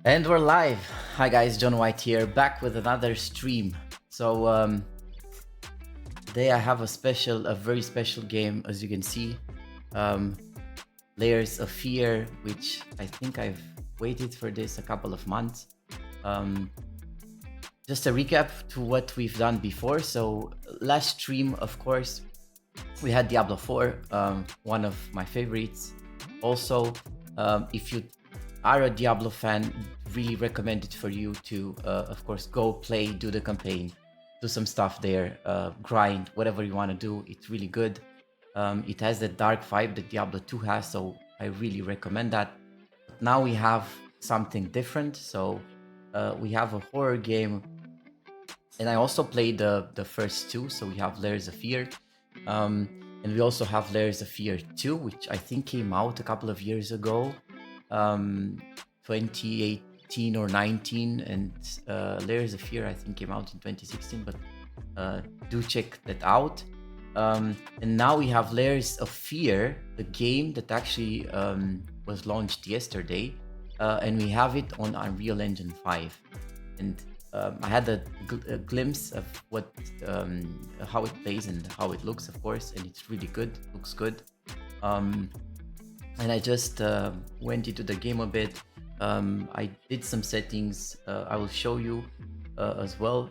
And we're live. Hi guys, JohnWHT here, back with another stream. So today I have a very special game, as you can see. Layers of Fear, which I think I've waited for this a couple of months. Just a recap to what we've done before. So last stream, of course, we had Diablo 4, one of my favorites. Also, if you are a Diablo fan, really recommend it for you to, of course, go play, do the campaign, do some stuff there, grind, whatever you want to do. It's really good. It has that dark vibe that Diablo 2 has, so I really recommend that. But now we have something different. So we have a horror game, and I also played the first two. So we have Layers of Fear, and we also have Layers of Fear 2, which I think came out a couple of years ago. 2018 or 19, and Layers of Fear I think came out in 2016, but do check that out. And now we have Layers of Fear, the game that actually was launched yesterday, and we have it on Unreal Engine 5. And I had a glimpse of what how it plays and how it looks, of course, and it's really good, looks good. And I just went into the game a bit. I did some settings. I will show you as well.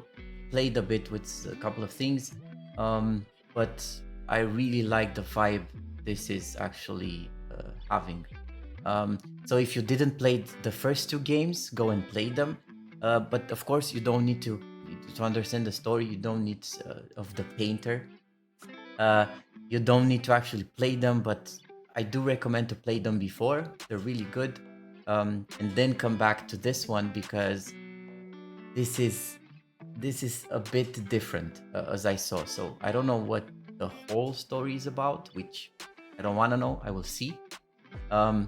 Played a bit with a couple of things, but I really like the vibe this is actually having. So if you didn't play the first two games, go and play them. But of course, you don't need to understand the story. You don't need of the painter. You don't need to actually play them, but I do recommend to play them before. They're really good. And then come back to this one, because this is a bit different, as I saw. So I don't know what the whole story is about, which I don't want to know. I will see. But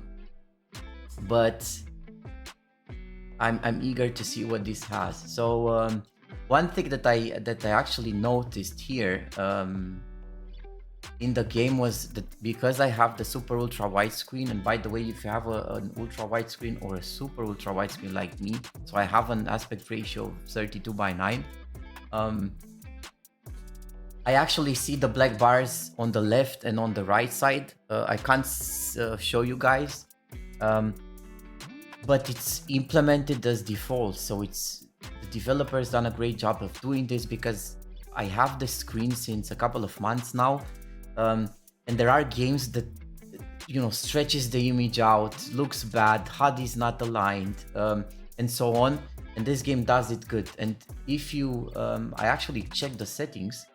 I'm eager to see what this has. So one thing that I actually noticed here in the game was that because I have the super ultra wide screen, and by the way, if you have an ultra wide screen or a super ultra wide screen like me, so I have an aspect ratio of 32:9. I actually see the black bars on the left and on the right side. I can't show you guys, but it's implemented as default. So the developer's done a great job of doing this, because I have the screen since a couple of months now. And there are games that, stretches the image out, looks bad, HUD is not aligned, and so on. And this game does it good. And if you, I actually checked the settings,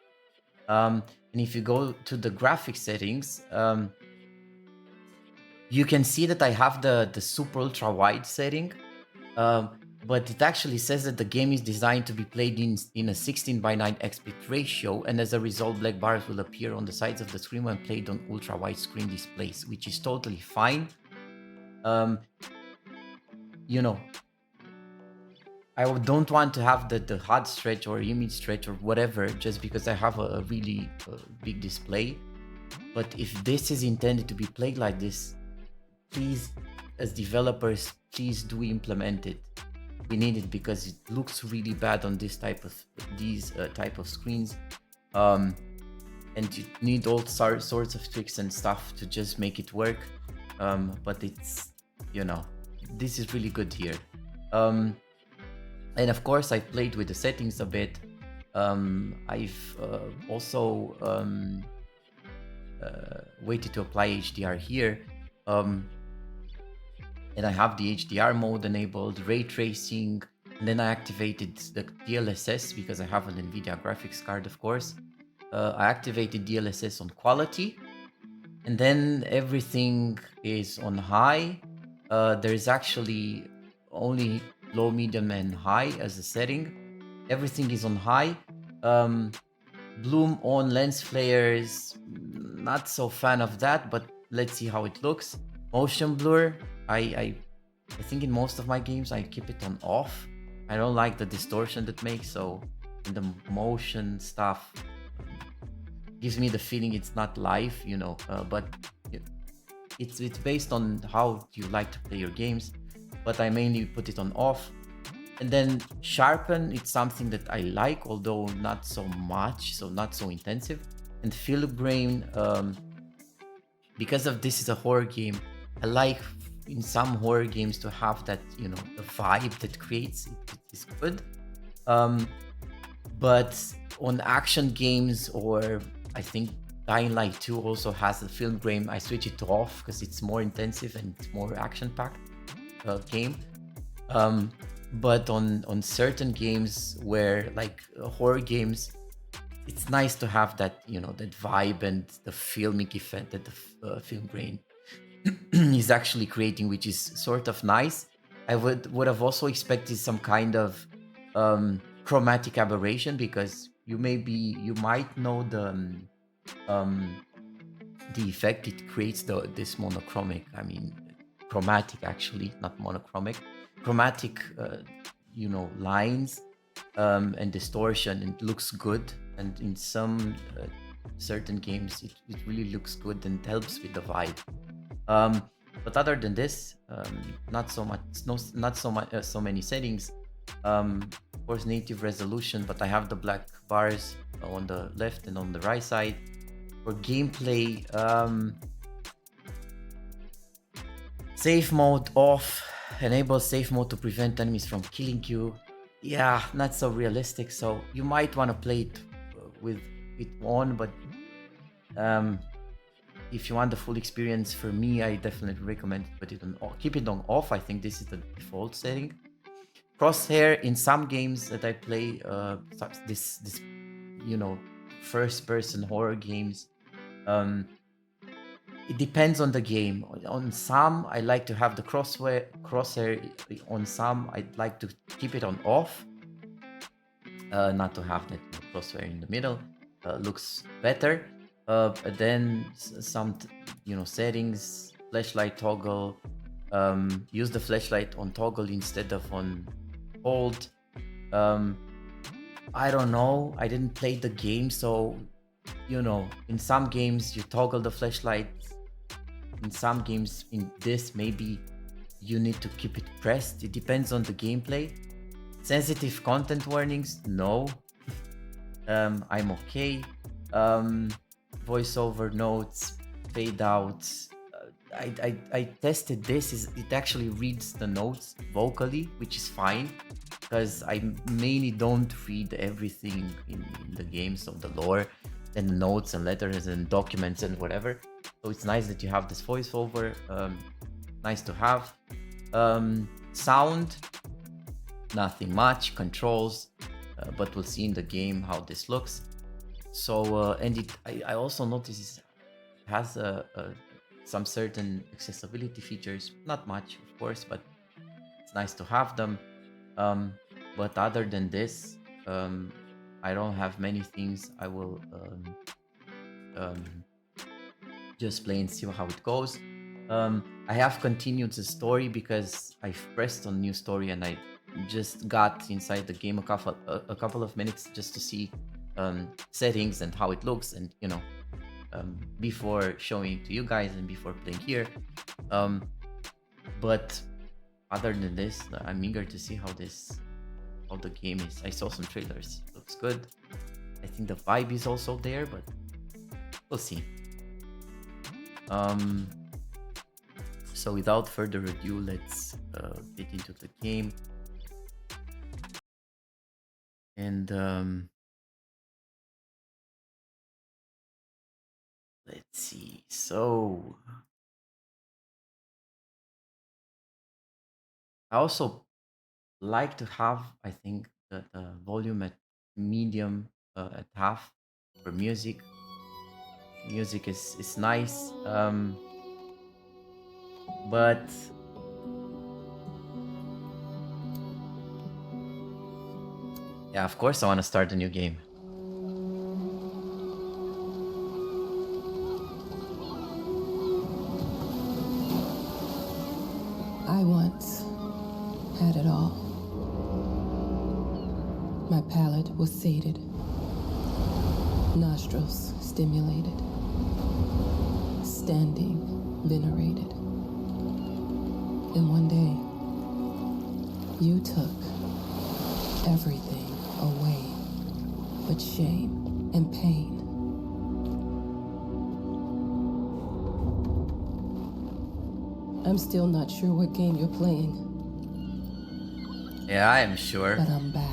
and if you go to the graphics settings, you can see that I have the super ultra wide setting, but it actually says that the game is designed to be played in a 16:9 aspect ratio, and as a result, black bars will appear on the sides of the screen when played on ultra wide screen displays, which is totally fine. I don't want to have the HUD stretch or image stretch or whatever just because I have a really big display. But if this is intended to be played like this, please, as developers, please do implement it. We need it, because it looks really bad on these type of screens, and you need all sorts of tricks and stuff to just make it work. But it's, this is really good here. And of course, I played with the settings a bit. I've also waited to apply HDR here. And I have the HDR mode enabled, ray tracing, and then I activated the DLSS because I have an NVIDIA graphics card, of course. I activated DLSS on quality, and then everything is on high. There's actually only low, medium, and high as a setting. Everything is on high. Bloom on, lens flares, not so fan of that, but let's see how it looks. Motion blur, I think in most of my games I keep it on off. I don't like the distortion that makes, so the motion stuff gives me the feeling it's not live, but it's based on how you like to play your games. but I mainly put it on off. And then sharpen, it's something that I like, although not so much, so not so intensive. And filigrane, because of this is a horror game, I like in some horror games to have that, you know, the vibe that creates it is good. But on action games, or I think Dying Light 2 also has a filigrane, I switch it to off because it's more intensive and it's more action-packed game. But on certain games where like horror games, it's nice to have that, you know, that vibe and the filmic effect that the film grain is actually creating, which is sort of nice. I would have also expected some kind of chromatic aberration, because you might know the effect it creates, this monochromic, I mean chromatic actually, not monochromic, chromatic you know, lines and distortion, and it looks good. And in some certain games it really looks good and helps with the vibe. But other than this, not so much, not so much, so many settings. Of course, native resolution, but I have the black bars on the left and on the right side. For gameplay, safe mode off. Enable safe mode to prevent enemies from killing you. Yeah, not so realistic. So you might want to play it with it on, but if you want the full experience, for me, I definitely recommend put it on, keep it on off. I think this is the default setting. Crosshair in some games that I play, this you know, first-person horror games. It depends on the game. On some, I like to have the crosshair. On some, I'd like to keep it on off. Not to have that crosshair in the middle. Looks better. But then some, you know, settings, flashlight toggle. Use the flashlight on toggle instead of on hold. I don't know. I didn't play the game, so, you know, in some games you toggle the flashlight. In some games, in this, maybe you need to keep it pressed. It depends on the gameplay. Sensitive content warnings, no. I'm okay. Voiceover notes, fade outs. I tested this. It actually reads the notes vocally, which is fine, because I mainly don't read everything in the game, so the lore and notes and letters and documents and whatever. So it's nice that you have this voiceover. Nice to have. Sound, nothing much. Controls, but we'll see in the game how this looks. So and I also noticed it has some certain accessibility features. Not much, of course, but it's nice to have them. But other than this, I don't have many things. I will just play and see how it goes. I have continued the story because I've pressed on new story, and I just got inside the game a couple of minutes just to see settings and how it looks, and, you know, before showing it to you guys and before playing here. But other than this, I'm eager to see how the game is. I saw some trailers. Looks good. I think the vibe is also there, but we'll see. So without further ado, let's get into the game. And let's see. So I also like to have, I think, the volume at medium, at half for music. Music is nice, but yeah, of course I want to start a new game. I once had it all. My palate was sated, nostrils stimulated, standing venerated. And one day, You took everything away but shame and pain. I'm still not sure what game you're playing, Yeah, I am sure. but I'm back.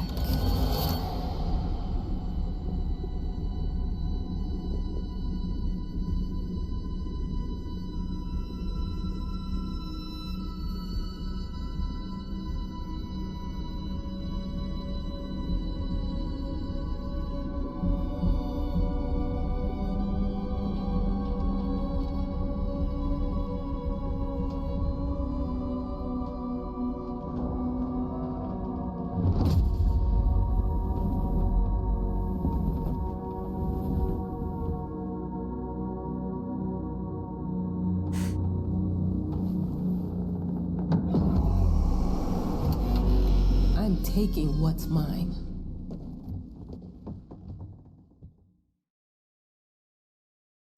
I'm taking what's mine.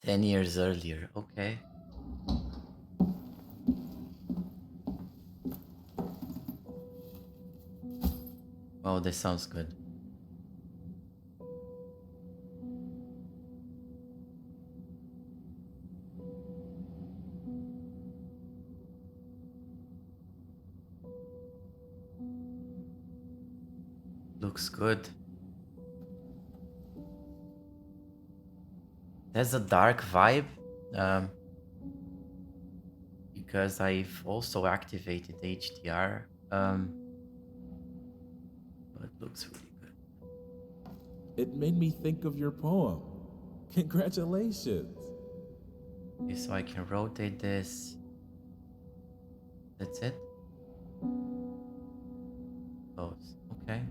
Ten years earlier, okay. Oh, this sounds good. Looks good. There's a dark vibe. Because I've also activated HDR. But it looks really good. It made me think of your poem. Congratulations. Okay, so I can rotate this. That's it. Close. Okay.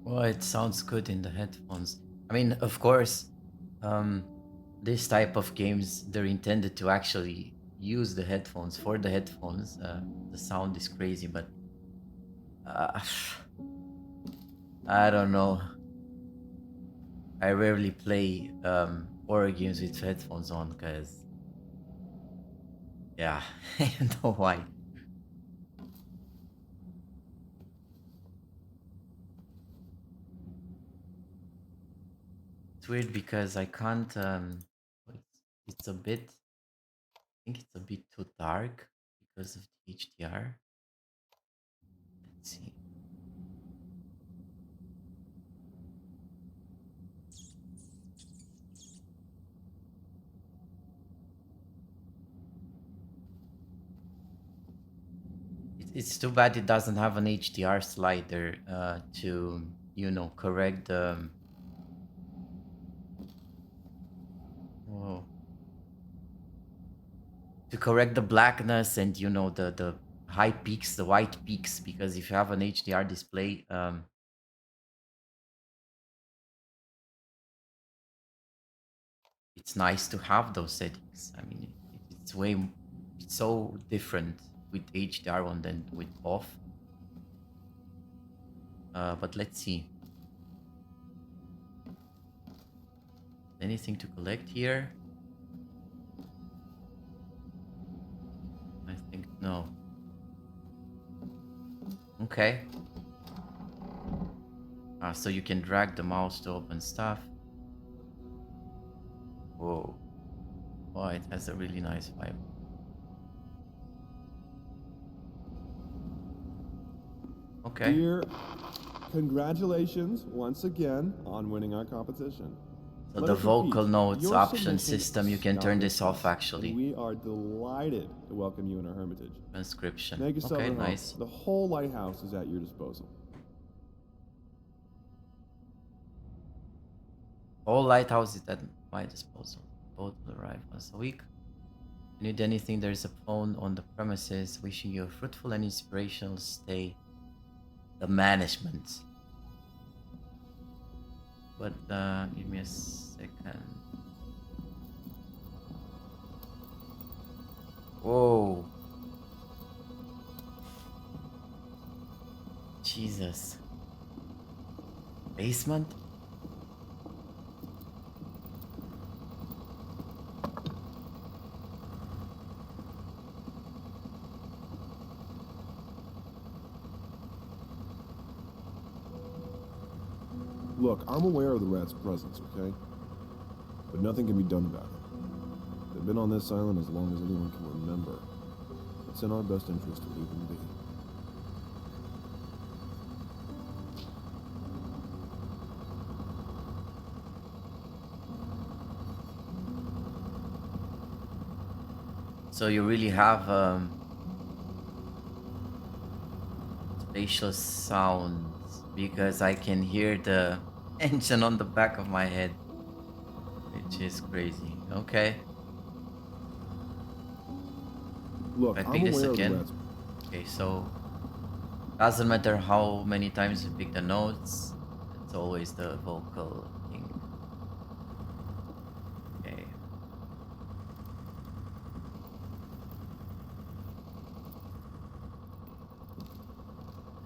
Well, it sounds good in the headphones. I mean, of course, this type of games, they're intended to actually use the headphones for the headphones. The sound is crazy, but I don't know. I rarely play horror games with headphones on because, yeah, I don't know why. It's weird because I can't. It's a bit. I think it's a bit too dark because of the HDR. Let's see. It's too bad it doesn't have an HDR slider to, you know, correct the. Whoa. To correct the blackness and, you know, the high peaks, the white peaks, because if you have an HDR display, it's nice to have those settings. I mean, it's it's so different with HDR on than with off. But let's see. Anything to collect here? I think no. Okay. So you can drag the mouse to open stuff. Whoa. Oh, it has a really nice vibe. Okay. Dear, congratulations once again on winning our competition. So Let the us vocal repeat, notes your option submission system, you can turn astounded this off us, actually. and we are delighted to welcome you in our hermitage. Transcription. Make yourself Okay, at home. nice. The whole lighthouse is at your disposal. All lighthouse is at my disposal. Both will arrive once a week. If you need anything, there is a phone on the premises. Wishing you a fruitful and inspirational stay. The management. but give me a second. Whoa. Jesus. Basement? Look, I'm aware of the rat's presence, okay? But nothing can be done about it. They've been on this island as long as anyone can remember. It's in our best interest to leave them be. So you really have spatial sounds, because I can hear the engine on the back of my head, which is crazy. Okay. Look, If I I'm pick this aware of the again. rat's... Okay, so doesn't matter how many times you pick the notes, it's always the vocal thing. Okay.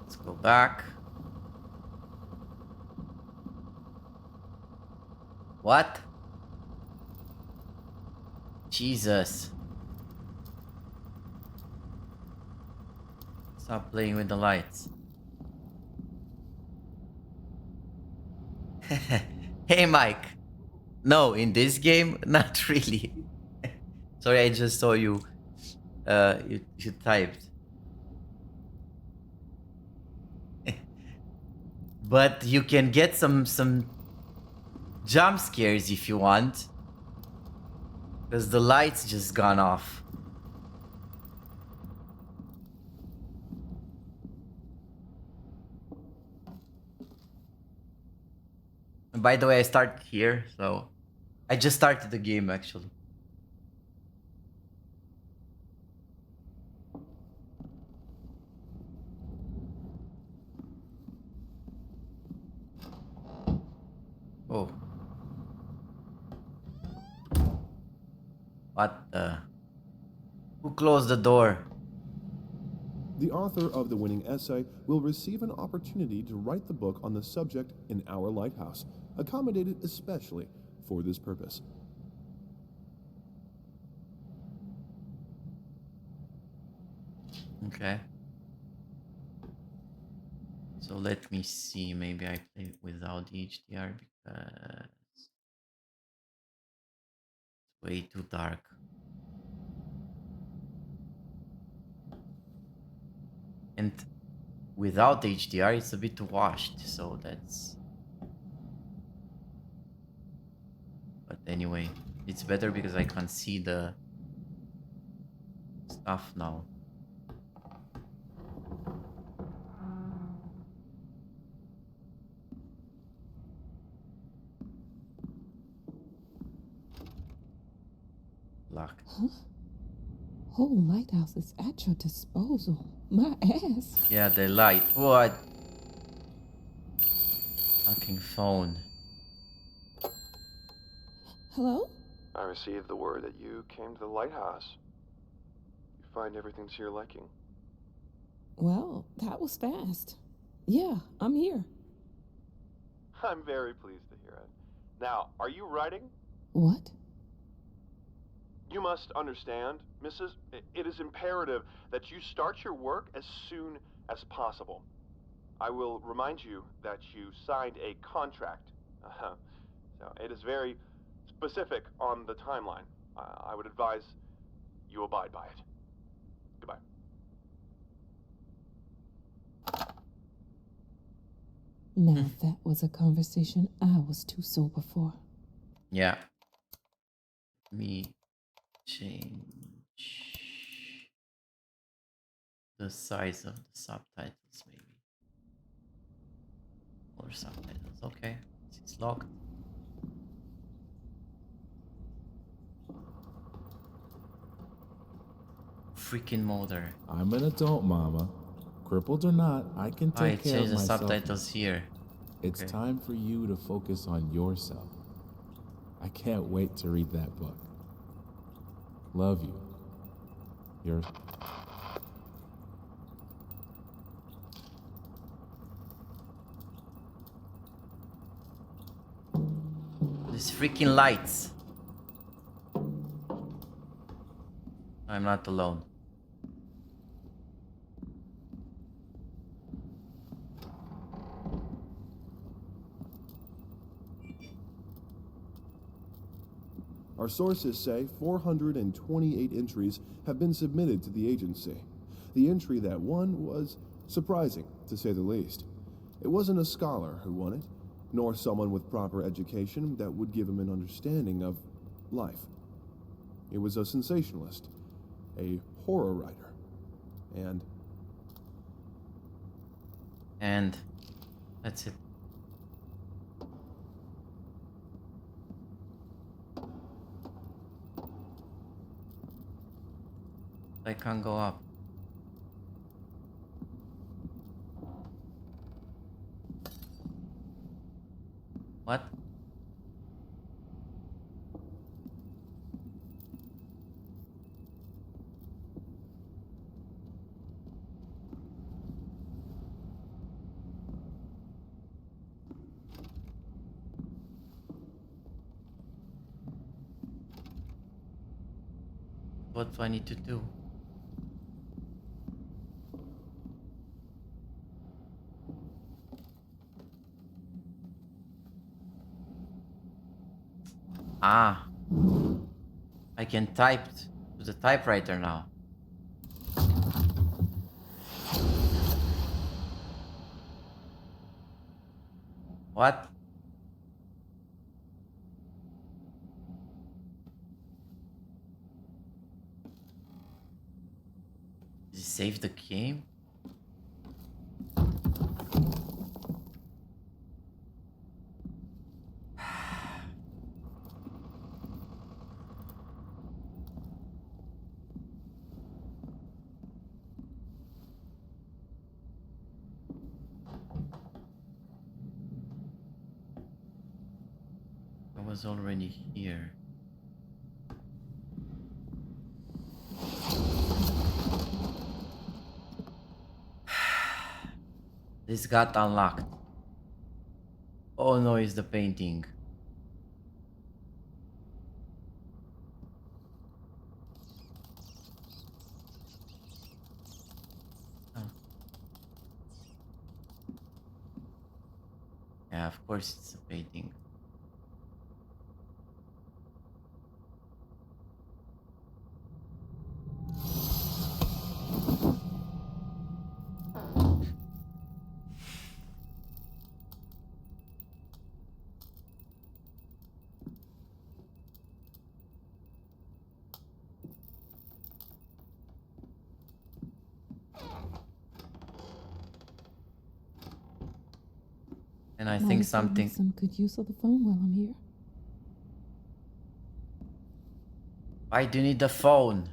Let's go back. What? Jesus. Stop playing with the lights. Hey, Mike. No, in this game, not really. Sorry, I just saw you. You typed. But you can get some jump scares if you want, because the lights just gone off. And by the way, I started here, so I just started the game actually. Oh. What the? Who closed the door? The author of the winning essay will receive an opportunity to write the book on the subject in our lighthouse, accommodated especially for this purpose. Okay. So let me see. Maybe I play without HDR because it's way too dark. And without HDR, it's a bit washed. So that's. But anyway, it's better because I can see the stuff now. Locked. Huh? Whole lighthouse is at your disposal. My ass. Yeah, the light. What? Fucking phone. Hello? I received the word that you came to the lighthouse. You find everything to your liking. Well, that was fast. Yeah, I'm here. I'm very pleased to hear it. Now, are you writing? What? You must understand, Mrs. It is imperative that you start your work as soon as possible. I will remind you that you signed a contract. So it is very specific on the timeline. I would advise you abide by it. Goodbye. Now that was a conversation I was too sober for. Yeah. Me change the size of the subtitles, maybe. Or subtitles. Okay. It's locked. Freaking motor. I'm an adult, Mama. Crippled or not, I can I take care change of the myself. subtitles here. It's Okay. time for you to focus on yourself. I can't wait to read that book. Love you. Yours. These freaking lights. I'm not alone. Our sources say 428 entries have been submitted to the agency. The entry that won was surprising, to say the least. It wasn't a scholar who won it, nor someone with proper education that would give him an understanding of life. It was a sensationalist, a horror writer, And that's it. I can't go up. What? What do I need to do? Ah, I can type to the typewriter now. What? Did you save the game? I was already here. This got unlocked. Oh no, it's the painting. Oh. Yeah, of course it's a painting. And I think Might as well something. make some good use of the phone while I'm here. Why do you need the phone?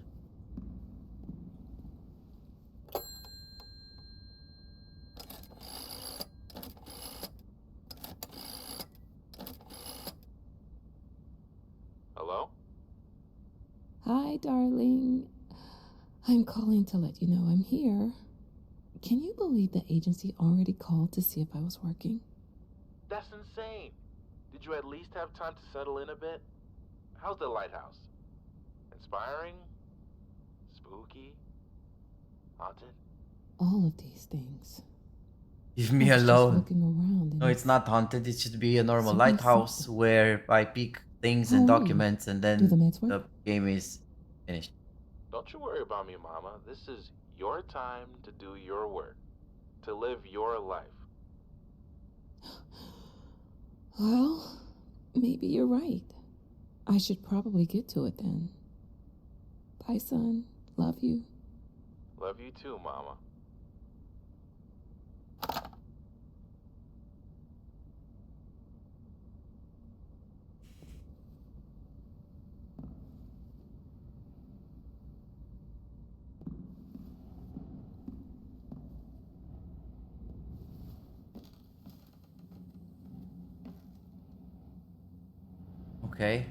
Hello? Hi, darling. I'm calling to let you know I'm here. Can you believe the agency already called to see if I was working? That's insane. Did you at least have time to settle in a bit? How's the lighthouse? Inspiring? Spooky? Haunted? All of these things. Leave I me was just alone. looking around and No, it's not haunted. It should be a normal Something lighthouse simple. where I pick things How and are you? documents and Do the then meds work? the game is finished. Don't you worry about me, Mama. This is your time to do your work, to live your life. Well, maybe you're right. I should probably get to it then. Bye, son. Love you. Love you too, Mama. Okay.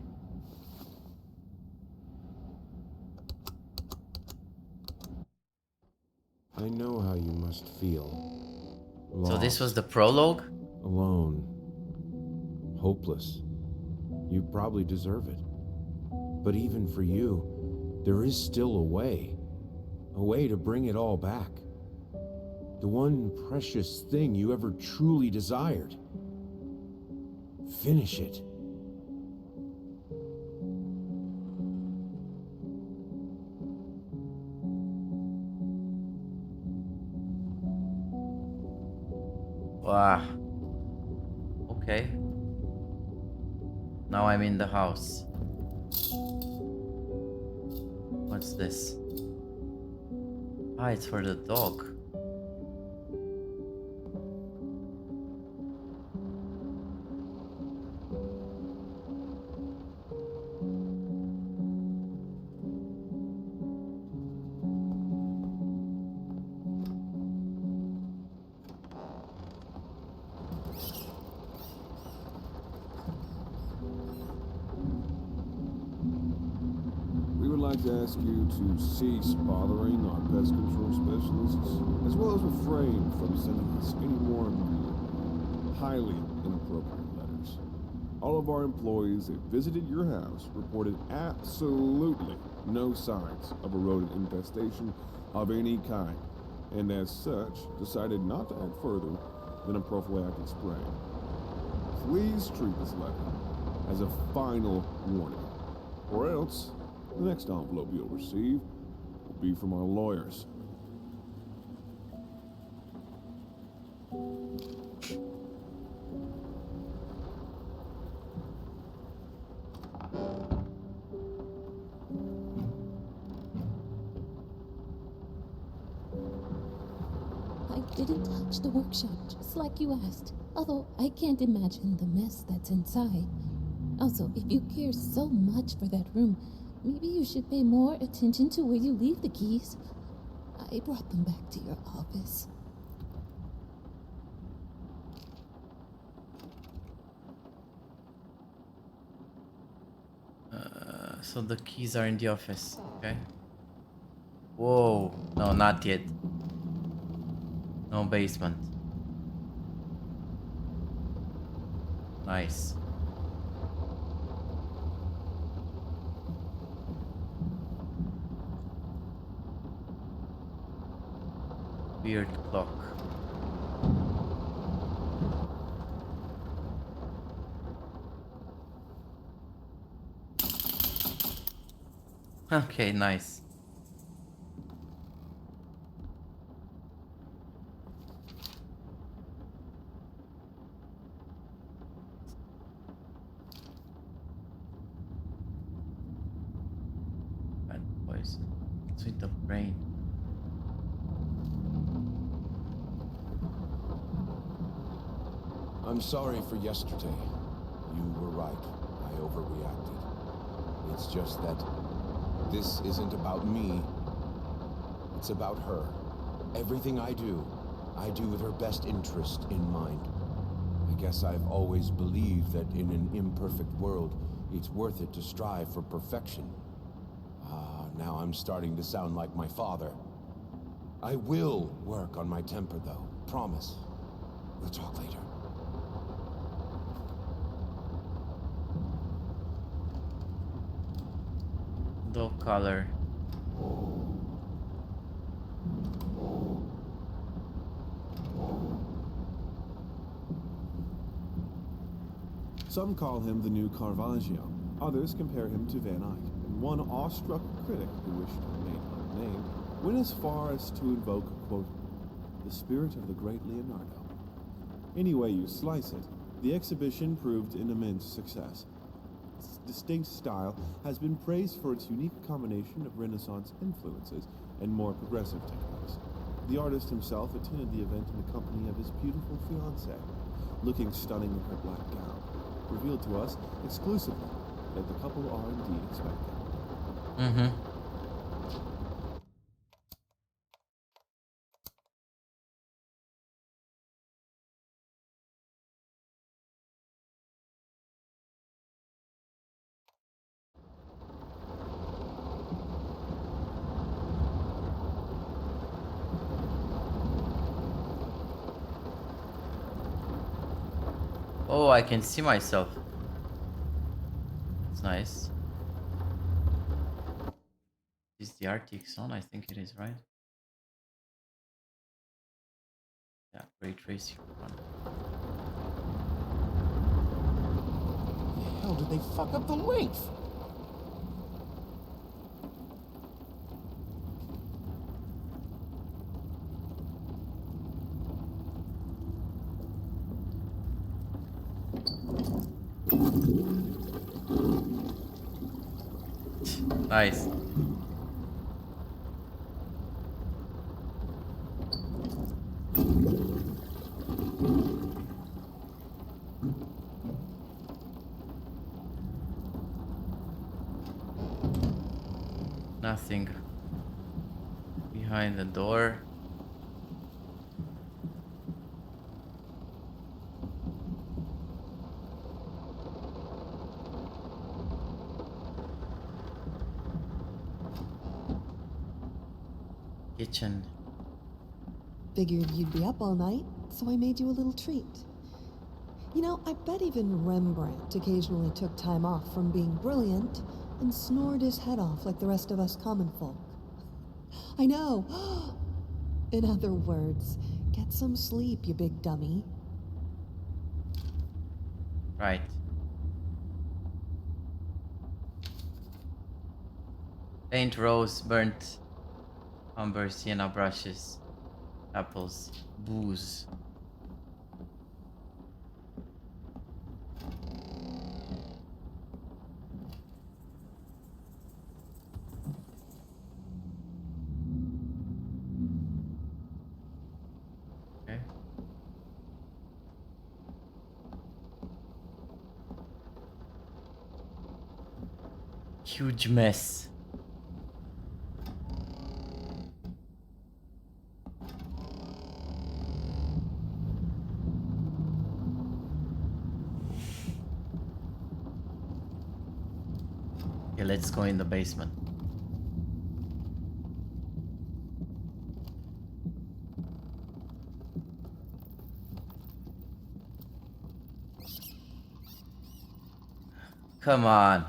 I know how you must feel. So this was Lost, the prologue? alone, hopeless. You probably deserve it. But even for you, there is still a way to bring it all back. The one precious thing you ever truly desired. Finish it. Wow. Okay. Now I'm in the house. What's this? Ah, it's for the dog. We would like to ask you to cease bothering our pest control specialists, as well as refrain from sending us any more highly inappropriate letters. All of our employees that visited your house reported absolutely no signs of a rodent infestation of any kind, and as such, decided not to add further than a prophylactic spray. Please treat this letter as a final warning, or else the next envelope you'll receive will be from our lawyers. I didn't touch the workshop, just like you asked. Although I can't imagine the mess that's inside. Also, if you care so much for that room, maybe you should pay more attention to where you leave the keys. I brought them back to your office. So the keys are in the office. Okay. Whoa. No, not yet. No basement. Nice. Weird clock. Okay, nice. Bad boys. It's with the brain. I'm sorry for yesterday. You were right. I overreacted. It's just that this isn't about me. It's about her. Everything I do with her best interest in mind. I guess I've always believed that in an imperfect world, it's worth it to strive for perfection. Now I'm starting to sound like my father. I will work on my temper, though. Promise. We'll talk later. Dog color. Some call him the new Caravaggio. Others compare him to Van Eyck. And one awestruck critic who wished to remain unnamed went as far as to invoke, quote, the spirit of the great Leonardo. Any way you slice it, the exhibition proved an immense success. Its distinct style has been praised for its unique combination of Renaissance influences and more progressive techniques. The artist himself attended the event in the company of his beautiful fiancée, looking stunning in her black gown, revealed to us exclusively that the couple are indeed expecting. Mm-hmm. Oh, I can see myself. It's nice. Is the RTX on? I think it is, right? Yeah, ray tracing on. How did they fuck up the length? Nice. Nothing behind the door. Kitchen. Figured you'd be up all night, so I made you a little treat. You know, I bet even Rembrandt occasionally took time off from being brilliant and snored his head off like the rest of us common folk. I know. In other words, get some sleep, you big dummy. Right. Paint, rose, burnt umber, sienna brushes, apples, booze. Okay. Huge mess. Okay, let's go in the basement. Come on.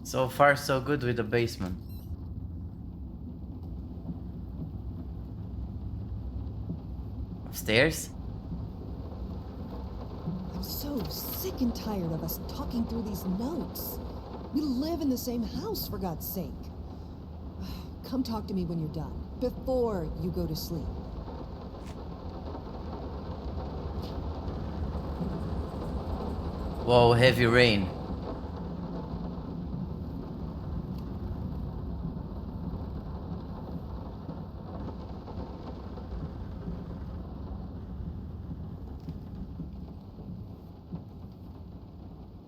So far, so good with the basement. Upstairs? I'm so sick and tired of us talking through these notes. We live in the same house, for God's sake. Come talk to me when you're done, before you go to sleep. Whoa, heavy rain.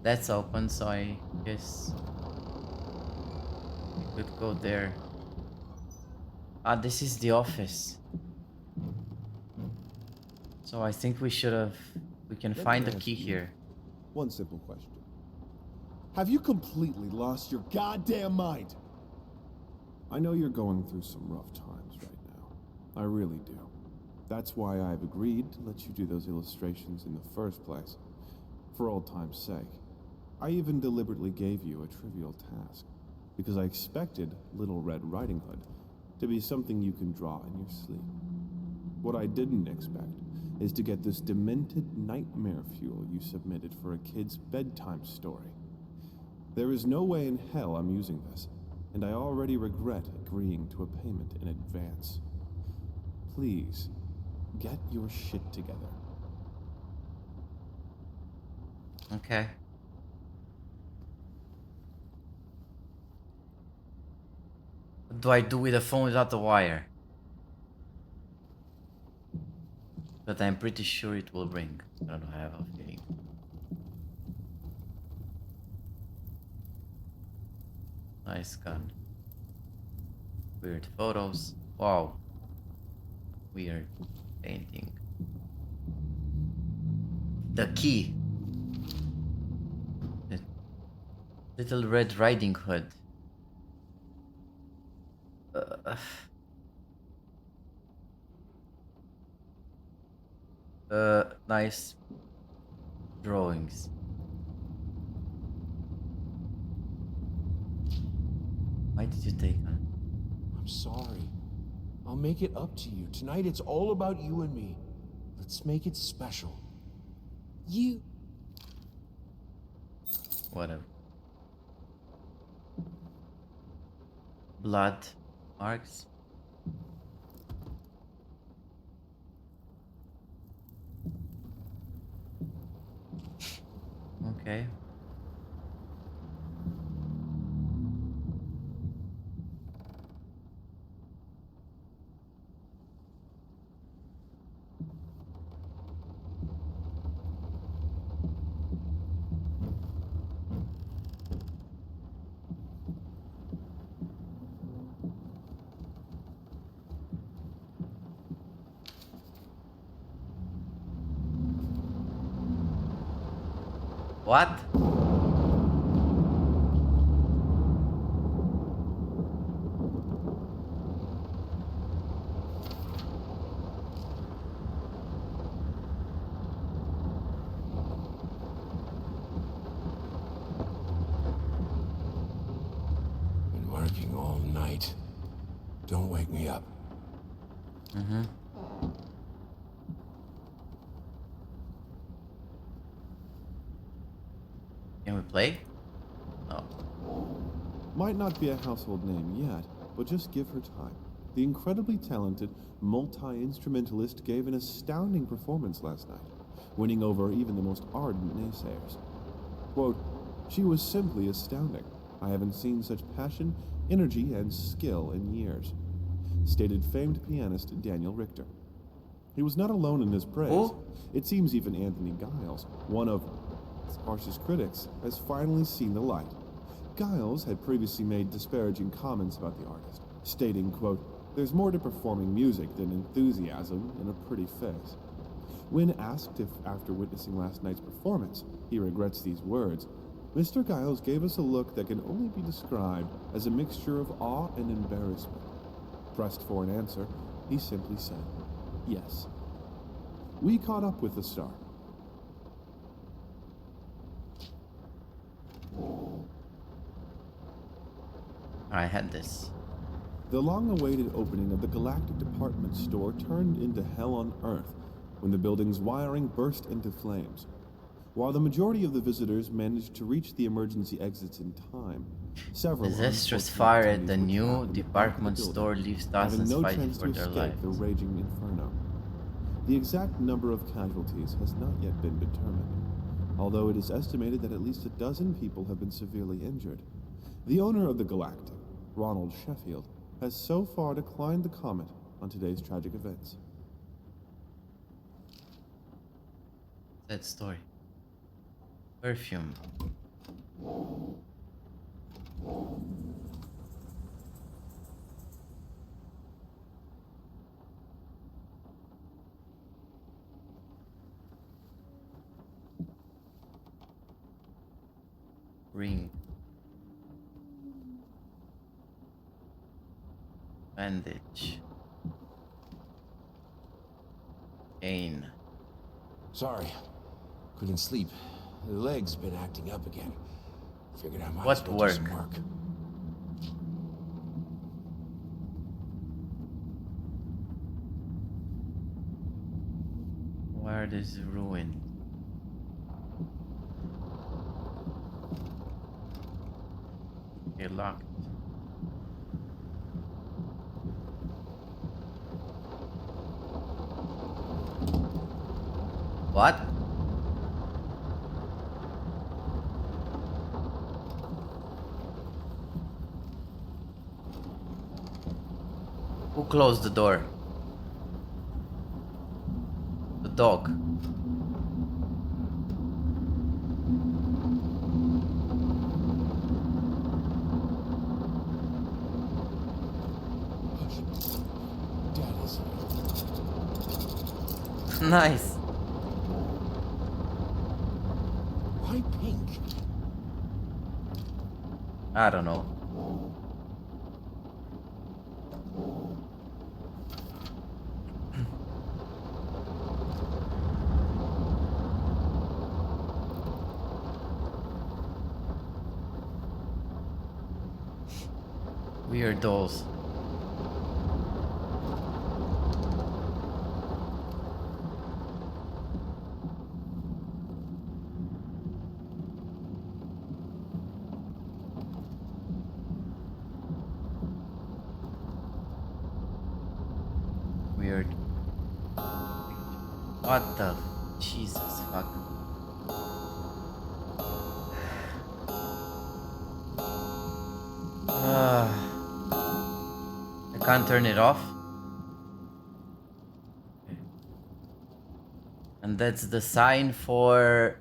That's open, so I guess we could go there. Ah, this is the office. So I think we should have... We can Let me find the ask key you here. One simple question. Have you completely lost your goddamn mind? I know you're going through some rough times right now. I really do. That's why I've agreed to let you do those illustrations in the first place, for old time's sake. I even deliberately gave you a trivial task, because I expected Little Red Riding Hood to be something you can draw in your sleep. What I didn't expect is to get this demented nightmare fuel you submitted for a kid's bedtime story. There is no way in hell I'm using this, and I already regret agreeing to a payment in advance. Please, get your shit together. Okay. What do I do with a phone without the wire? But I'm pretty sure it will ring. I don't know, I have a feeling. Nice gun. Weird photos. Wow. Weird painting. The key. The Little Red Riding Hood. Nice drawings. Why did you take her? I'm sorry. I'll make it up to you. Tonight it's all about you and me. Let's make it special. You. Whatever. Blood marks. Okay. What? Been working all night. Don't wake me up. Mm-hmm. Can we play? No. Might not be a household name yet, but just give her time. The incredibly talented multi-instrumentalist gave an astounding performance last night, winning over even the most ardent naysayers. Quote, "She was simply astounding. I haven't seen such passion, energy, and skill in years," stated famed pianist Daniel Richter. He was not alone in his praise. Who? It seems even Anthony Giles, one of his harshest critics, has finally seen the light. Giles had previously made disparaging comments about the artist, stating, quote, "There's more to performing music than enthusiasm and a pretty face." When asked if, after witnessing last night's performance, he regrets these words, Mr. Giles gave us a look that can only be described as a mixture of awe and embarrassment. Pressed for an answer, he simply said, "Yes." We caught up with the star. I had this. The long-awaited opening of the Galactic Department Store turned into hell on Earth when the building's wiring burst into flames. While the majority of the visitors managed to reach the emergency exits in time, several Disastrous unfortunate fire at attendees the were new trapped in the back of the department building, store leaves having thousands no fighting chance for to their escape the lives. raging inferno. The exact number of casualties has not yet been determined, although it is estimated that at least a dozen people have been severely injured. The owner of the Galactic, Ronald Sheffield, has so far declined to comment on today's tragic events. Sad story. Perfume. Ring. Bandage. Kane. Sorry. Couldn't sleep. The leg's been acting up again. Figured I might What as well work? do some work. Where is ruined? Okay, locked. What? Who closed the door? The dog. Dad is here. Nice. Why pink? I don't know. Weird dolls. Weird. What the Jesus fuck? I can't turn it off. And that's the sign for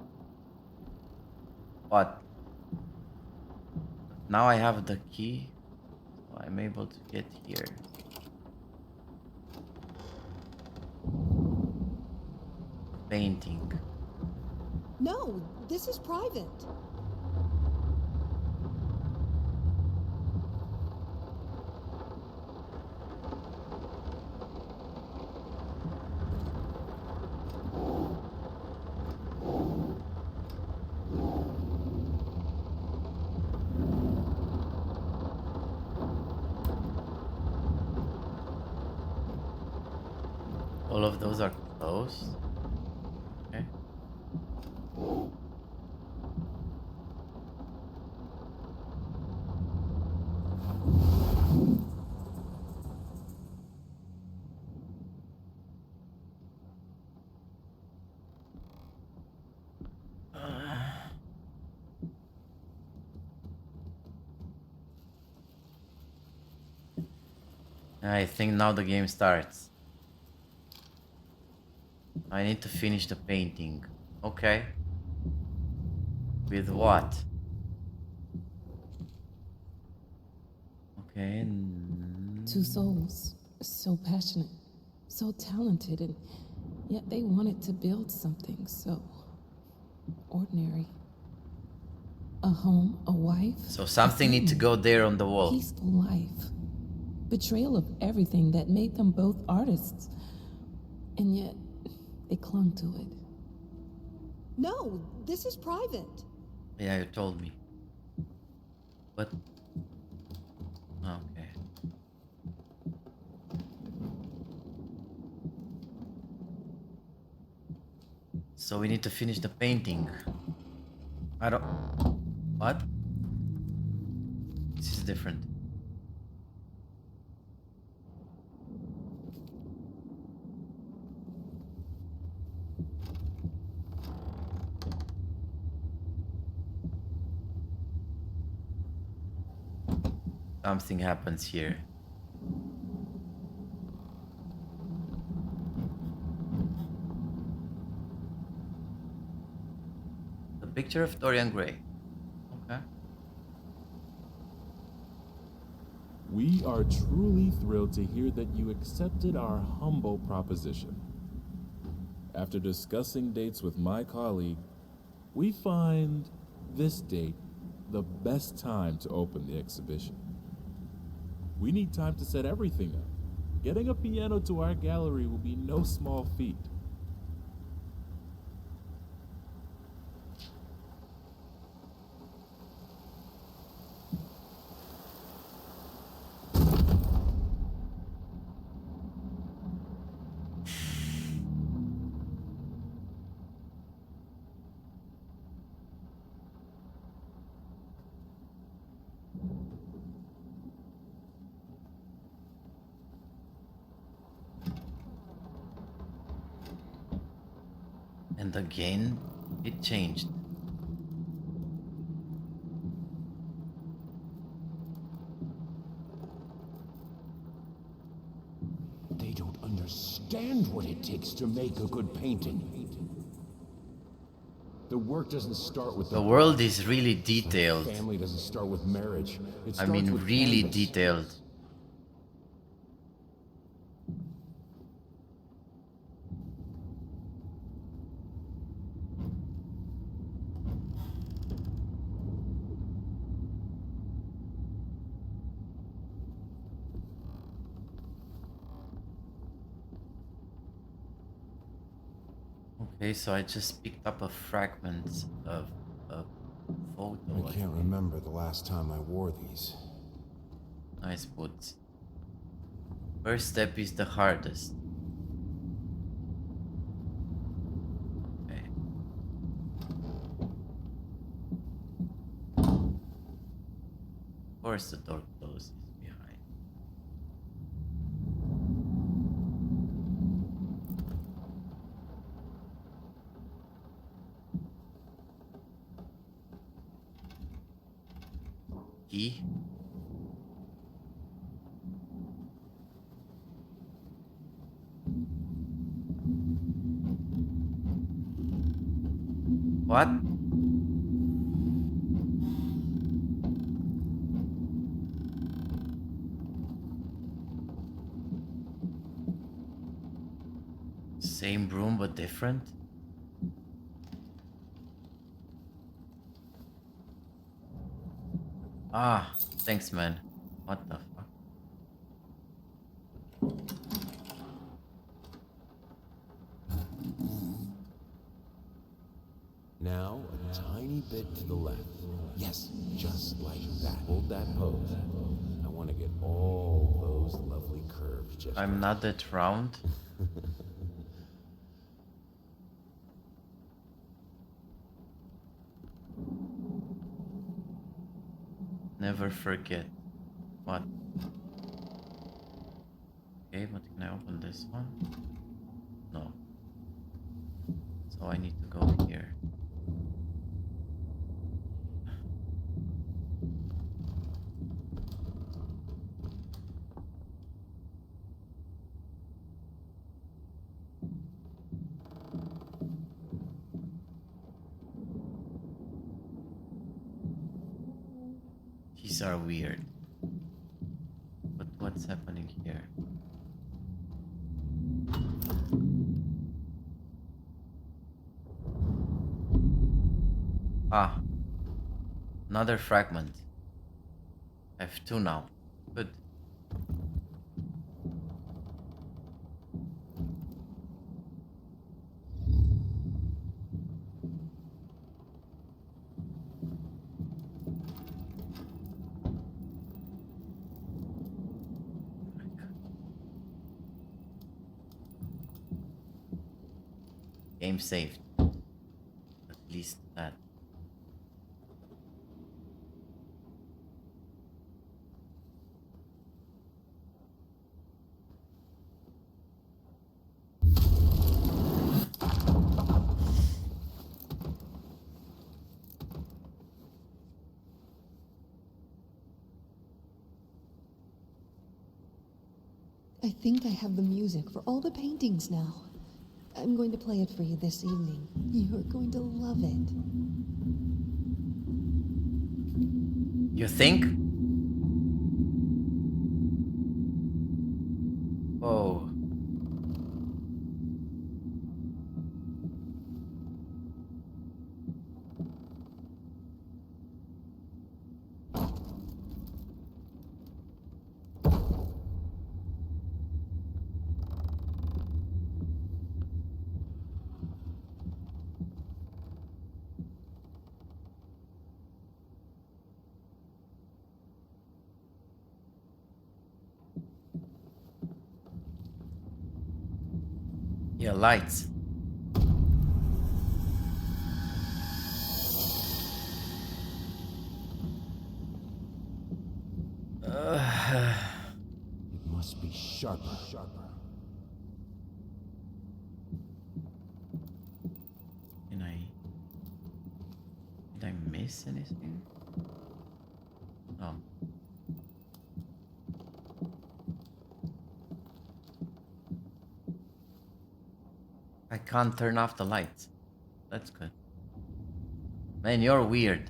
what? Now I have the key, so I'm able to get here. Painting. No, this is private. All of those are closed. Okay. I think now the game starts. I need to finish the painting. Okay. With what? Okay. Two souls, so passionate, so talented, and yet they wanted to build something so ordinary. A home, a wife. So something needs to go there on the wall. Peaceful life. Betrayal of everything that made them both artists. And yet, they clung to it. No, this is private. Yeah, you told me. But okay. So we need to finish the painting. I don't. What? This is different. Something happens here. The picture of Dorian Gray. Okay. We are truly thrilled to hear that you accepted our humble proposition. After discussing dates with my colleague, we find this date the best time to open the exhibition. We need time to set everything up. Getting a piano to our gallery will be no small feat. And again, it changed. They don't understand what it takes to make a good painting. The work doesn't start with The world is really detailed. Family doesn't start with marriage. It I starts mean, with really canvas. detailed. Okay, so I just picked up a fragment of a photo. I can't remember the last time I wore these. Nice boots. First step is the hardest. Okay. Of course the door closes behind. Key. What? Same room but different? Ah, thanks man. What the fuck? Now, a tiny bit to the left. Yes, just like that. Hold that pose. I want to get all those lovely curves just I'm right. not that round. Never forget. What? Okay, but can I open this one? No. So I need to go here. These are weird. But what's happening here? Ah, another fragment. I have two now. Good. Game saved. At least that. I think I have the music for all the paintings now. I'm going to play it for you this evening. You're going to love it. You think? Oh. Yeah, lights. It must be sharper. Did I miss anything? Oh. I can't turn off the lights. That's good. Man, you're weird.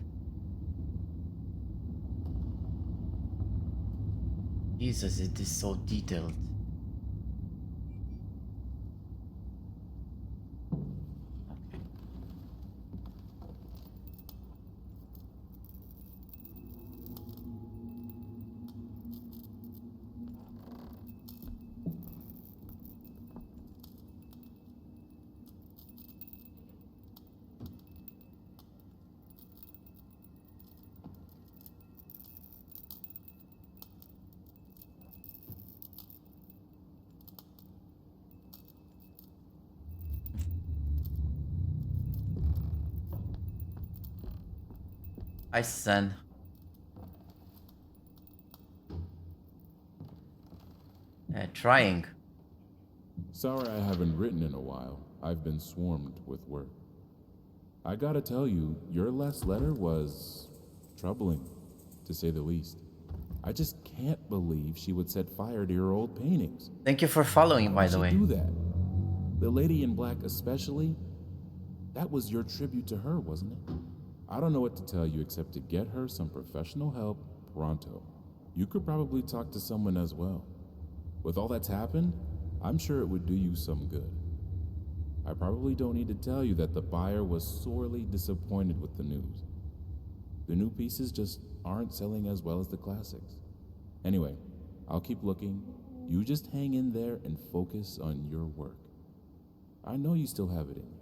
Jesus, it is so detailed. Okay. Hi, son. Trying. Sorry I haven't written in a while. I've been swarmed with work. I gotta tell you, your last letter was troubling, to say the least. I just can't believe she would set fire to your old paintings. Thank you for following, by the Why way. would she do that? The lady in black especially? That was your tribute to her, wasn't it? I don't know what to tell you except to get her some professional help pronto. You could probably talk to someone as well. With all that's happened, I'm sure it would do you some good. I probably don't need to tell you that the buyer was sorely disappointed with the news. The new pieces just aren't selling as well as the classics. Anyway, I'll keep looking. You just hang in there and focus on your work. I know you still have it in you.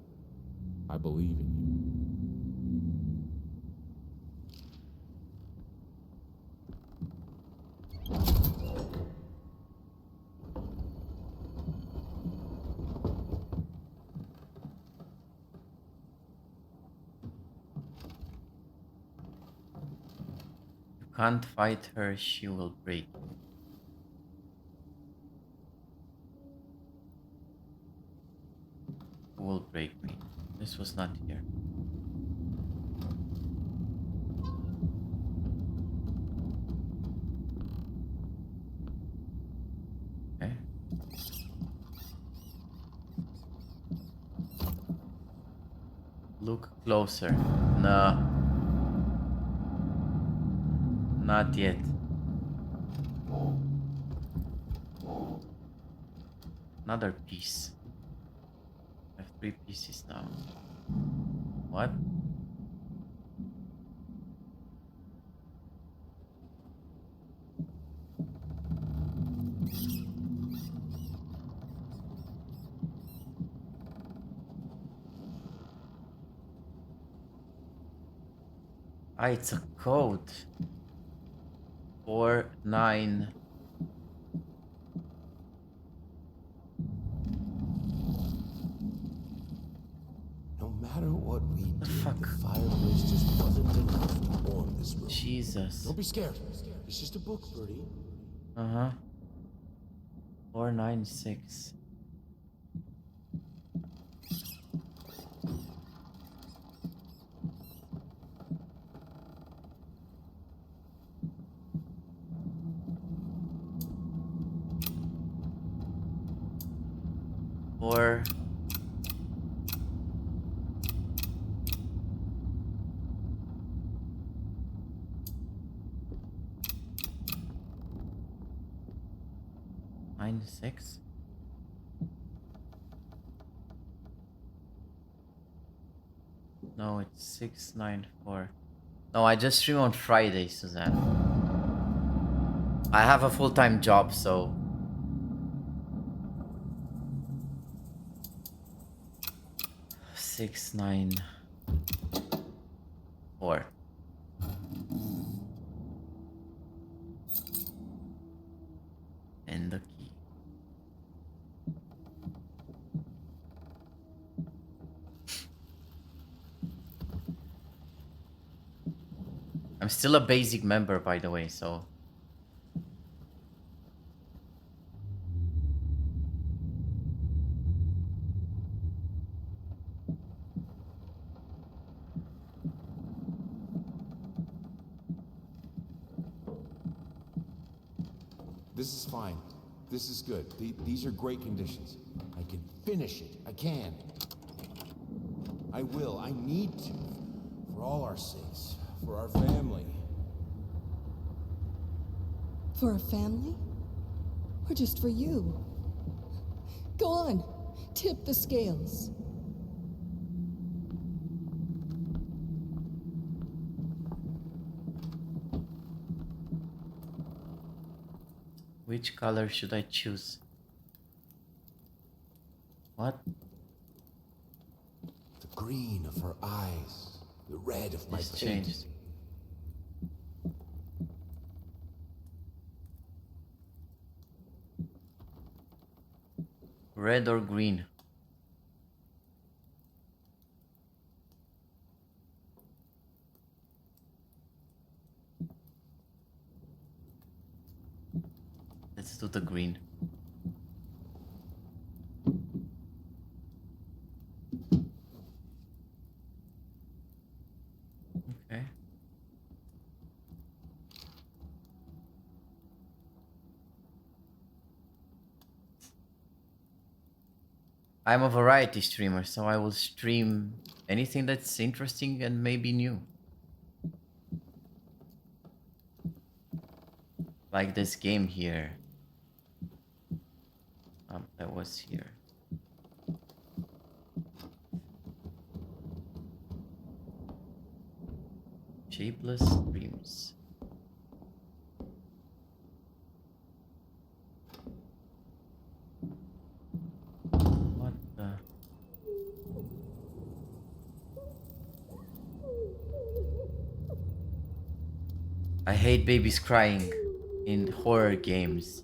I believe in you. You can't fight her, she will break you. Who will break me? This was not here. Okay. Look closer. No. Not yet. Another piece. I have 3 pieces now. What? Ah, it's a code. 4, 9. No matter what we The did, fuck? the fire bridge just wasn't enough to warm this room. Jesus. Don't be scared. It's just a book, Birdie. Uh-huh. 4, 9, 6. Four. Nine, 6. No, it's 6, 9, 4. No, I just stream on Friday, Suzanne. I have a full-time job, so 6, 9, 4. And the key. I'm still a basic member, by the way, so This is fine. This is good. These are great conditions. I can finish it. I can. I will. I need to. For all our sakes. For our family. For a family? Or just for you? Go on. Tip the scales. Which color should I choose? What? The green of her eyes. The red of my It's paint. changed. Red or green? Let's do the green. Okay. I'm a variety streamer, so I will stream anything that's interesting and maybe new. Like this game here. That was here. Shapeless dreams. What the? I hate babies crying in horror games.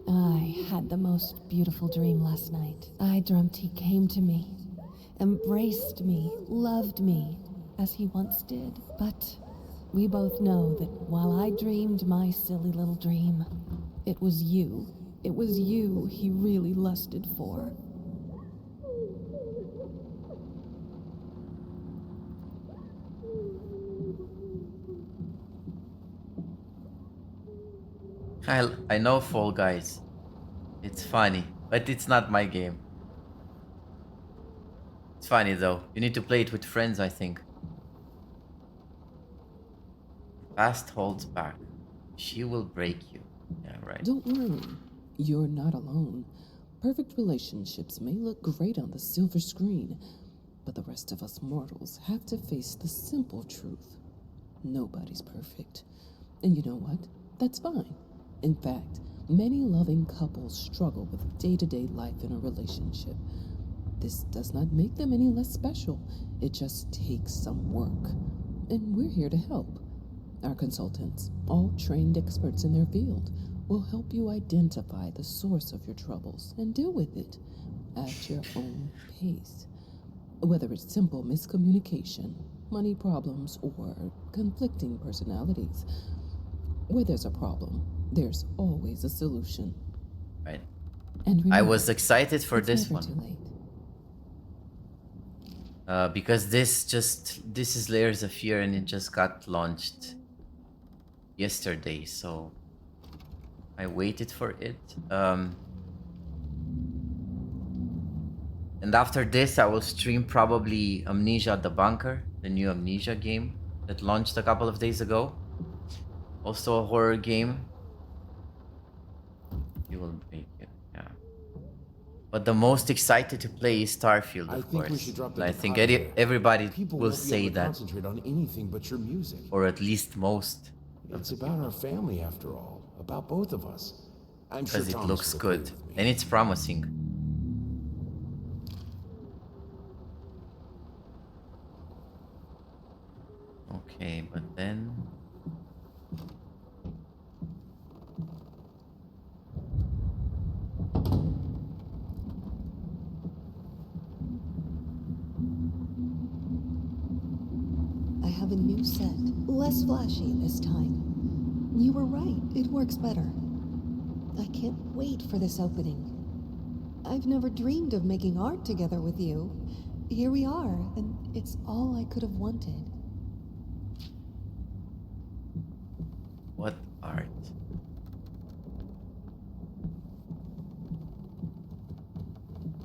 I had the most beautiful dream last night. I dreamt he came to me, embraced me, loved me, as he once did. But we both know that while I dreamed my silly little dream, it was you. It was you he really lusted for. I know Fall Guys. It's funny, but it's not my game. It's funny though. You need to play it with friends, I think. Past holds back. She will break you. Yeah, right. Don't worry, you're not alone. Perfect relationships may look great on the silver screen, but the rest of us mortals have to face the simple truth. Nobody's perfect. And you know what? That's fine. In fact, many loving couples struggle with day-to-day life in a relationship. This does not make them any less special. It just takes some work. And we're here to help. Our consultants, all trained experts in their field, will help you identify the source of your troubles and deal with it at your own pace. Whether it's simple miscommunication, money problems, or conflicting personalities, where there's a problem, there's always a solution. Right. And I remember, was excited for it's this never one. too late. Because this is Layers of Fear and it just got launched yesterday, so I waited for it. And after this I will stream probably Amnesia the Bunker, the new Amnesia game that launched a couple of days ago. Also a horror game. You will make it, yeah. But the most excited to play is Starfield, I of think course. we should drop the And I think guitar here. everybody People will won't be say able to that, concentrate on anything but your music. or at least most, It's about our family, after all. About both of us. I'm sure because it Thomas looks will agree good with me. and it's promising. Okay, but then I have a new set, less flashy this time. You were right, it works better. I can't wait for this opening. I've never dreamed of making art together with you. Here we are, and it's all I could have wanted. Alright.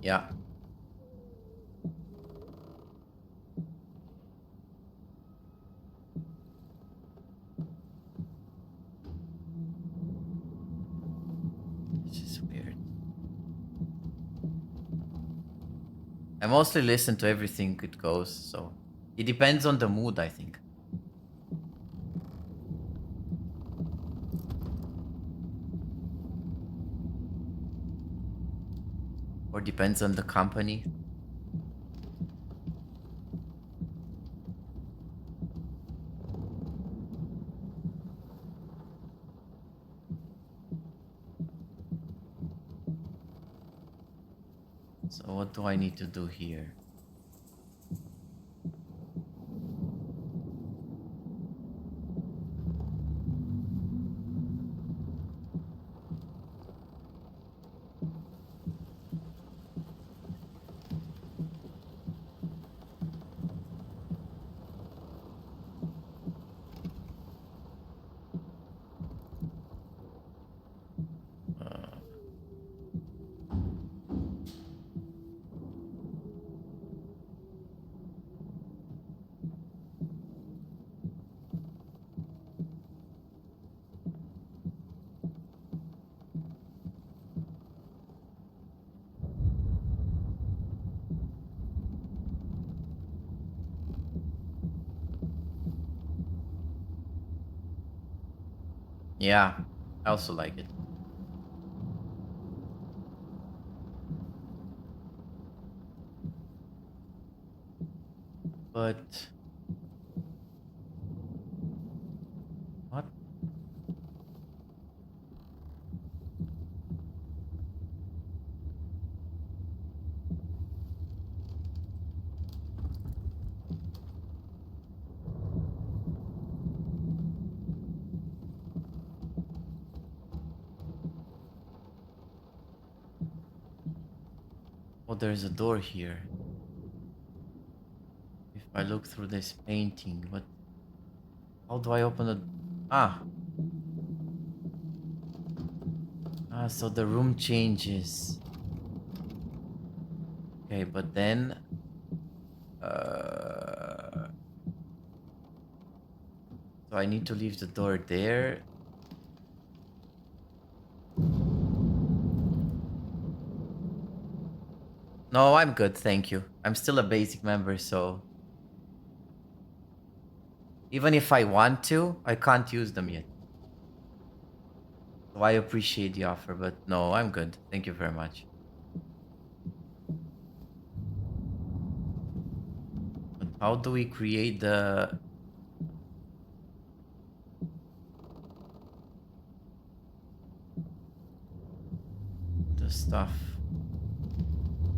Yeah. This is weird. I mostly listen to everything it goes, so it depends on the mood, I think. Or depends on the company. So what do I need to do here? Yeah, I also like it. But what? Oh, there's a door here. If I look through this painting, what? How do I open it? Ah. Ah, so the room changes. Okay, but then... So I need to leave the door there. No, I'm good, thank you. I'm still a basic member, so... Even if I want to, I can't use them yet. So I appreciate the offer, but no, I'm good. Thank you very much. But how do we create the stuff?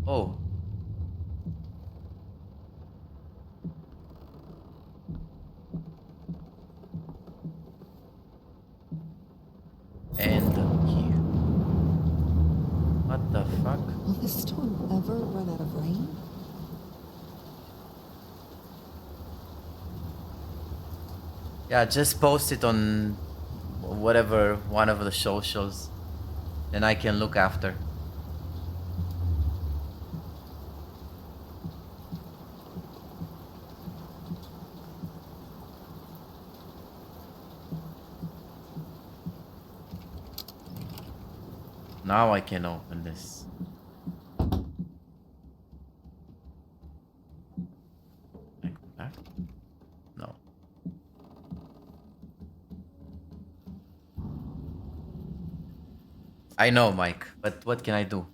Oh. And here. What the fuck? Will this storm ever run out of rain? Yeah, just post it on whatever one of the socials, then I can look after. Now I can open this. Can I go back? No. I know, Mike, but what can I do?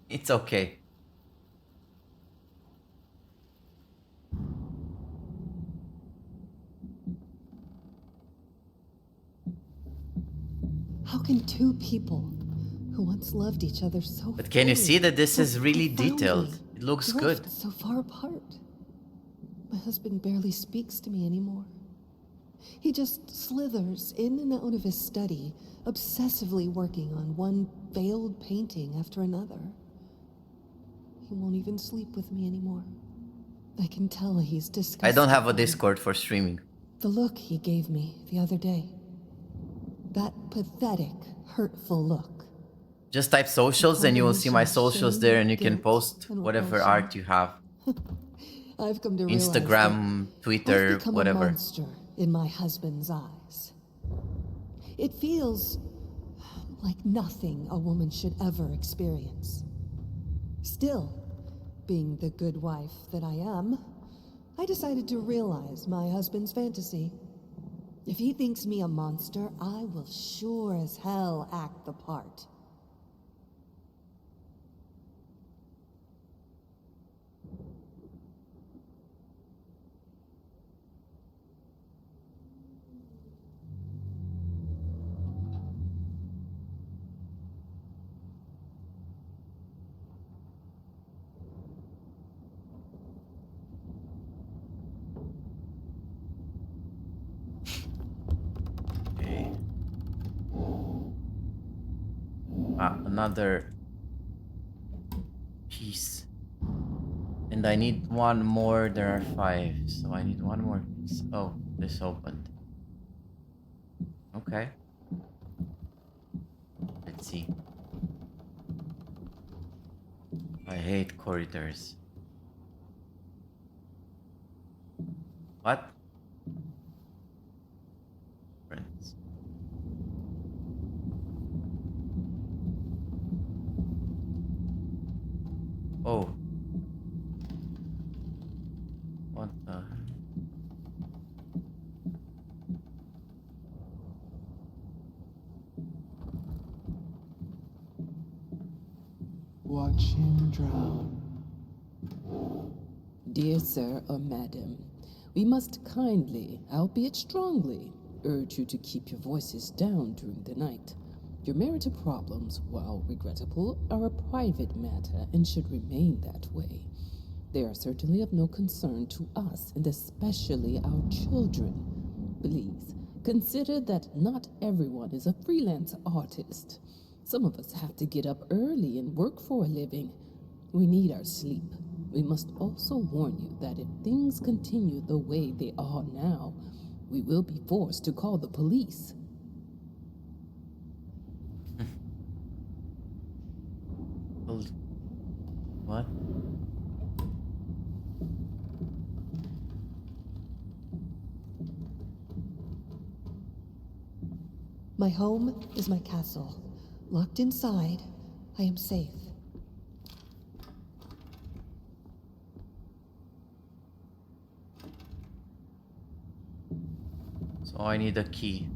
It's okay. How can two people who once loved each other so But can you fully, see that this so is really profoundly, detailed? It looks drift good. so far apart? My husband barely speaks to me anymore. He just slithers in and out of his study, obsessively working on one failed painting after another. He won't even sleep with me anymore. I can tell he's disgusted. I don't have a by Discord for streaming. the look he gave me the other day. that pathetic, hurtful look. Just type socials and you will see my Combination of socials shame, there, and you can guilt, post and whatever repulsion. art you have. I've come to realize Instagram, that Twitter, I've become a whatever. monster in my husband's eyes. It feels like nothing a woman should ever experience. Still, being the good wife that I am, I decided to realize my husband's fantasy. If he thinks me a monster, I will sure as hell act the part. Okay. Another piece. And I need one more. There are 5, so I need one more piece. Oh, this opened. Okay. Let's see. I hate corridors. What? Friends. Oh. What the? Watch him drown. Dear sir or madam, we must kindly, albeit strongly, urge you to keep your voices down during the night. Your marital problems, while regrettable, are a private matter and should remain that way. They are certainly of no concern to us, and especially our children. Please, consider that not everyone is a freelance artist. Some of us have to get up early and work for a living. We need our sleep. We must also warn you that if things continue the way they are now, we will be forced to call the police. What? My home is my castle. Locked inside, I am safe. So I need a key.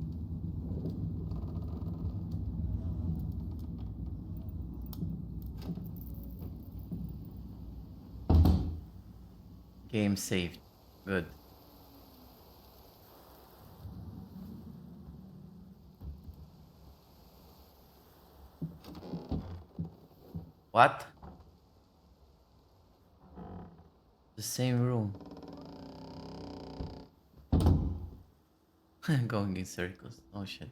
Game saved. Good. What? The same room. Going in circles. Oh shit.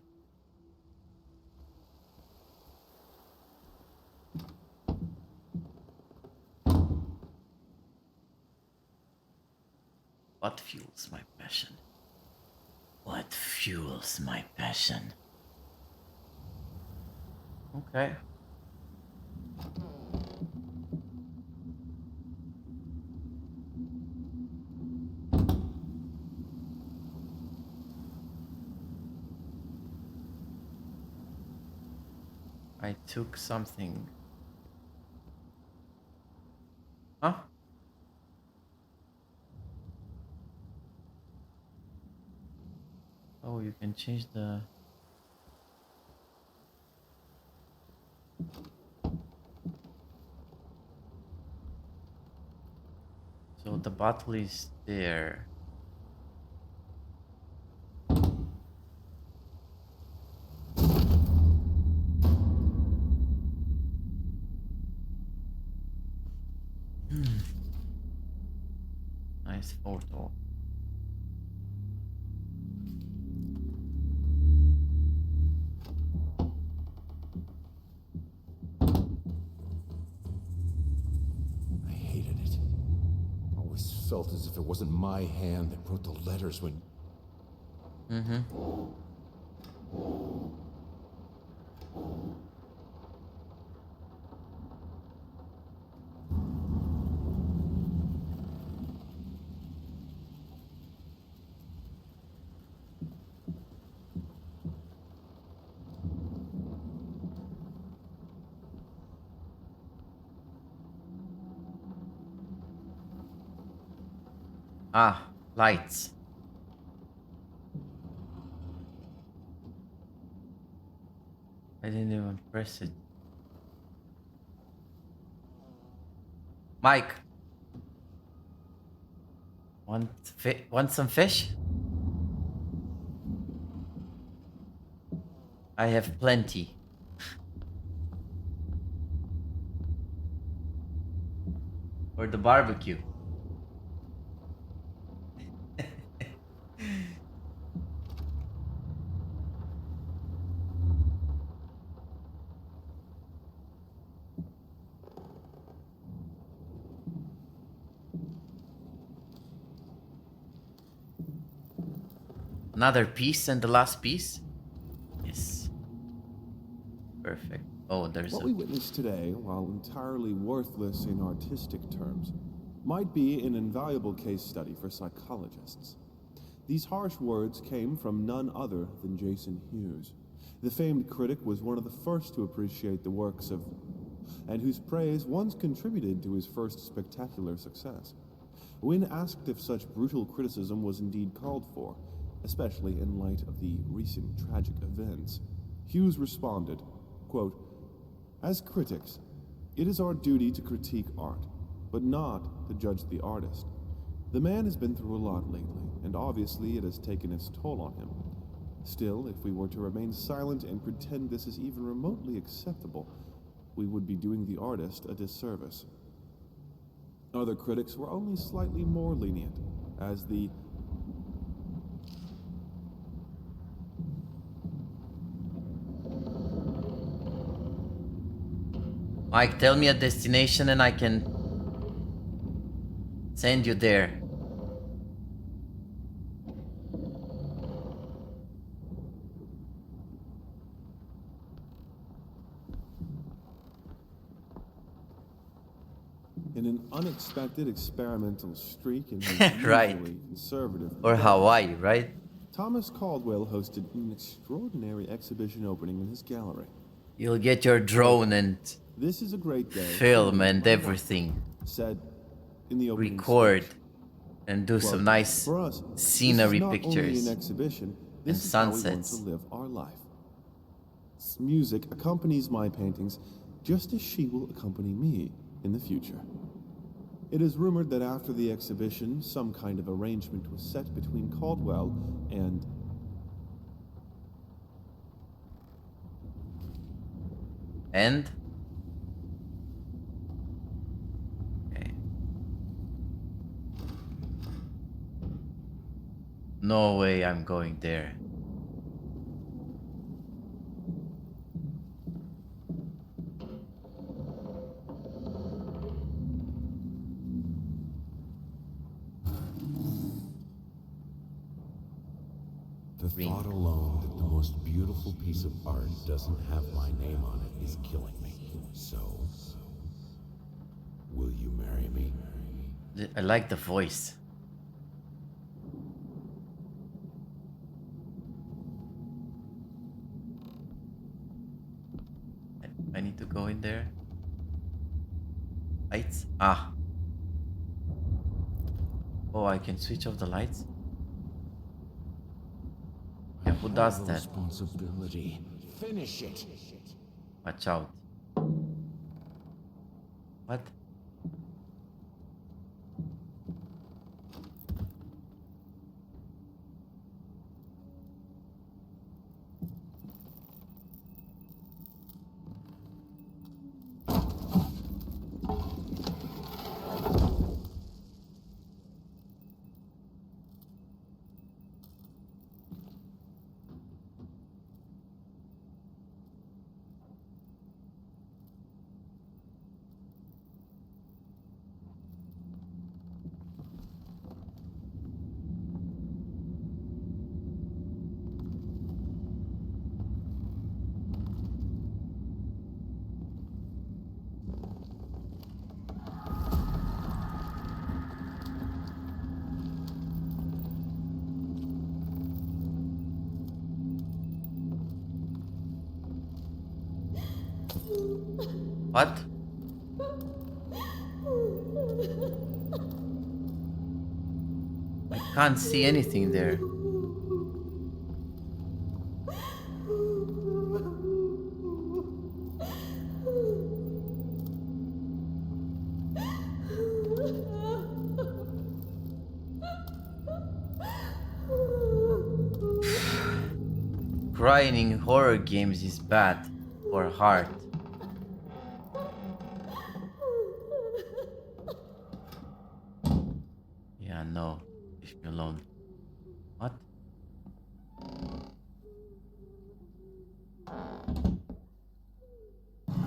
What fuels my passion? What fuels my passion? Okay. I took something. Huh? Oh, you can change the... So the bottle is there. Nice photo. I hated it. Always felt as if it wasn't my hand that wrote the letters when... Ah, lights. I didn't even press it. Mike, want some fish? I have plenty. For the barbecue. Another piece and the last piece? Yes. Perfect. Oh, there's What a... we witnessed today, while entirely worthless in artistic terms, might be an invaluable case study for psychologists. These harsh words came from none other than Jason Hughes. The famed critic was one of the first to appreciate the works of, and whose praise once contributed to his first spectacular success. When asked if such brutal criticism was indeed called for, especially in light of the recent tragic events, Hughes responded, quote, "As critics, it is our duty to critique art, but not to judge the artist. The man has been through a lot lately, and obviously it has taken its toll on him. Still, if we were to remain silent and pretend this is even remotely acceptable, we would be doing the artist a disservice." Other critics were only slightly more lenient, as the Mike, tell me a destination and I can send you there. in an unexpected experimental streak in his Right. usually conservative Or production, Hawaii, right? Thomas Caldwell hosted an extraordinary exhibition opening in his gallery. You'll get your drone and This is a great day. film and My wife everything. said in the opening Record speech. and do Quote, some nice "For us, scenery this is not only pictures. an exhibition, and this is how we want sunsets. to live our life. Music accompanies my paintings just as she will accompany me in the future." It is rumored that after the exhibition, some kind of arrangement was set between Caldwell and And? Okay. No way I'm going there. The Ring. thought alone that the most beautiful piece of art doesn't have my name on it is killing me. So, will you marry me? I like the voice. I need to go in there. Lights? Ah. Oh, I can switch off the lights? Yeah, who does that? Responsibility. Finish it. Watch out. What? What? I can't see anything there. Crying in horror games is bad for heart. Yeah, no. Leave me alone. What?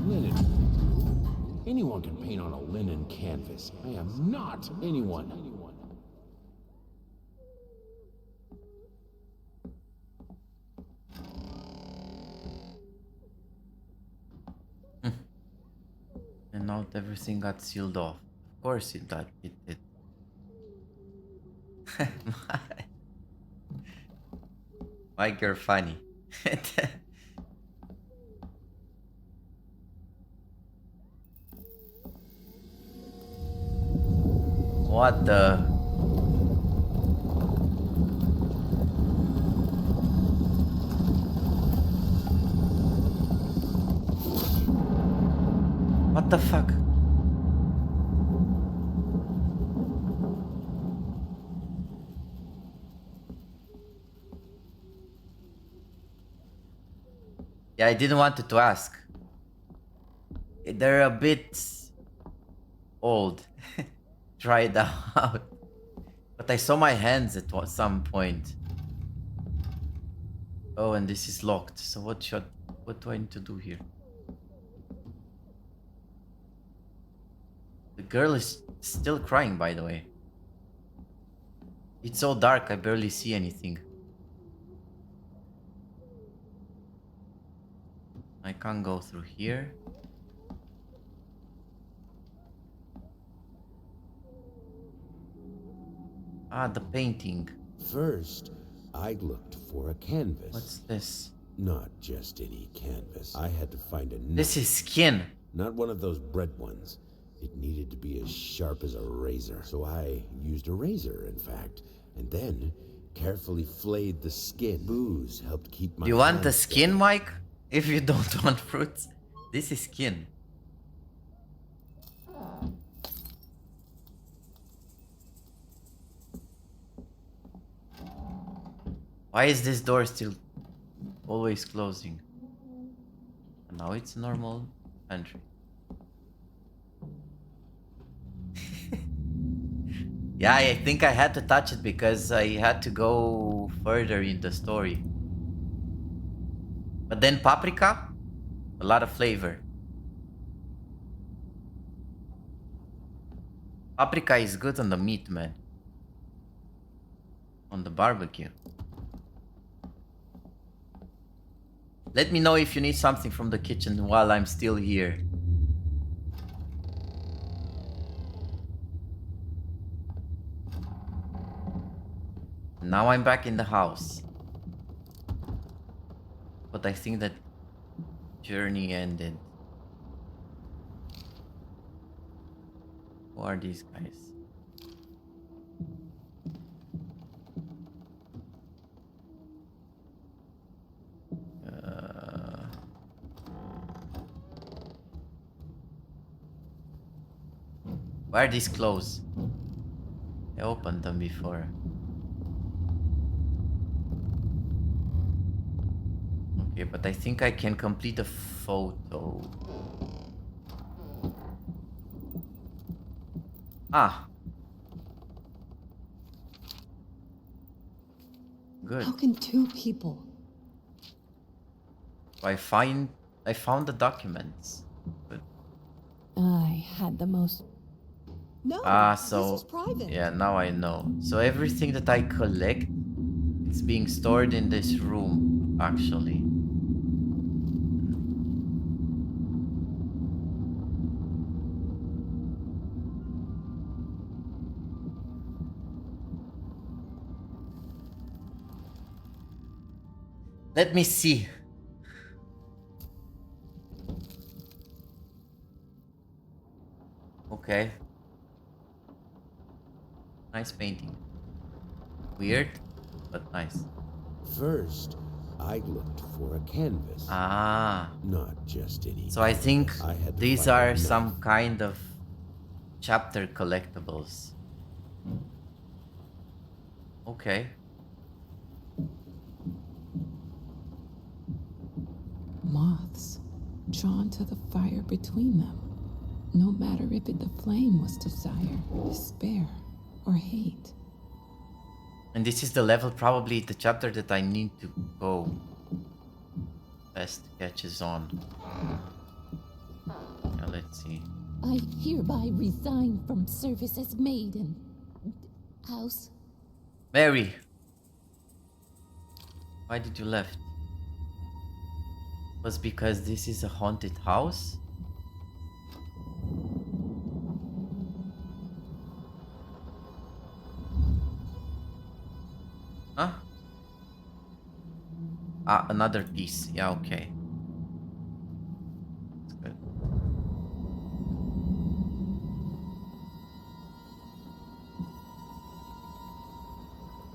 Linen. Anyone can paint on a linen canvas. I am not anyone. And now everything got sealed off. Of course it did. Mike, you're funny. What the? What the fuck? Yeah, I didn't want to ask. They're a bit old. Try it out. But I saw my hands at some point. Oh, and this is locked. So what do I need to do here? The girl is still crying, by the way. It's so dark, I barely see anything. I can't go through here. Ah, the painting. First, I looked for a canvas. What's this? Not just any canvas. I had to find a knife. This is skin. Not one of those bread ones. It needed to be as sharp as a razor. So I used a razor, in fact, and then carefully flayed the skin. Booze helped keep my You want the hands skin, steady. Mike? If you don't want fruits. This is skin. Why is this door still always closing? And now it's normal entry. Yeah, I think I had to touch it because I had to go further in the story. But then paprika, a lot of flavor. Paprika is good on the meat, man. On the barbecue. Let me know if you need something from the kitchen while I'm still here. Now I'm back in the house. But I think that journey ended. Who are these guys? Why are these closed? I opened them before. Okay, but I think I can complete a photo. Ah. Good. How can two people? I found the documents. Good. I had the most. No, Ah, this so is private. yeah, now I know. So everything that I collect, it's being stored in this room, actually. Let me see. Okay. Nice painting. Weird, but nice. First, I looked for a canvas. Ah. Not just any So I think canvas. I had to these find are enough. some kind of chapter collectibles. Okay. Moths, drawn to the fire between them, no matter if the flame was desire, despair, or hate. And this is the level, probably the chapter that I need to go. Best catches on. Now let's see. I hereby resign from service as maid and house. Mary! Why did you left? Was because this is a haunted house? Huh? Ah, another piece. Yeah, okay. That's good.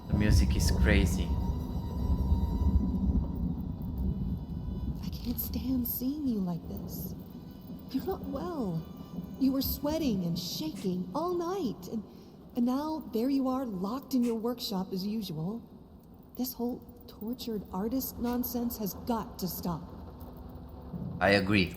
The music is crazy. I can't stand seeing you like this. You're not well. You were sweating and shaking all night, and now there you are, locked in your workshop as usual. This whole tortured artist nonsense has got to stop. I agree.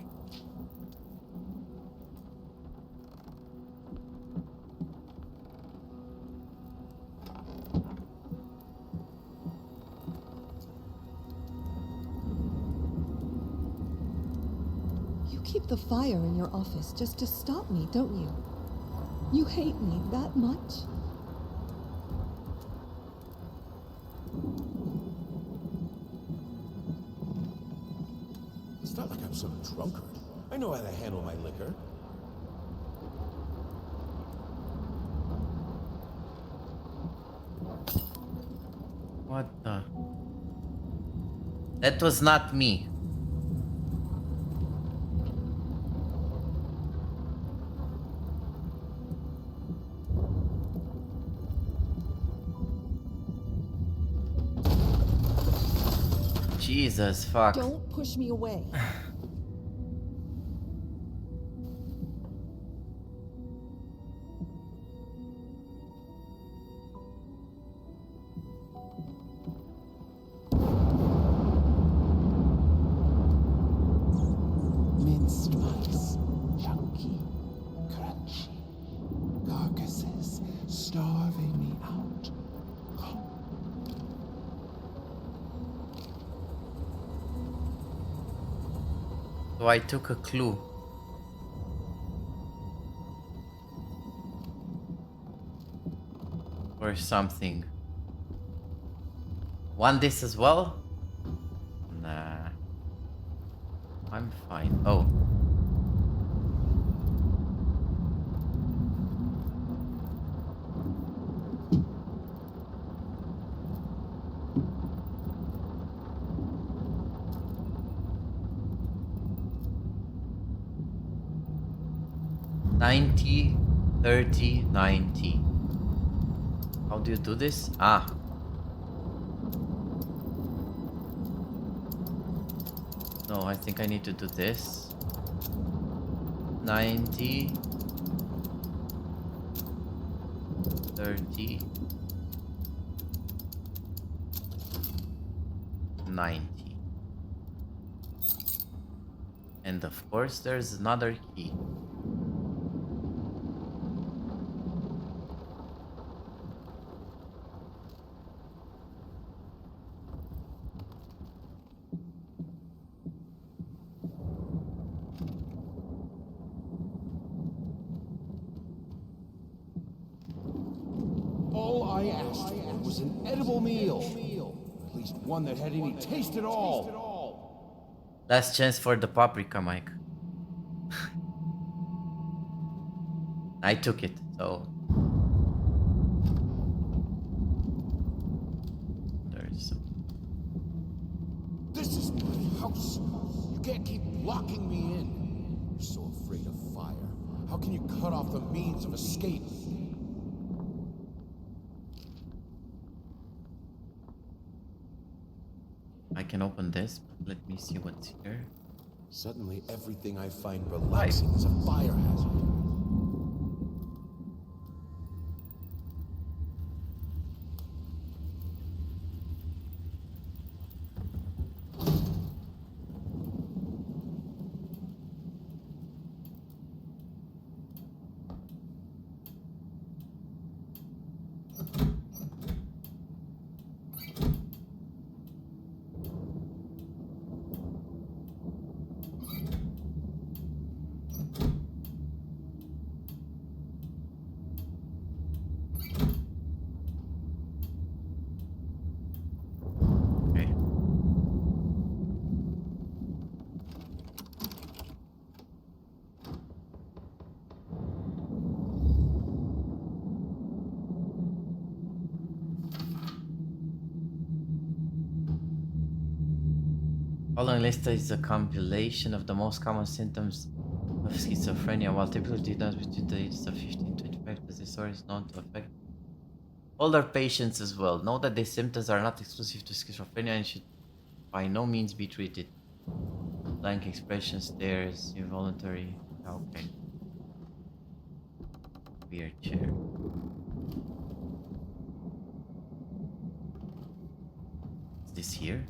You keep the fire in your office just to stop me, don't you? You hate me that much? It's not like I'm some drunkard. I know how to handle my liquor. What the? That was not me. Jesus fuck. Don't push me away. Minced mice, chunky, crunchy, carcasses starving me out. So I took a clue. Or something. Want this as well? Nah. I'm fine. Oh. $90, $30, $90. How do you do this? Ah. No, I think I need to do this. 90, 30, 90. And of course there's another key. All I asked for was an edible meal. At least one that had any taste at all. Last chance for the paprika, Mike. I took it, so there's This is my house. You can't keep locking me in. You're so afraid of fire. How can you cut off the means of escape? I can open this, but let me see what's here. Suddenly, everything I find relaxing is a fire hazard. Okay. Following list is a compilation of the most common symptoms of schizophrenia. While typically diagnosed between the ages of 15 to 25, the disorder is known to affect older patients as well. Note that these symptoms are not exclusive to schizophrenia and should by no means be treated. Blank expression, stares, involuntary. Okay. Weird chair. Is this here?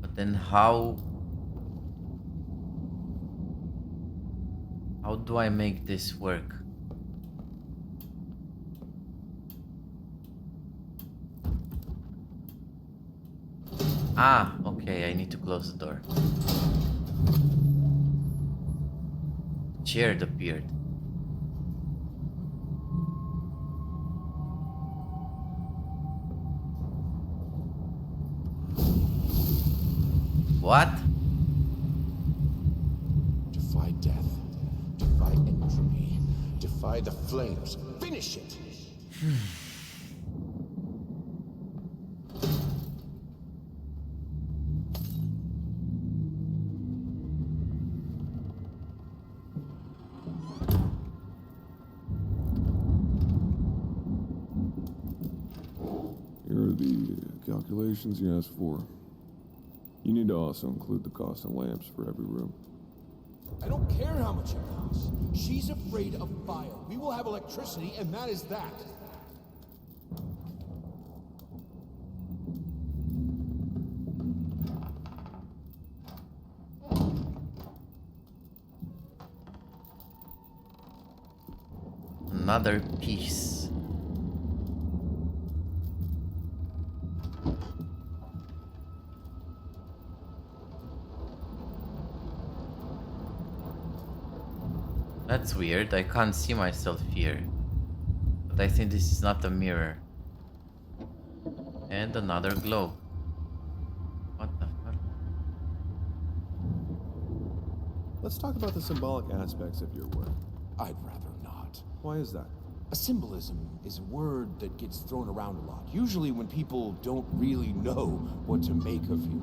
But then how do I make this work? Ah, okay, I need to close the door. Chair appeared. What? Defy death. Defy entropy. Defy the flames. Finish it! Here are the calculations you asked for. You need to also include the cost of lamps for every room. I don't care how much it costs. She's afraid of fire. We will have electricity, and that is that. Another piece. That's weird. I can't see myself here. But I think this is not a mirror. And another globe. What the fuck? Let's talk about the symbolic aspects of your work. I'd rather not. Why is that? A symbolism is a word that gets thrown around a lot, usually when people don't really know what to make of you.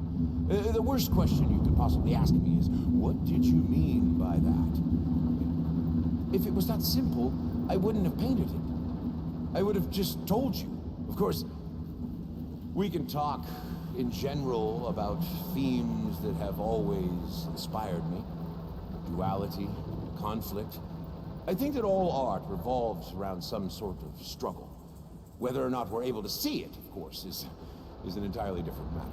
The worst question you could possibly ask me is, what did you mean by that? If it was that simple, I wouldn't have painted it. I would have just told you. Of course, we can talk in general about themes that have always inspired me. Duality, conflict. I think that all art revolves around some sort of struggle. Whether or not we're able to see it, of course, is an entirely different matter.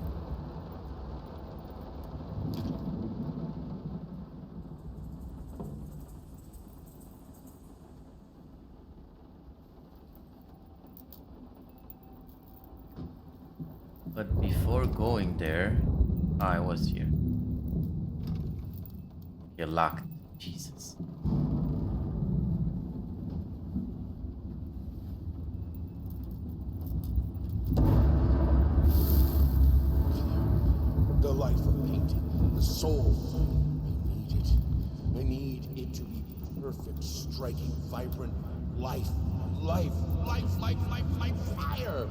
But before going there, I was here. Okay, locked. Jesus. The life of painting, the soul. I need it. I need it to be perfect, striking, vibrant life. Life, fire!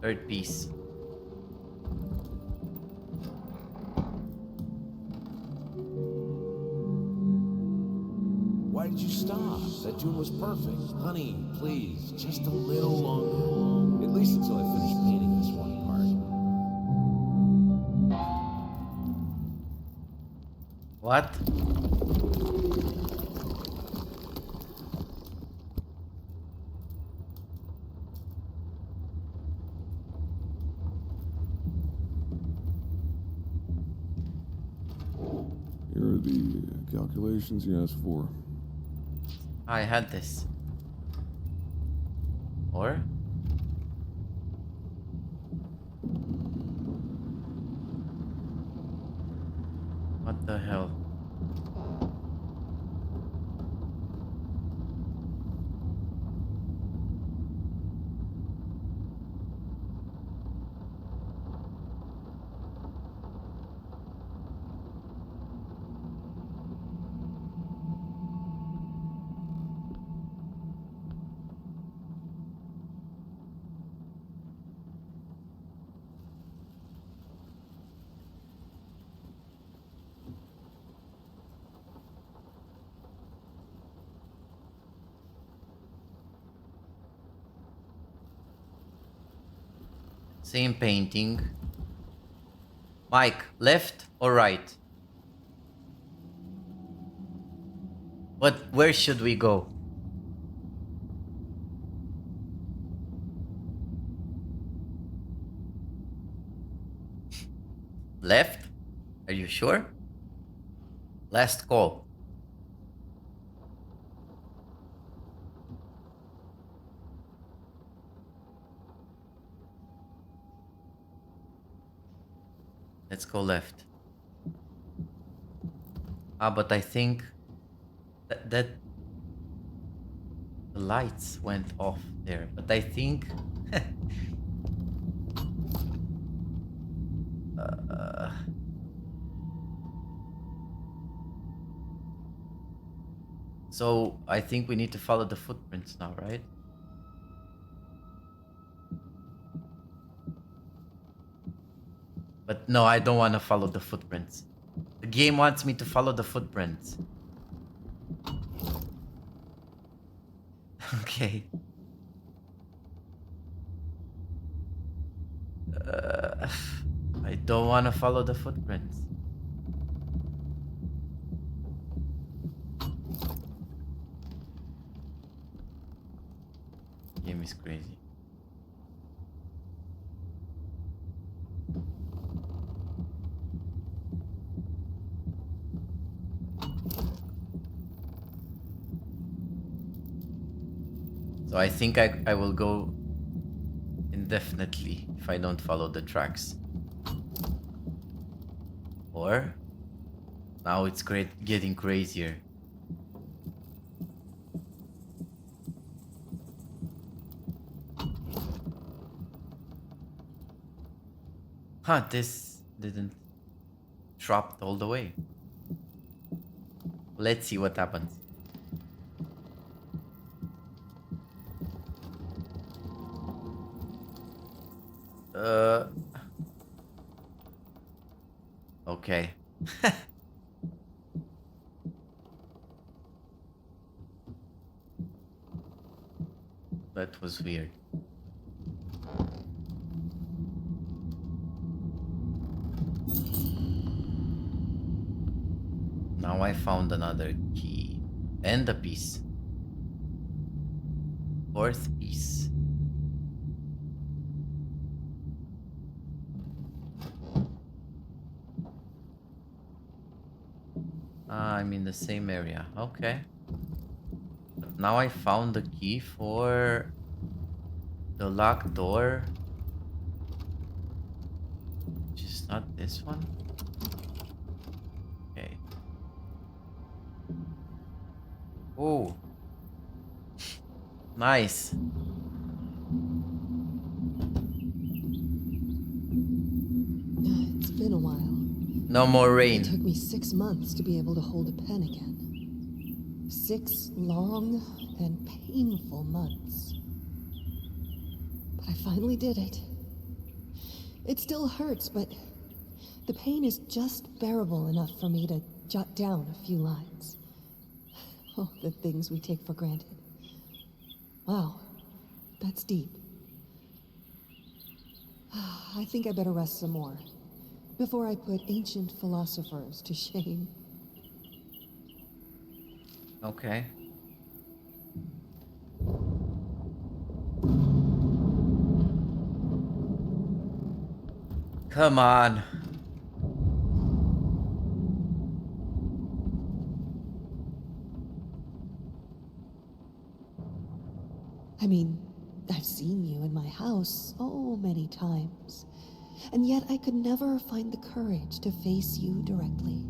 Third piece. Why did you stop? That tune was perfect. Honey, please, just a little longer. At least until I finish painting this one part. What? Here are the calculations you asked for. I had this. Or? What the hell? Same painting. Mike, left or right? Where should we go? Left? Are you sure? Last call. Let's go left. But I think that the lights went off there. But I think so I think we need to follow the footprints now, right? But no, I don't want to follow the footprints. The game wants me to follow the footprints. Okay. I don't want to follow the footprints. Game is crazy. So I think I will go indefinitely if I don't follow the tracks. Or now it's getting crazier. Huh, this didn't drop all the way. Let's see what happens. Okay. That was weird. Now I found another key and a piece. Fourth piece. I'm in the same area. Okay. But now I found the key for the locked door. Which is not this one. Okay. Oh. Nice. It's been a while. No more It rain. took me 6 months to be able to hold a pen again. 6 long and painful months. But I finally did it. It still hurts, but the pain is just bearable enough for me to jot down a few lines. Oh, the things we take for granted. Wow, that's deep. I think I better rest some more before I put ancient philosophers to shame. Okay. Come on. I mean, I've seen you in my house so many times, and yet I could never find the courage to face you directly.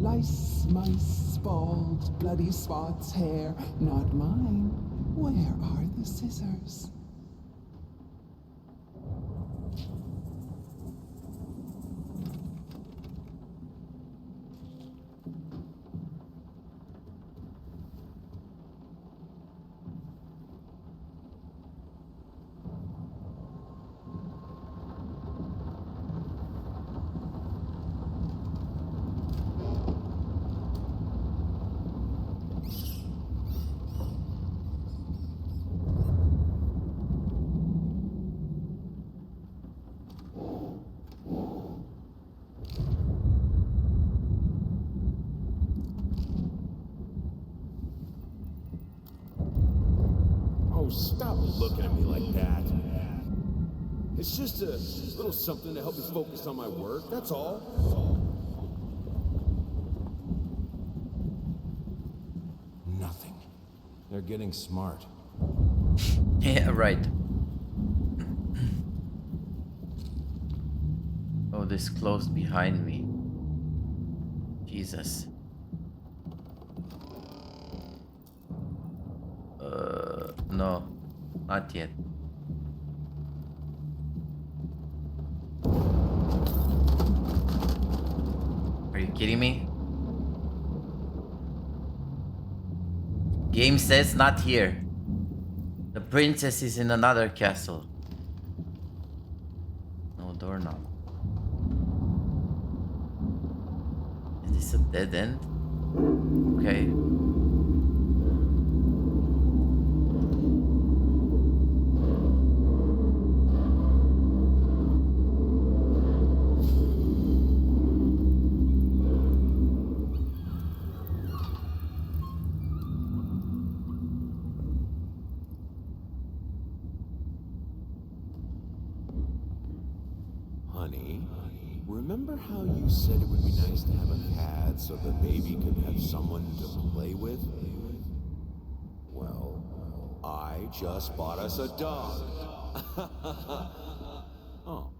Lice, mice, bald, bloody spots, hair, not mine. Where are the scissors? Oh, stop looking at me like that. It's just a little something to help me focus on my work, that's all. Nothing. They're getting smart. Yeah, right. Oh, this closed behind me. Jesus. No, not yet. Are you kidding me? Game says not here. The princess is in another castle. No doorknob. Is this a dead end? Okay. Honey, remember how you said it would be nice to have a cat so the baby could have someone to play with? Well, I just bought us a dog. Oh.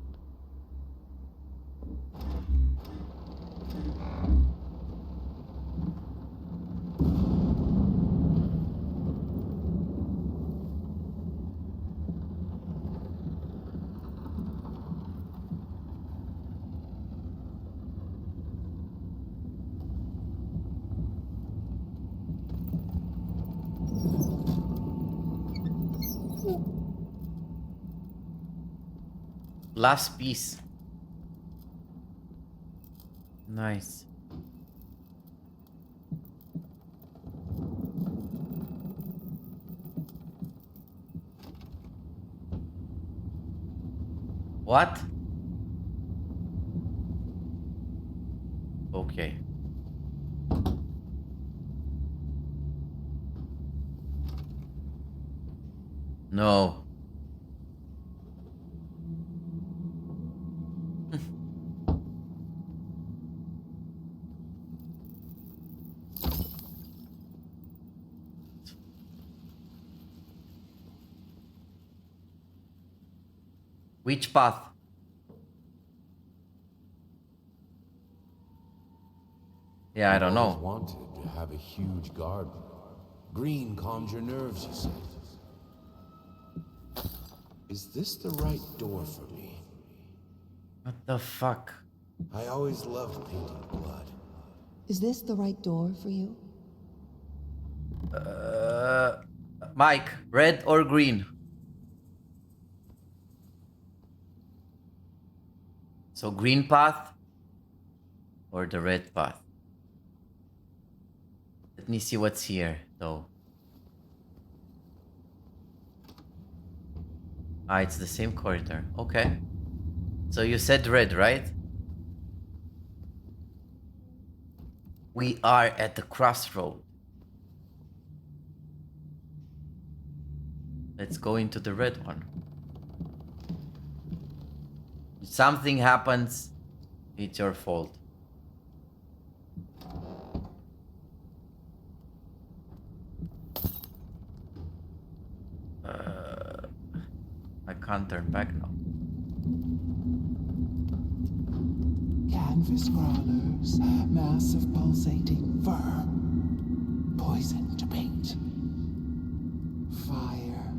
Last piece. Nice. What? Okay. No. Which path? Yeah, I don't I've always know. wanted to have a huge garden. Green calms your nerves, you said. Is this the right door for me? What the fuck? I always loved painting blood. Is this the right door for you? Mike, red or green? So green path or the red path? Let me see what's here, though. Ah, it's the same corridor. Okay. So you said red, right? We are at the crossroad. Let's go into the red one. If something happens, it's your fault. I can't turn back now. Canvas crawlers, massive pulsating fur, poison to paint. Fire,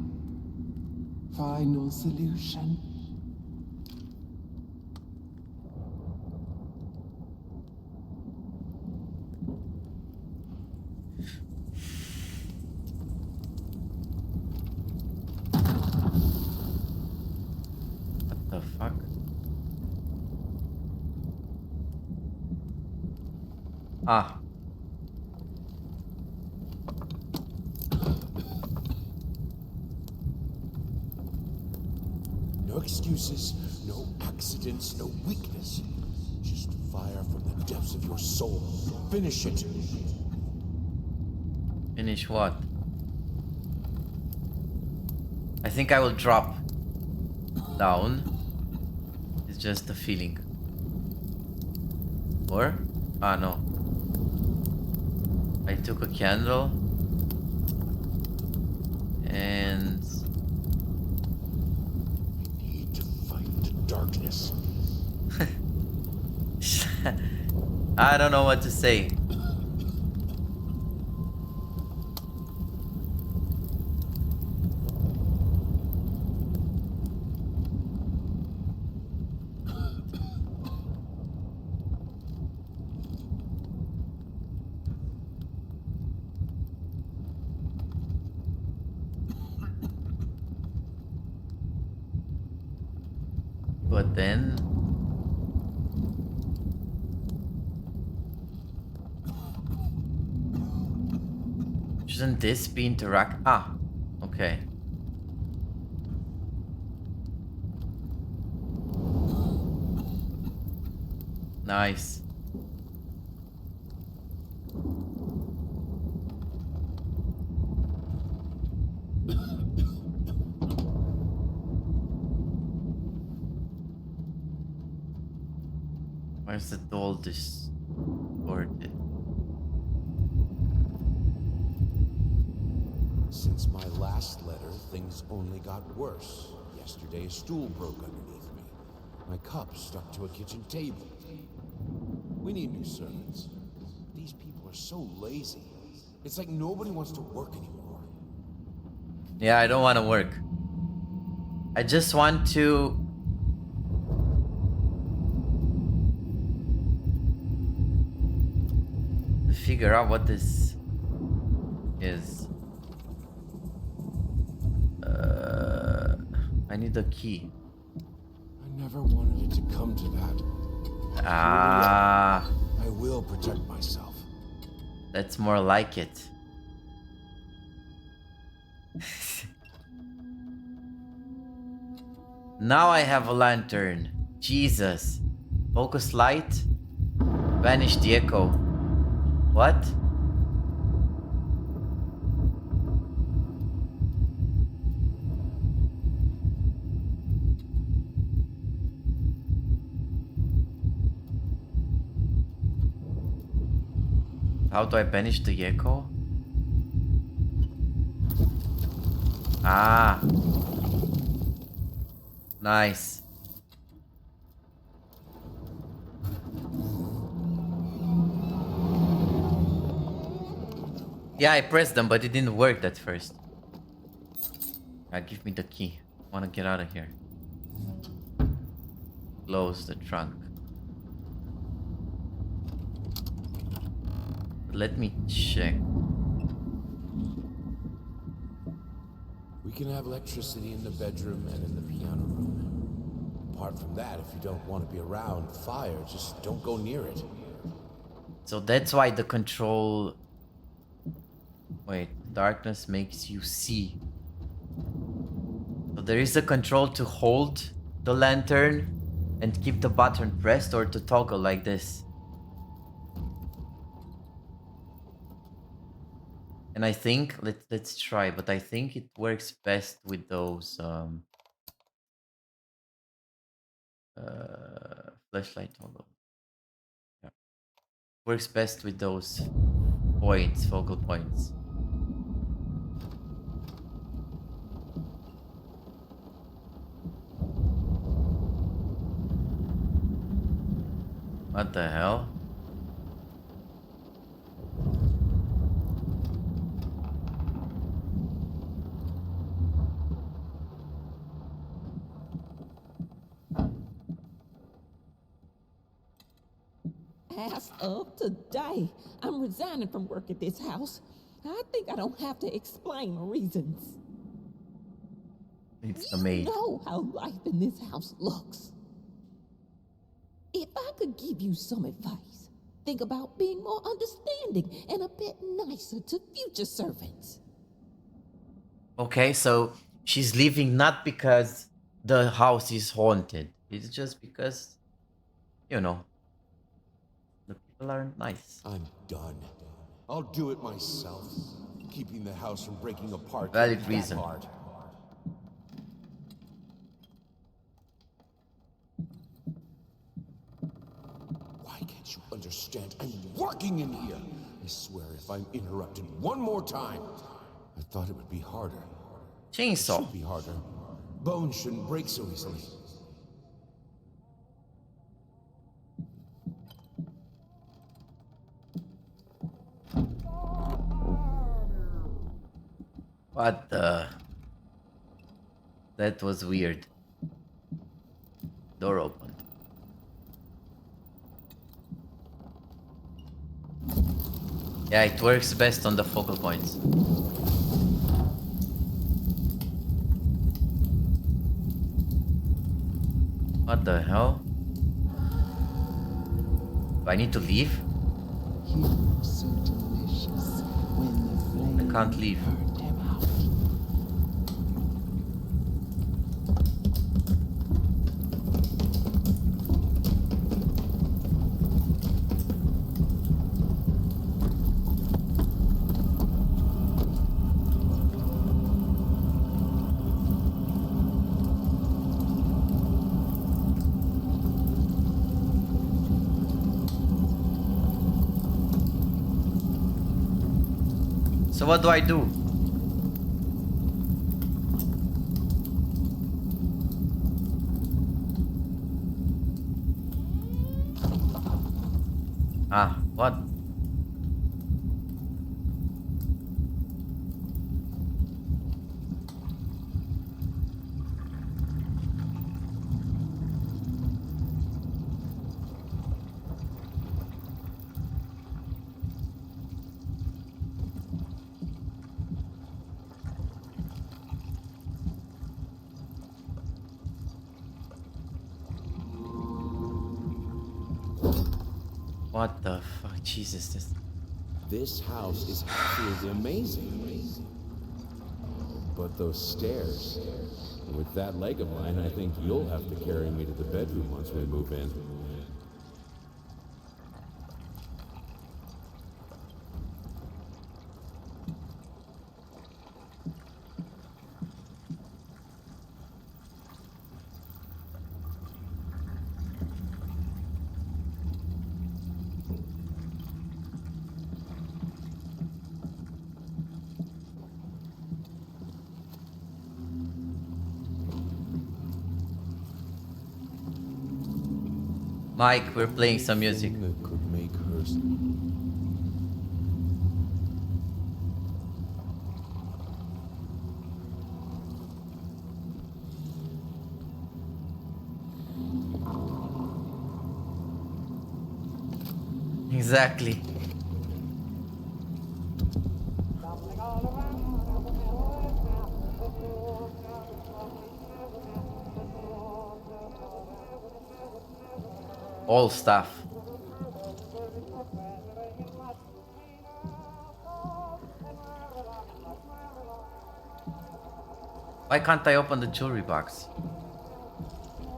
final solution. What the fuck? Ah. No excuses, no accidents, no weakness. Just fire from the depths of your soul. Finish it. Finish what? I think I will drop down. It's just a feeling. Or? Ah, no. I took a candle. And... I need to fight the darkness. I don't know what to say. But then... Shouldn't this be interact? Ah, okay. Nice. Where's the doll distorted? Since my last letter, things only got worse. Yesterday, a stool broke underneath me. My cup stuck to a kitchen table. We need new servants. These people are so lazy. It's like nobody wants to work anymore. Yeah, I don't want to work. I just want to... figure out what this is. I need a key. I never wanted it to come to that. Ah, I will protect myself. that's more like it. Now I have a lantern. Jesus. Focus light. Banish the echo. What? How do I banish the echo? Ah. Nice. Yeah, I pressed them, but it didn't work at first. Give me the key. I wanna get out of here. Close the trunk. Let me check. We can have electricity in the bedroom and in the piano room. Apart from that, if you don't want to be around fire, just don't go near it. So that's why the control... Wait, darkness makes you see. So there is a control to hold the lantern and keep the button pressed, or to toggle like this. And I think, let's try, but I think it works best with those flashlight toggle. Yeah. Works best with those points, focal points. What the hell? As of today, I'm resigning from work at this house. I think I don't have to explain reasons. It's the You maid. know how life in this house looks. If I could give you some advice, think about being more understanding and a bit nicer to future servants. Okay, so she's leaving not because the house is haunted. It's just because, you know, the people aren't nice. I'm done. I'll do it myself. Keeping the house from breaking apart. Valid can't be that reason. hard. Why can't you understand? I'm working in here. I swear if I'm interrupted one more time, I thought it would be harder. It Chainsaw. should be harder. Bones shouldn't break so easily. What the? That was weird. Door opened. Yeah, it works best on the focal points. What the hell? Do I need to leave? He looked so delicious when the flame I can't leave. burned him out. So what do I do? Ah, what? What the fuck? Jesus, this... This house is absolutely amazing. But those stairs. With that leg of mine, I think you'll have to carry me to the bedroom once we move in. Mike, we're playing some music. That could make her... Exactly. All stuff. Why can't I open the jewelry box?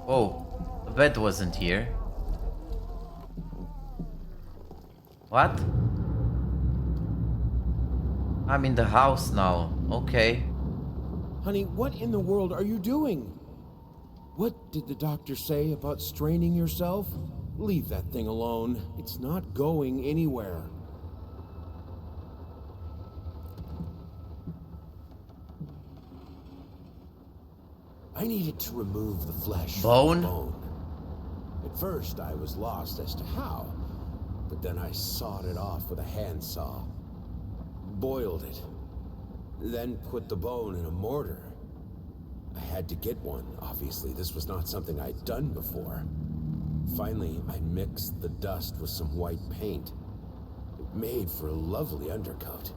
Oh, the bed wasn't here. What? I'm in the house now. Okay. Honey, what in the world are you doing? What did the doctor say about straining yourself? Leave that thing alone. It's not going anywhere. I needed to remove the flesh from the bone. At first, I was lost as to how, but then I sawed it off with a handsaw, boiled it, then put the bone in a mortar. I had to get one, obviously. This was not something I'd done before. Finally, I mixed the dust with some white paint. It made for a lovely undercoat.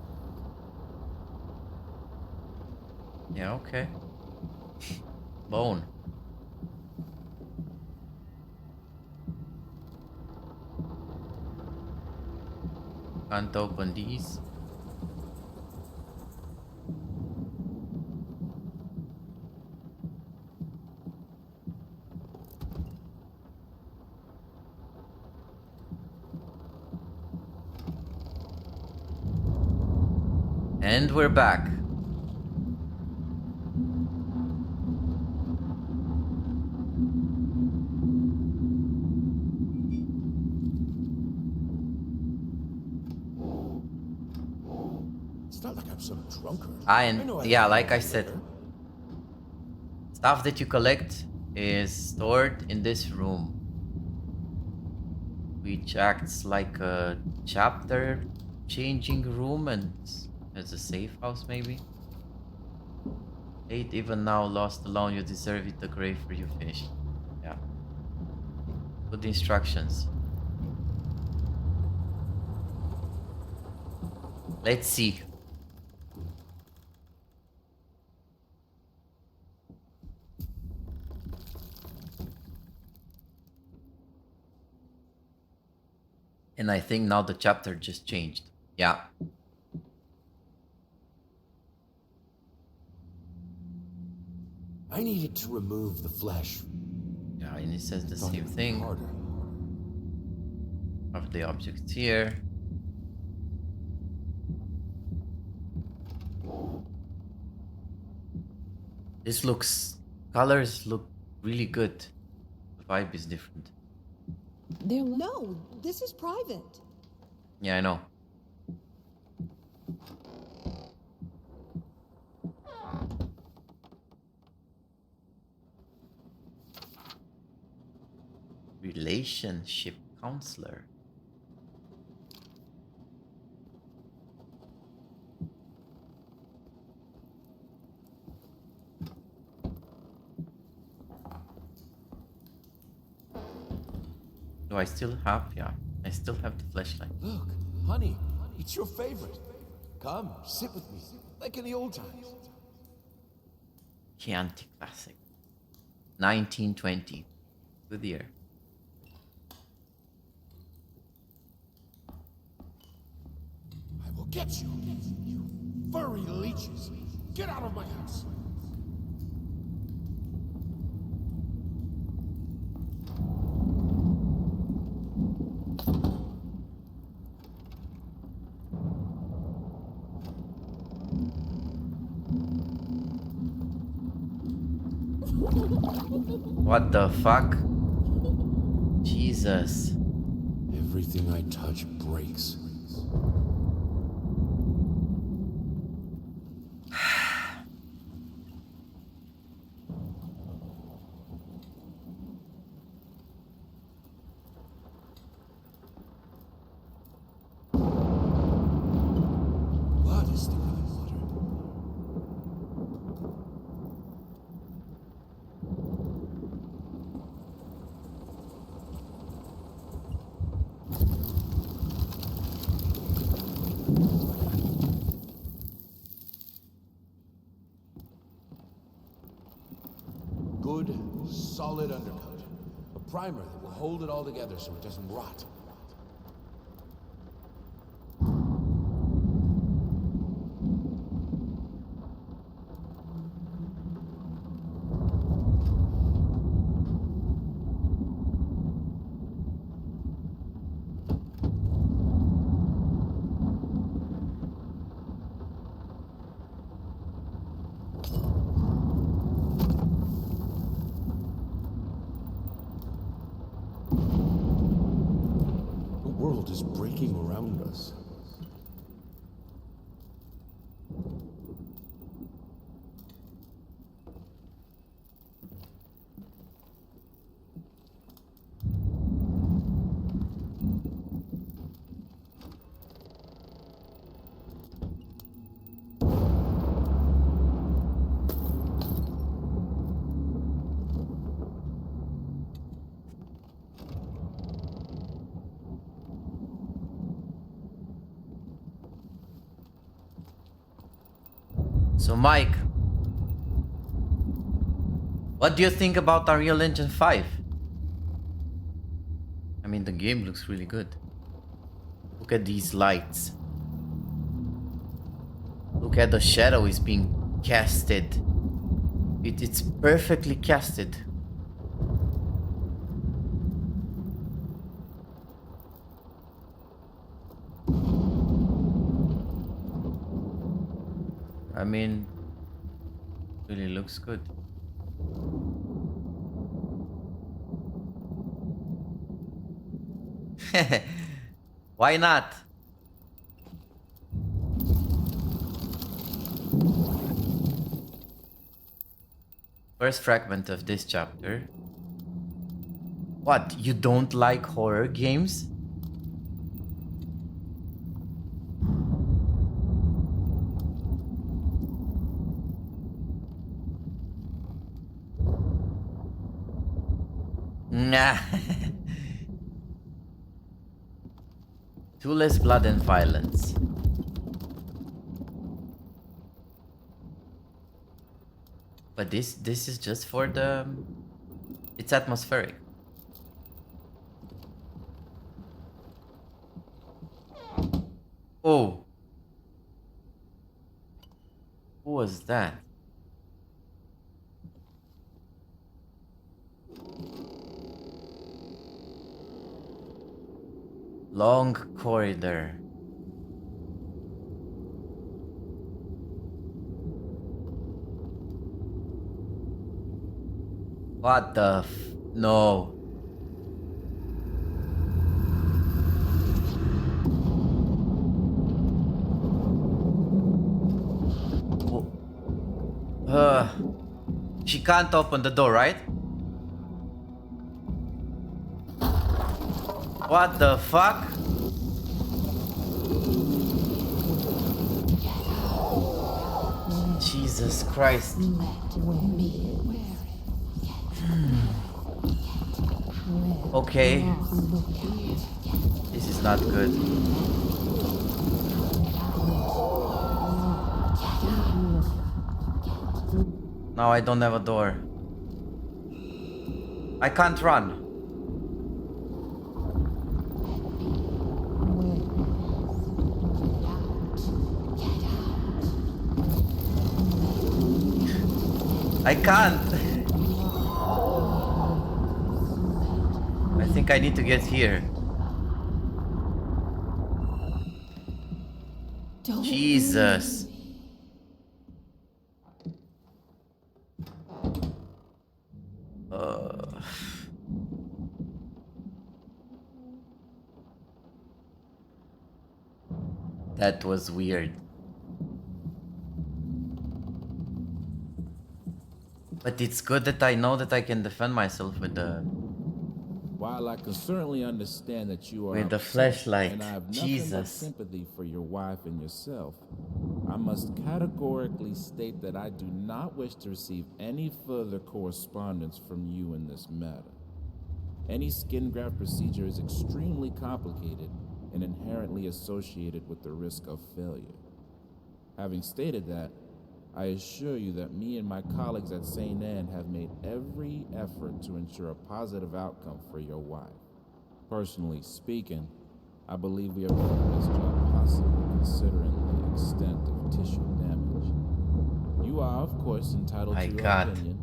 Yeah, okay. Bone. Can't open these. And we're back. It's not like I'm some drunkard. Yeah, like I said, stuff that you collect is stored in this room, which acts like a chapter changing room and as a safe house maybe. 8 even now lost alone, you deserve it, the grave for you finish. Yeah. Good instructions. Let's see. And I think now the chapter just changed. Yeah. I needed to remove the flesh. Yeah, and it says the same thing. Of the objects here. This looks... colors look really good. The vibe is different. No, this is private. Yeah, I know. Relationship counselor. Do I still have? Yeah, I still have the flashlight. Look, honey, it's your favorite. Come, sit with me, like in the old times. Chianti Classic. 1920. Good year. I will get you, you furry leeches. Get out of my house. What the fuck? Jesus. Everything I touch breaks. What is the water? solid undercoat. A primer that will hold it all together so it doesn't rot. The world is breaking around us. So Mike, what do you think about Unreal Engine 5? I mean, the game looks really good. Look at these lights. Look at the shadow is being casted. It's perfectly casted. I mean, really looks good. Why not? First fragment of this chapter. What? You don't like horror games? Nah. Too less blood and violence. But this is just for the... It's atmospheric. Oh. Who was that? Long corridor. What the f... No. She can't open the door, right? What the fuck? Jesus Christ. Okay. This is not good. Now I don't have a door. I can't run. I can't. I think I need to get here. Jesus. That was weird. But it's good that I know that I can defend myself with the... While I can certainly understand that you are with the upset, flashlight. and I have nothing but Jesus. sympathy for your wife and yourself, I must categorically state that I do not wish to receive any further correspondence from you in this matter. Any skin graft procedure is extremely complicated and inherently associated with the risk of failure. Having stated that, I assure you that me and my colleagues at St. Anne have made every effort to ensure a positive outcome for your wife. Personally speaking, I believe we have done the best job possible considering the extent of tissue damage. You are, of course, entitled to your opinion,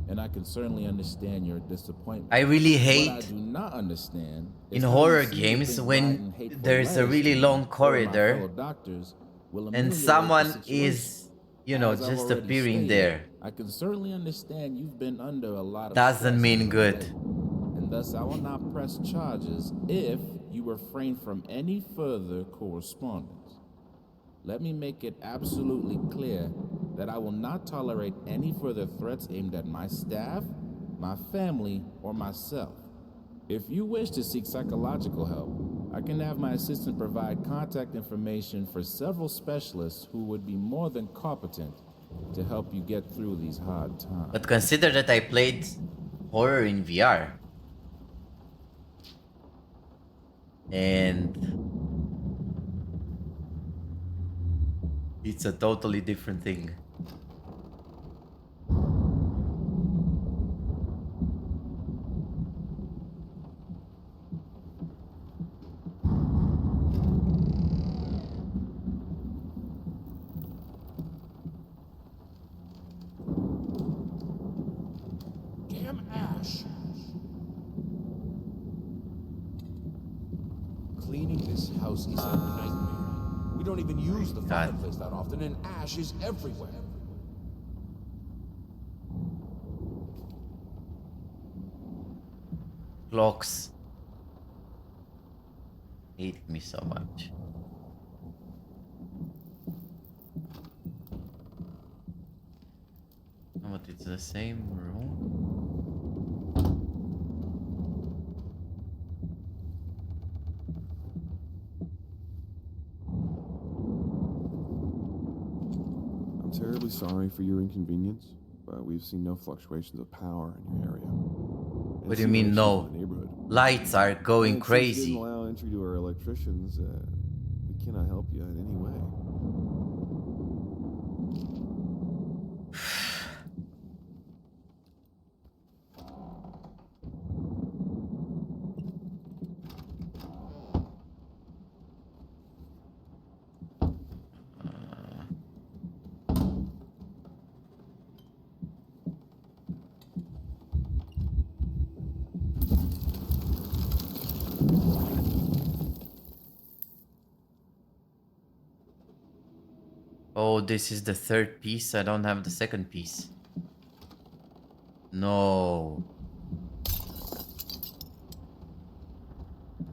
and I can certainly understand your disappointment. I really What I hate do not understand is in how horror you seem to games think when writing hateful there's a letters really to me long or my corridor fellow doctors will and ameliorate the someone situation. is, you know, As I've just already appearing stated, there. I can certainly understand you've been under a lot of Doesn't stress mean as of good. late, and thus I will not press charges if you refrain from any further correspondence. Let me make it absolutely clear that I will not tolerate any further threats aimed at my staff, my family, or myself. If you wish to seek psychological help, I can have my assistant provide contact information for several specialists who would be more than competent to help you get through these hard times. But consider that I played horror in VR. And it's a totally different thing. Damn ash! Cleaning this house is a nightmare. We don't even use the fireplace that often, and ash is everywhere. Clocks hate me so much. Oh, but it's the same room. I'm terribly sorry for your inconvenience, but we've seen no fluctuations of power in your area. What do you mean no? Lights are going Since you crazy. didn't allow entry to our electricians, we cannot help you in any way. Oh, this is the third piece. I don't have the second piece. No.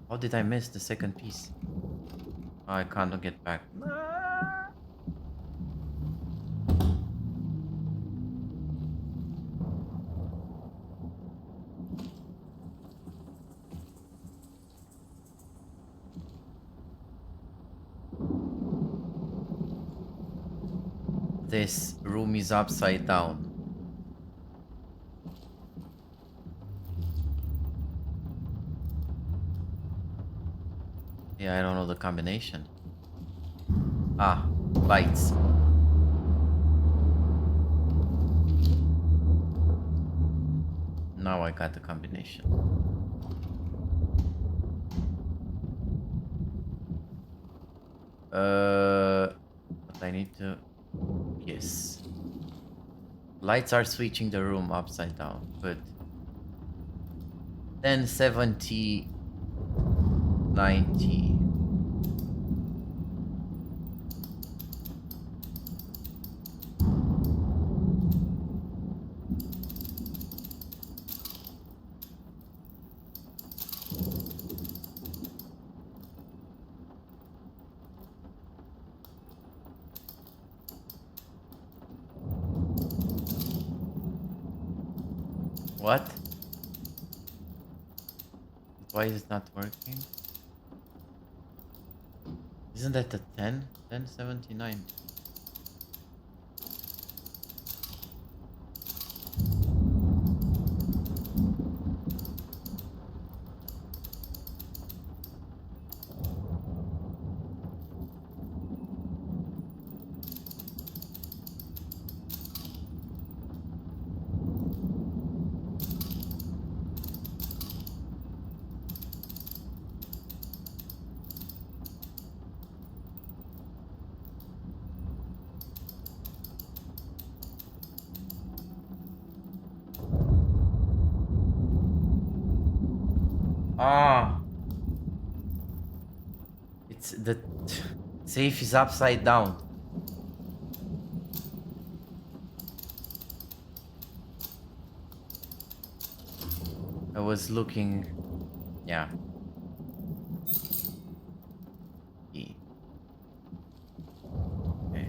How did I miss the second piece? Oh, I can't get back. This room is upside down. Yeah, I don't know the combination. Ah, lights. Now I got the combination. But I need to... Yes. Lights are switching the room upside down. Good. 10, 70, 90. What? Why is it not working? Isn't that a 10? 1079. Ah. It's the safe is upside down. I was looking, yeah. E. Okay.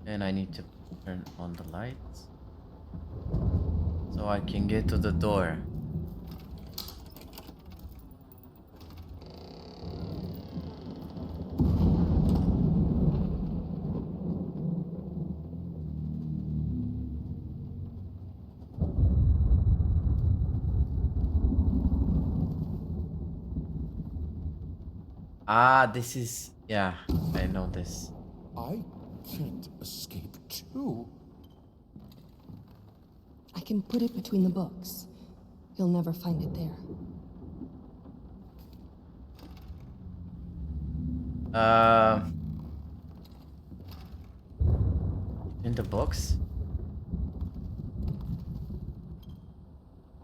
And I need to turn on the lights so I can get to the door. Ah, this is... yeah, I know this. I can't escape too. I can put it between the books. You'll never find it there. In the box?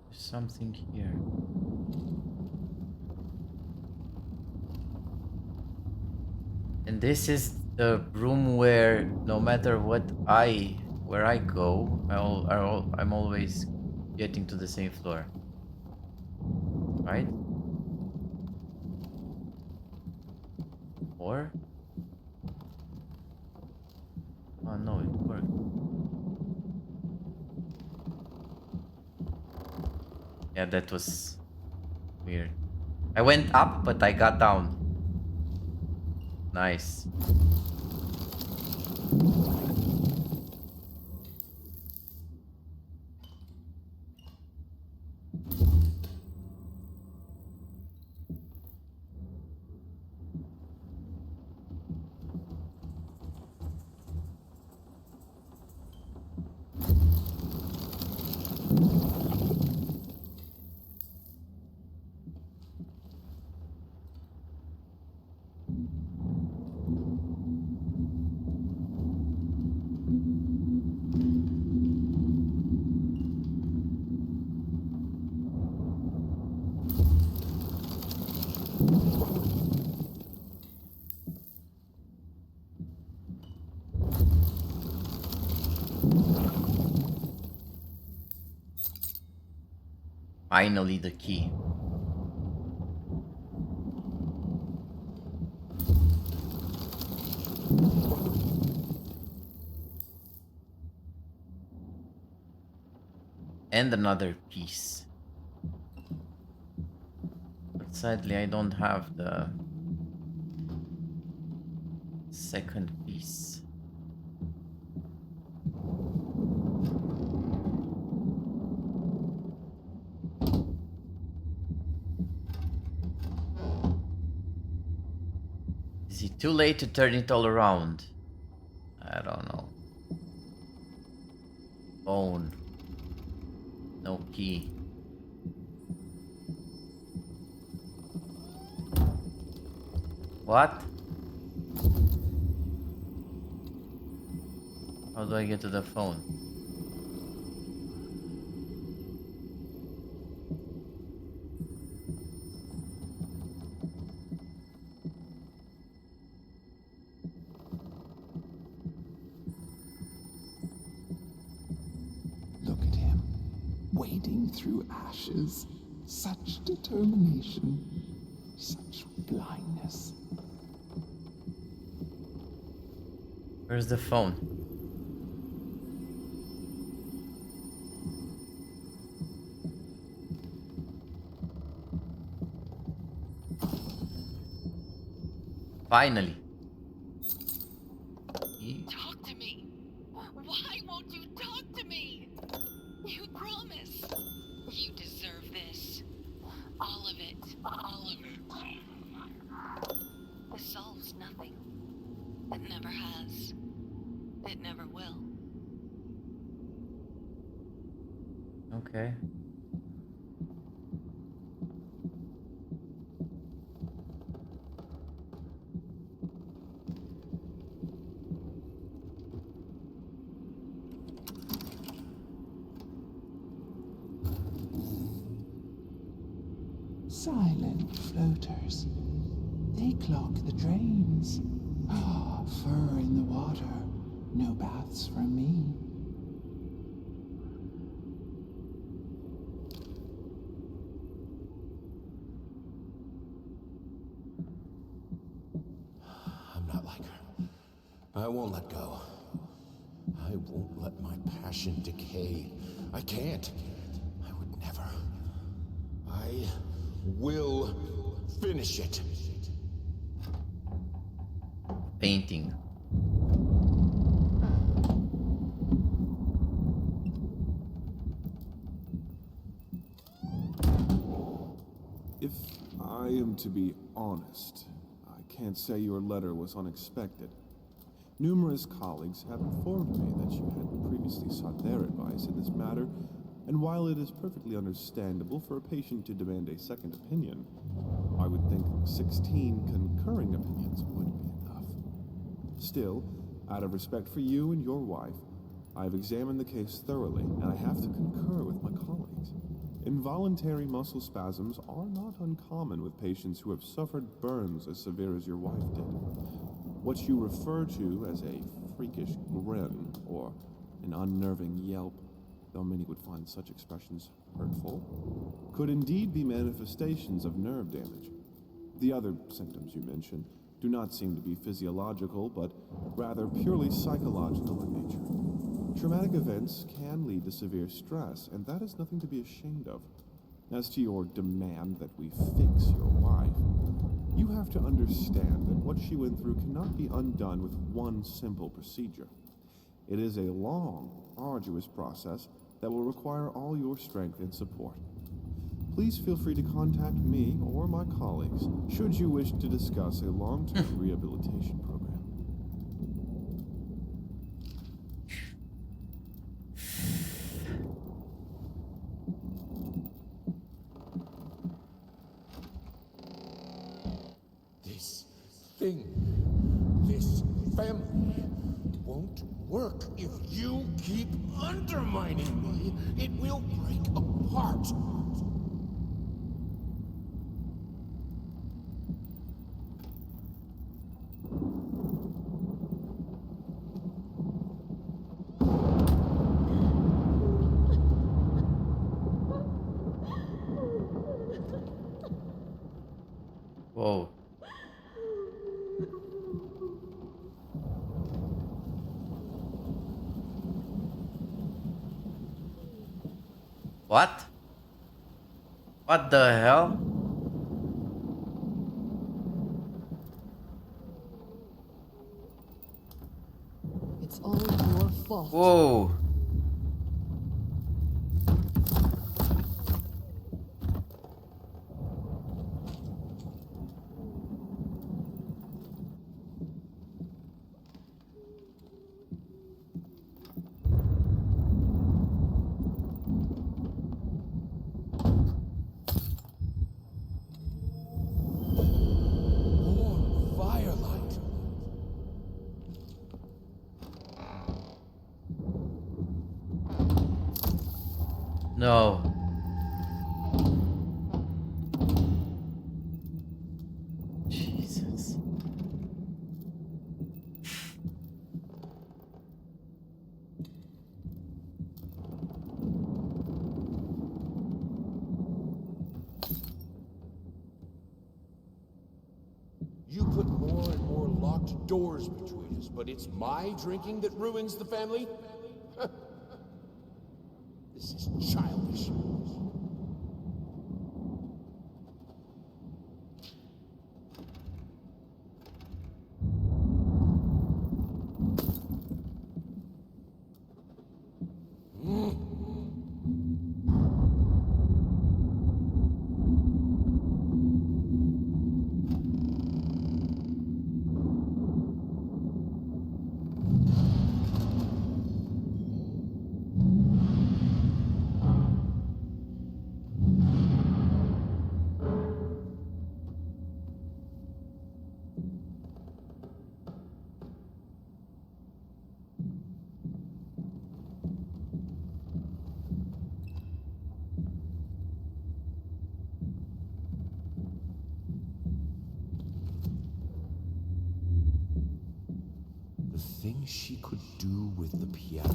There's something here. And this is the room where no matter where I go, I'm always getting to the same floor. Right? Or? Oh no, it worked. Yeah, that was weird. I went up, but I got down. Nice. Finally, the key. And another piece. But sadly, I don't have the second piece. Is it too late to turn it all around? I don't know. Phone. No key. What? How do I get to the phone? Look at him, wading through ashes. Such determination, such blindness. Where's the phone? Finally. Talk to me. Why won't you talk to me? You promise. You deserve this. All of it. All of it. This solves nothing. It never has. It never will. Okay. Silent floaters. They clog the drains. Fur in the water. No baths from me. I'm not like her. I won't let go. I won't let my passion decay. I can't. I would never. I will finish it. Painting. If I am to be honest, I can't say your letter was unexpected. Numerous colleagues have informed me that you had previously sought their advice in this matter, and while it is perfectly understandable for a patient to demand a second opinion, I would think 16 concurring opinions would be enough. Still, out of respect for you and your wife, I have examined the case thoroughly, and I have to concur with my colleagues. Involuntary muscle spasms are not uncommon with patients who have suffered burns as severe as your wife did. What you refer to as a freakish grin or an unnerving yelp, though many would find such expressions hurtful, could indeed be manifestations of nerve damage. The other symptoms you mentioned do not seem to be physiological, but rather purely psychological in nature. Traumatic events can lead to severe stress, and that is nothing to be ashamed of. As to your demand that we fix your wife, you have to understand that what she went through cannot be undone with one simple procedure. It is a long, arduous process that will require all your strength and support. Please feel free to contact me or my colleagues should you wish to discuss a long-term rehabilitation program. This family won't work if you keep undermining me. It will break apart. Whoa. What? What the hell? It's all your fault. Whoa. No. Jesus. You put more and more locked doors between us, but it's my drinking that ruins the family? This is childish. things she could do with the piano.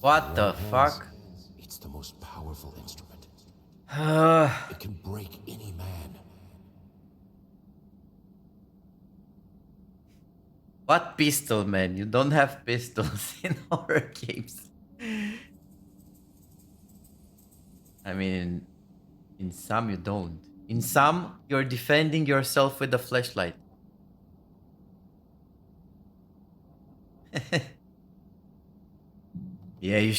What the fuck? It's the most powerful instrument. Uh, It can break any man. what pistol, man? You don't have pistols in horror games. I mean, in some you don't. In some, you're defending yourself with a flashlight. Yeah, you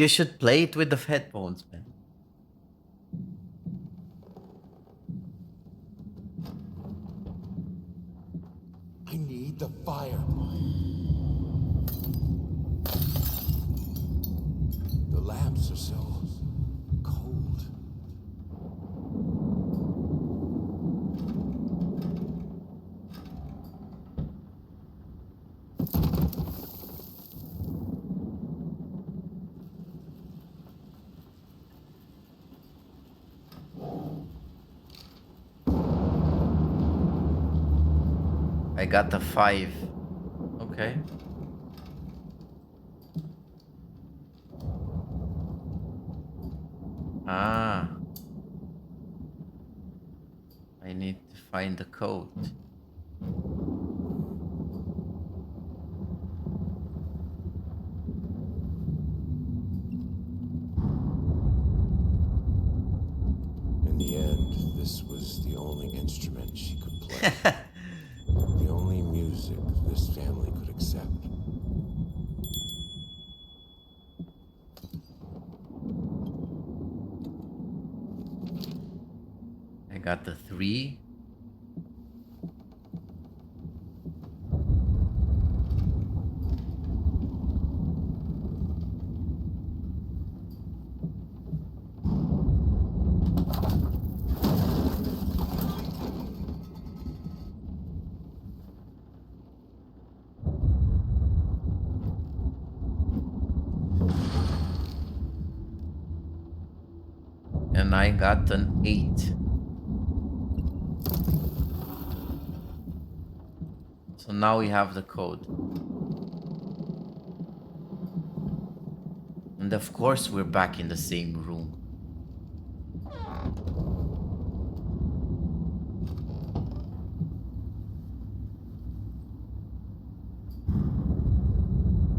should play it with the headphones, man. I need the fire. The lamps are so cold. I got the 5. Okay. Ah. I need to find the code. In the end, this was the only instrument she could play. The only music this family could accept. I got the 3. And I got an 8. So now we have the code. And of course we're back in the same room.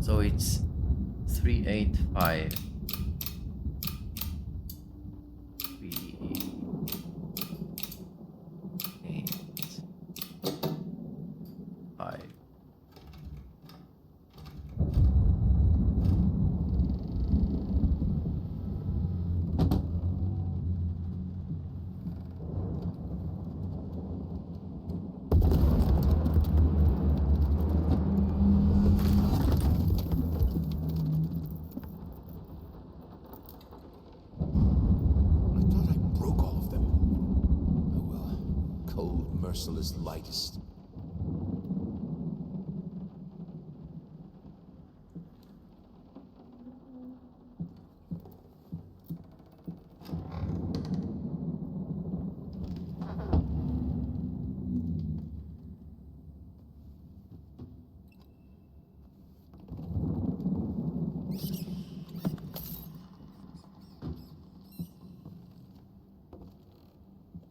So it's 385. 5. Merciless lightest.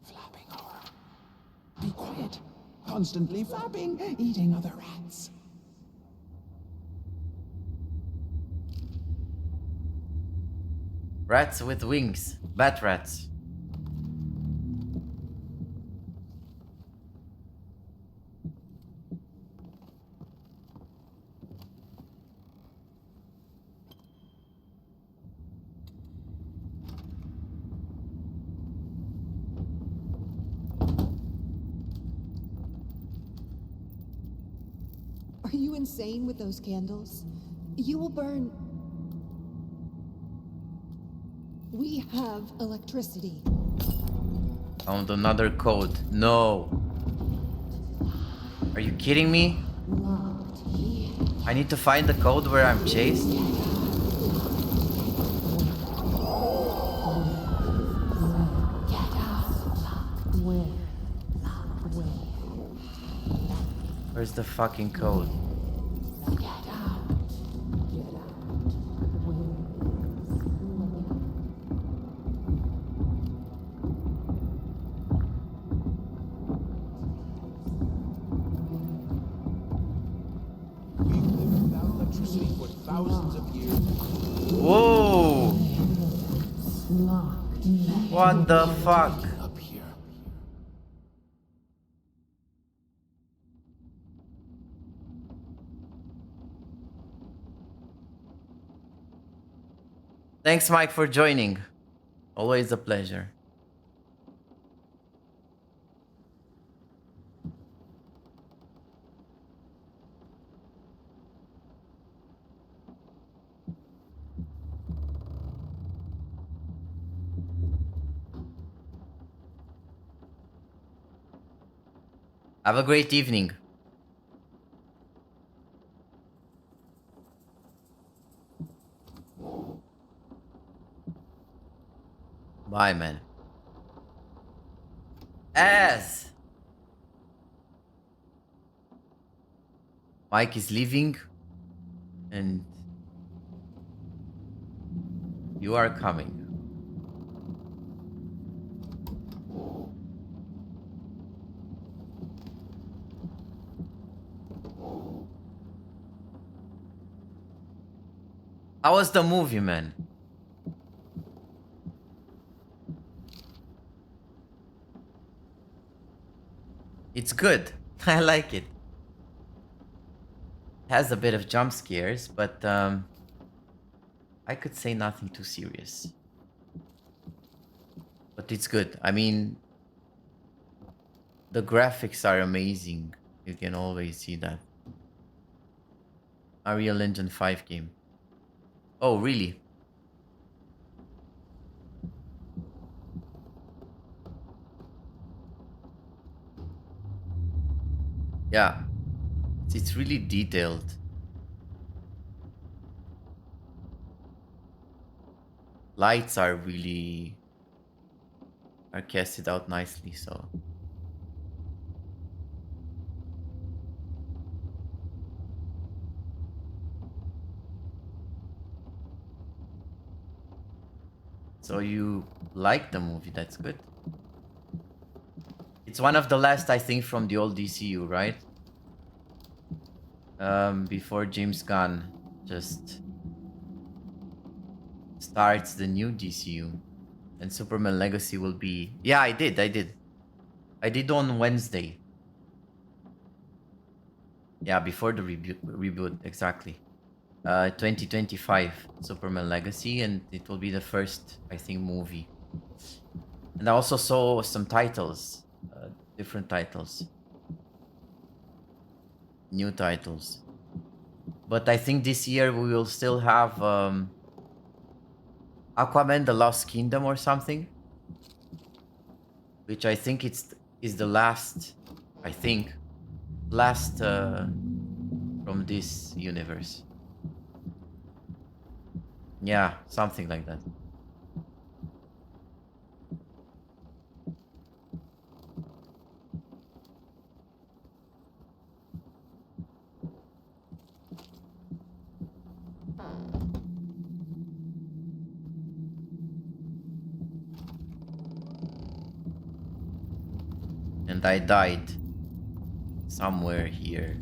Flapping horror. Be quiet. Constantly flapping, eating other rats. Rats with wings. Bat rats. Are you insane with those candles? You will burn. We have electricity. Found another code. No. Are you kidding me? Locked here. I need to find the code where I'm chased? Where's the fucking code? What the fuck? Up here. Thanks, Mike, for joining. Always a pleasure. Have a great evening. Bye, man. As Mike is leaving and you are coming. How was the movie, man? It's good. I like it. Has a bit of jump scares, but I could say nothing too serious. But it's good. I mean, the graphics are amazing. You can always see that. Unreal Engine 5 game. Oh, really? Yeah. It's really detailed. Lights are casted out nicely, so. So you like the movie, that's good. It's one of the last, I think, from the old DCU, right? Before James Gunn just starts the new DCU. And Superman Legacy will be... Yeah, I did. I did on Wednesday. Yeah, before the reboot, exactly. 2025 Superman Legacy, and it will be the first, I think, movie. And I also saw some titles, different titles, new titles. But I think this year we will still have Aquaman: The Lost Kingdom or something, which I think is the last, I think, last from this universe. Yeah, something like that. And I died somewhere here.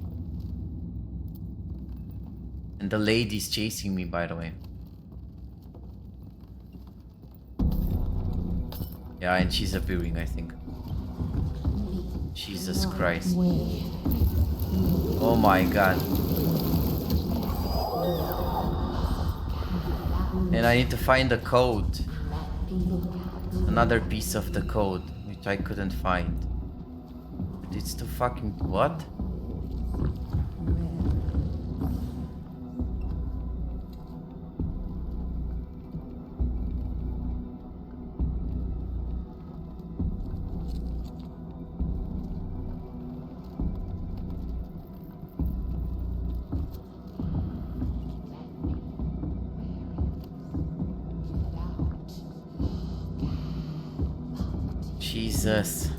And the lady's chasing me, by the way. Yeah, and she's appearing, I think. Jesus Christ. Oh my god. And I need to find the code. Another piece of the code, which I couldn't find. But it's too fucking... What? Jesus.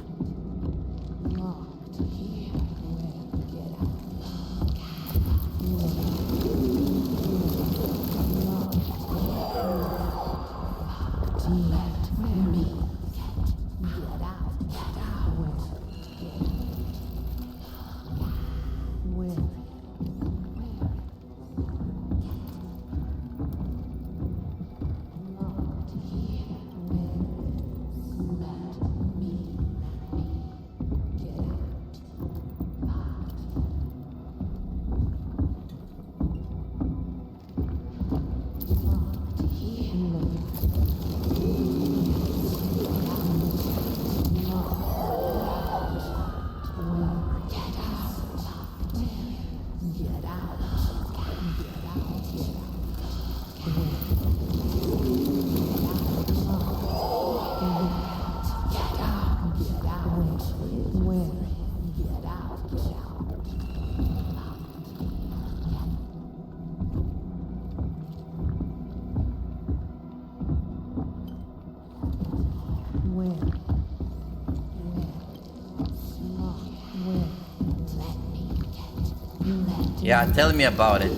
Yeah, tell me about it.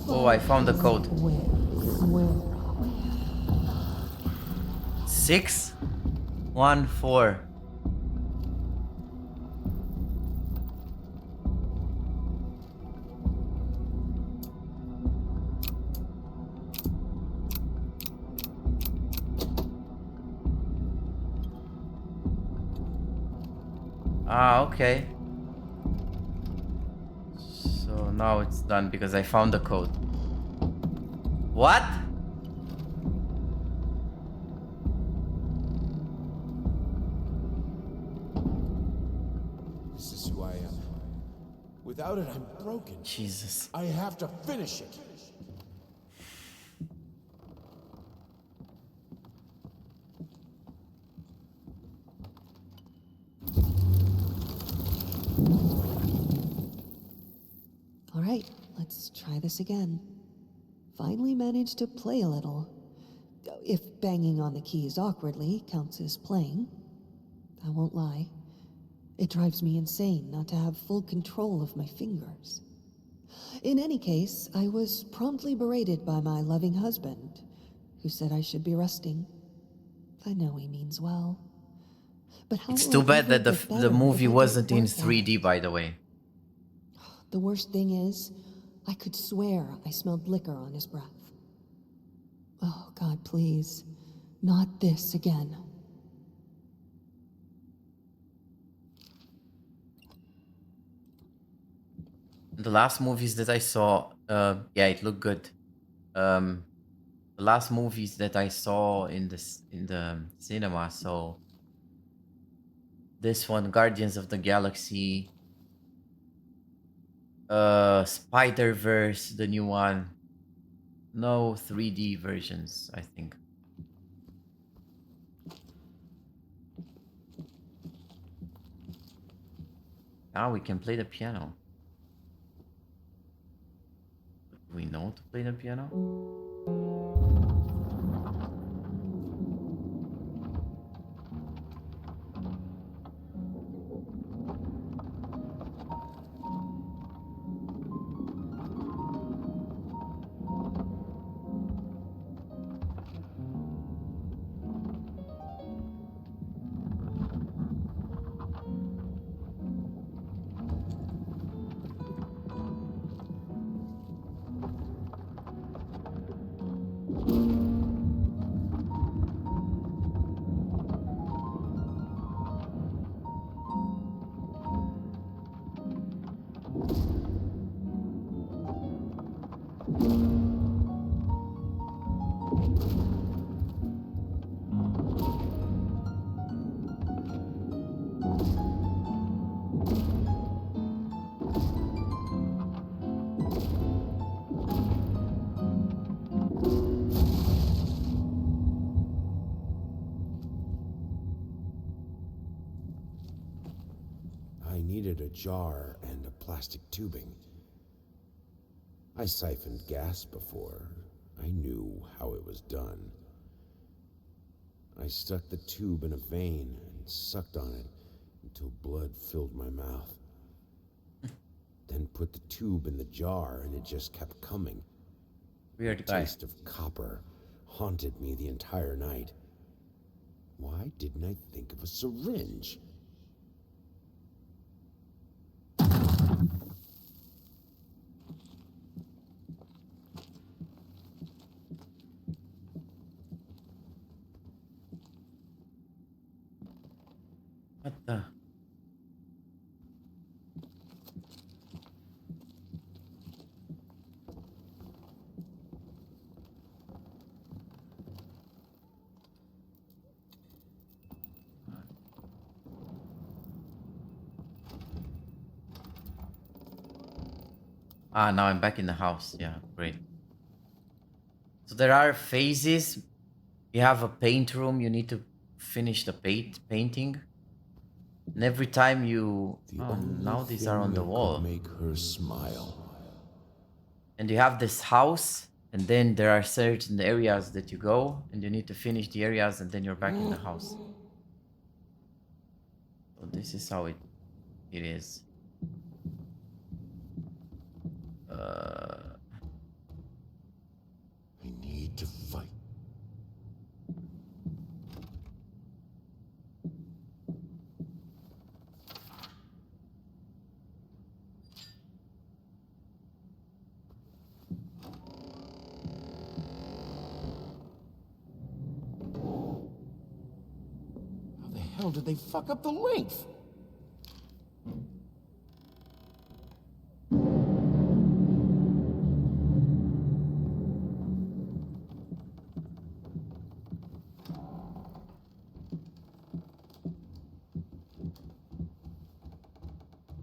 Oh, I found the code. 614. Ah, okay. So now it's done because I found the code. What? This is who I am. Without it, I'm broken. Jesus. I have to finish it. All right, let's try this again. Finally managed to play a little. If banging on the keys awkwardly counts as playing. I won't lie. It drives me insane not to have full control of my fingers. In any case, I was promptly berated by my loving husband, who said I should be resting. I know he means well. But how It's will too I bad ever that get the better movie if I wasn't don't in work at 3D, it? by the way. The worst thing is, I could swear I smelled liquor on his breath. Oh, God, please. Not this again. The last movies that I saw, yeah, it looked good. The last movies that I saw in the cinema, so this one, Guardians of the Galaxy, Spider-Verse, the new one. No 3D versions, I think. Now we can play the piano. Do we know to play the piano? I needed a jar and a plastic tubing. I siphoned gas before. I knew how it was done. I stuck the tube in a vein and sucked on it until blood filled my mouth. Then put the tube in the jar and it just kept coming. Weird The guy. taste of copper haunted me the entire night. Why didn't I think of a syringe? What the? Ah, now I'm back in the house. Yeah, great. So there are phases. You have a paint room. You need to finish the painting. And every time you... Oh, now these are on the wall. Make her smile. And you have this house. And then there are certain areas that you go. And you need to finish the areas. And then you're back in the house. So this is how it is. I need to fight. How the hell did they fuck up the length?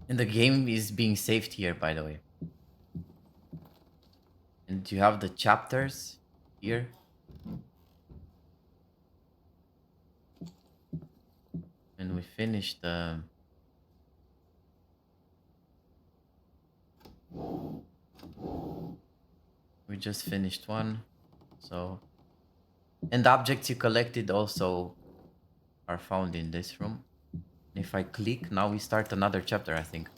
And the game is being saved here, by the way. And you have the chapters here. And we finished the... We just finished one. So... And the objects you collected also are found in this room. If I click, now we start another chapter, I think.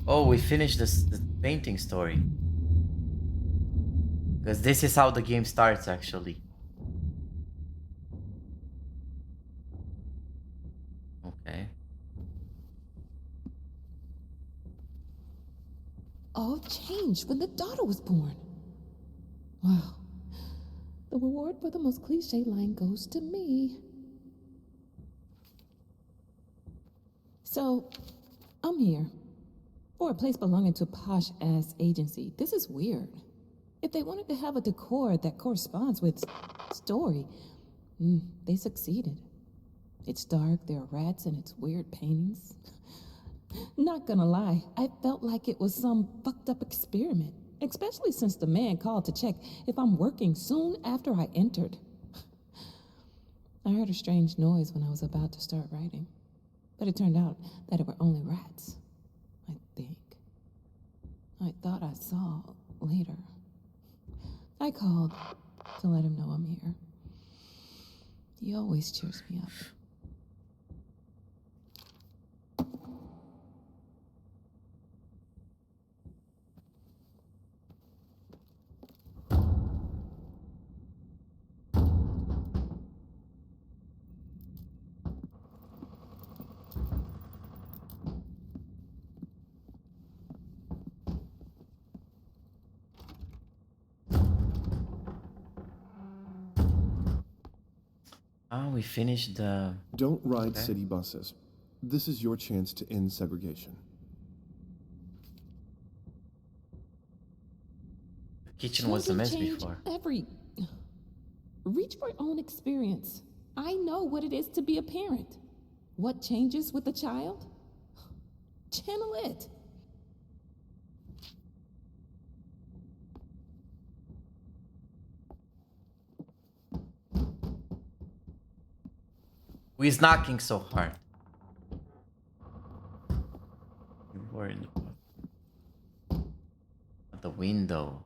Oh, we finished the painting story. Because this is how the game starts, actually. Okay. All changed when the daughter was born. Wow. The reward for the most cliche line goes to me. So, I'm here. For a place belonging to a posh-ass agency. This is weird. If they wanted to have a decor that corresponds with story, they succeeded. It's dark, there are rats, and it's weird paintings. Not gonna lie, I felt like it was some fucked up experiment, especially since the man called to check if I'm working soon after I entered. I heard a strange noise when I was about to start writing, but it turned out that it were only rats, I think. I thought I saw later. I called to let him know I'm here. He always cheers me up. Ah, we finished the... Don't ride city buses. This is your chance to end segregation. The kitchen was a mess before. Reach for your own experience. I know what it is to be a parent. What changes with a child? Channel it. Who is knocking so hard? You were in at the window.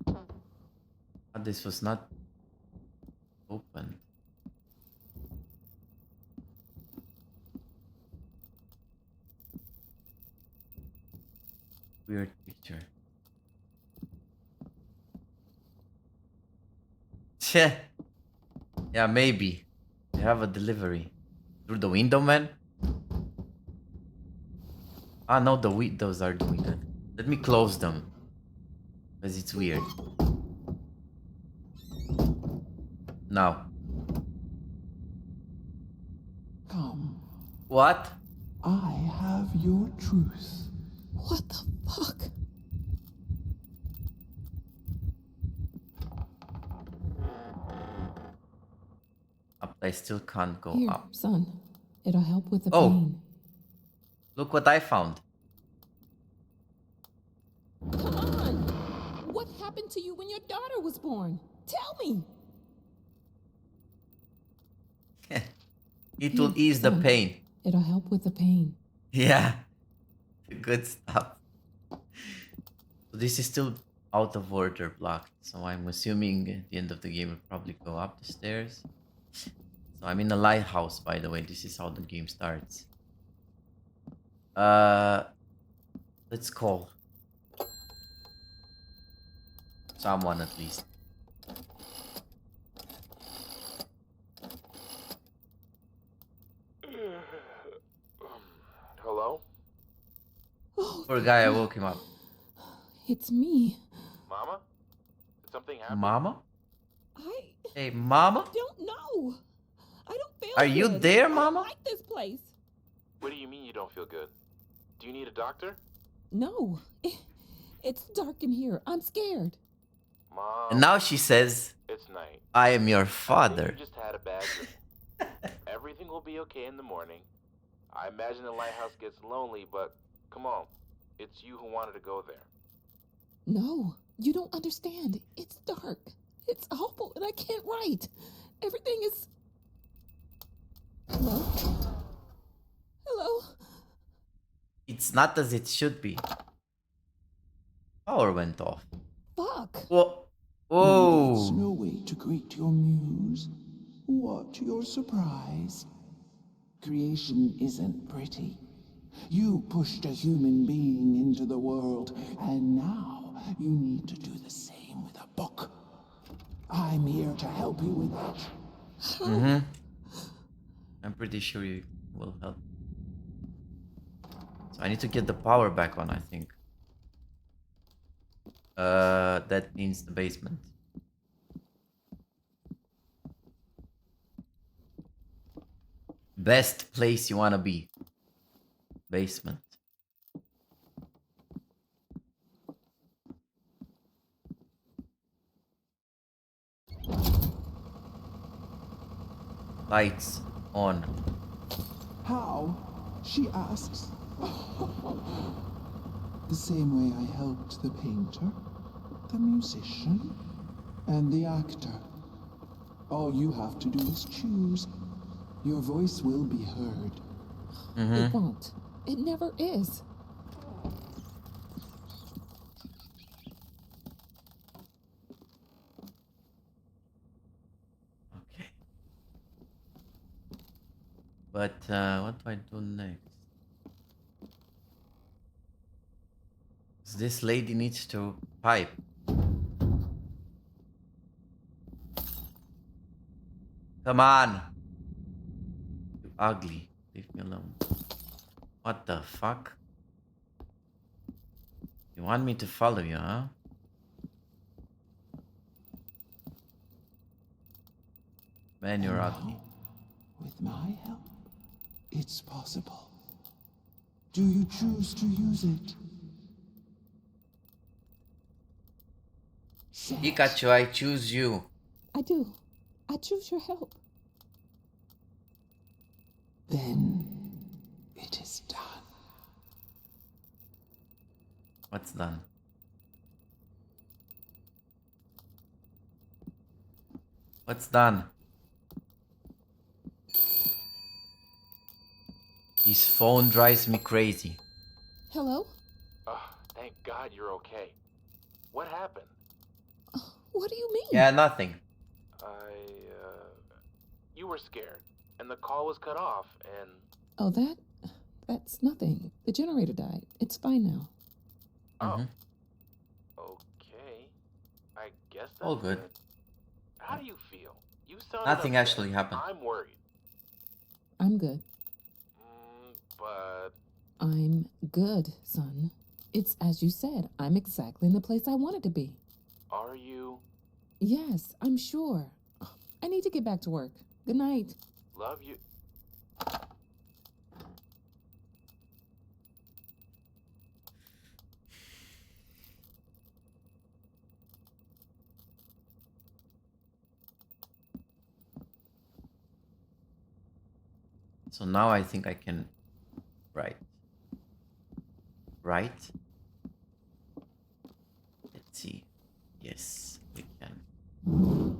Ah, this was not open. Weird picture. Tch. Yeah, maybe. They have a delivery. Through the window, man? Ah, no, the windows are doing that. Let me close them. Because it's weird. Now. Come. What? I have your truth. What the fuck? Up, I still can't go Here, up. son. It'll help with the Oh. pain. Look what I found. Come on! What happened to you when your daughter was born? Tell me! It will ease the son. pain. It'll help with the pain. Yeah. Good stuff. So this is still out of order blocked. So I'm assuming at the end of the game will probably go up the stairs. So I'm in a lighthouse, by the way. This is how the game starts. Let's call someone at least. Hello? Oh, Poor guy, I woke him up. it's me. Mama? Did something happen? Mama? I Hey, Mama? don't know. I don't feel Are you good. there, I don't Mama? like this place. What do you mean you don't feel good? Do you need a doctor? No. It's dark in here. I'm scared. Mom. And now she says, It's night. I am your I think father. you just had a bad dream. Everything will be okay in the morning. I imagine the lighthouse gets lonely, but come on. It's you who wanted to go there. No, you don't understand. It's dark. It's awful, and I can't write. Everything is... Hello? Hello? It's not as it should be. Power went off. Fuck. Whoa. No, that's no Whoa. way to greet your muse. What your surprise? Creation isn't pretty. You pushed a human being into the world, and now you need to do the same with a book. I'm here to help you with that. I'm pretty sure you will help. So I need to get the power back on, I think. That means the basement. Best place you wanna be. Basement. Lights on. How? She asks. The same way I helped the painter, the musician, and the actor. All you have to do is choose. Your voice will be heard. It won't. It never is. Okay. But what do I do next? 'Cause this lady needs to pipe. Come on. You ugly. Leave me alone. What the fuck? You want me to follow you, huh? Man, you're ugly. With my help, it's possible. Do you choose to use it? Say it. Pikachu, I choose you. I do. I choose your help. Then it is done. What's done? What's done? His phone drives me crazy. Hello? Thank God you're okay. What happened? What do you mean? Yeah, nothing. You were scared, and the call was cut off, and... Oh, that's nothing. The generator died. It's fine now. Oh. Okay. I guess that's All good. How do you feel? You sound Nothing actually happened. I'm worried. I'm good. But... I'm good, son. It's as you said. I'm exactly in the place I wanted to be. Are you? Yes, I'm sure. I need to get back to work. Good night. Love you. So now I think I can write. Right? Let's see. Yes, we can.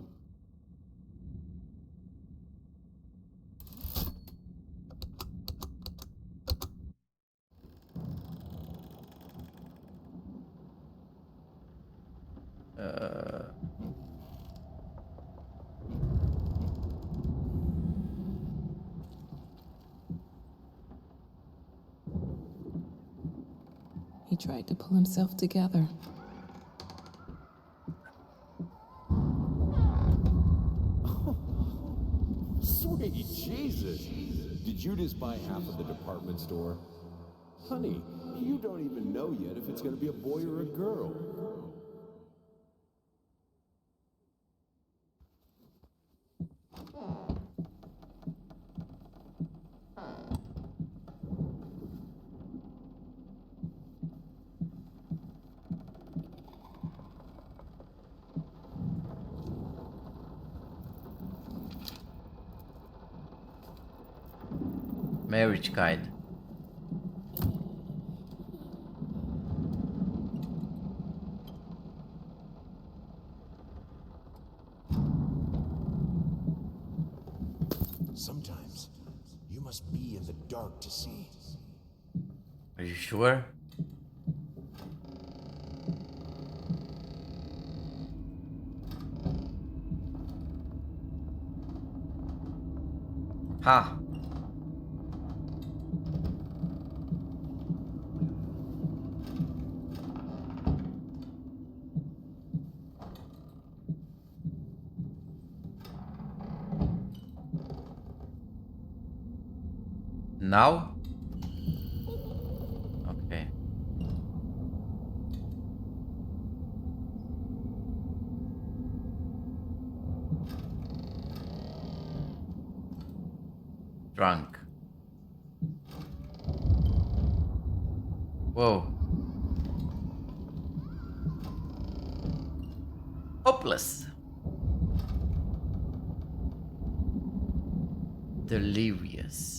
He tried to pull himself together. Sweet Jesus! Did you just buy half of the department store? Honey, you don't even know yet if it's gonna be a boy or a girl. Marriage guide. Sometimes you must be in the dark to see. Are you sure? Ha! Now? Okay. Drunk. Whoa. Hopeless. Delirious.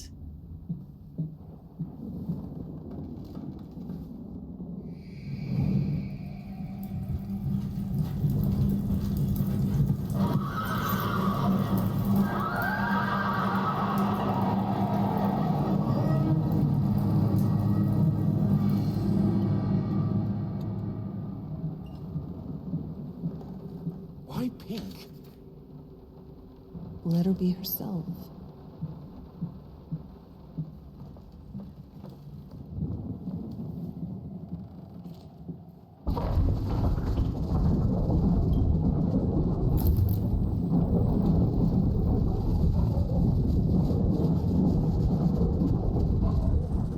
Why pink? Let her be herself.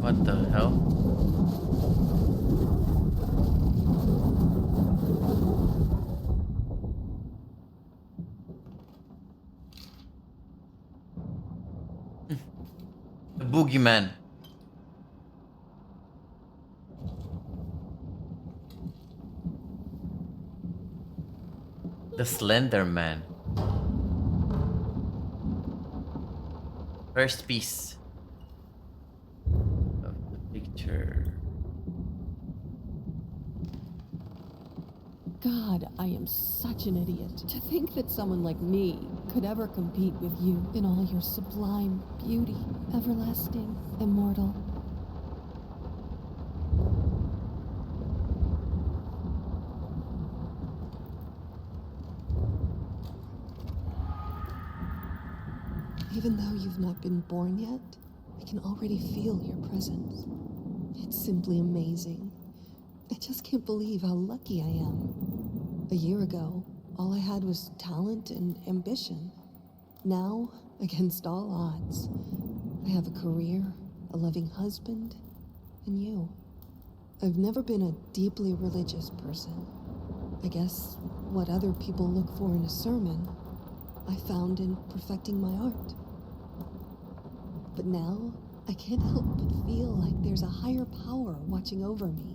What the hell? The boogeyman. The Slender Man. First piece of the picture. God, I am such an idiot. To think that someone like me could ever compete with you in all your sublime beauty, everlasting, immortal. Even though you've not been born yet, I can already feel your presence. It's simply amazing. I just can't believe how lucky I am. A year ago, all I had was talent and ambition. Now, against all odds, I have a career, a loving husband, and you. I've never been a deeply religious person. I guess what other people look for in a sermon, I found in perfecting my art. But now, I can't help but feel like there's a higher power watching over me.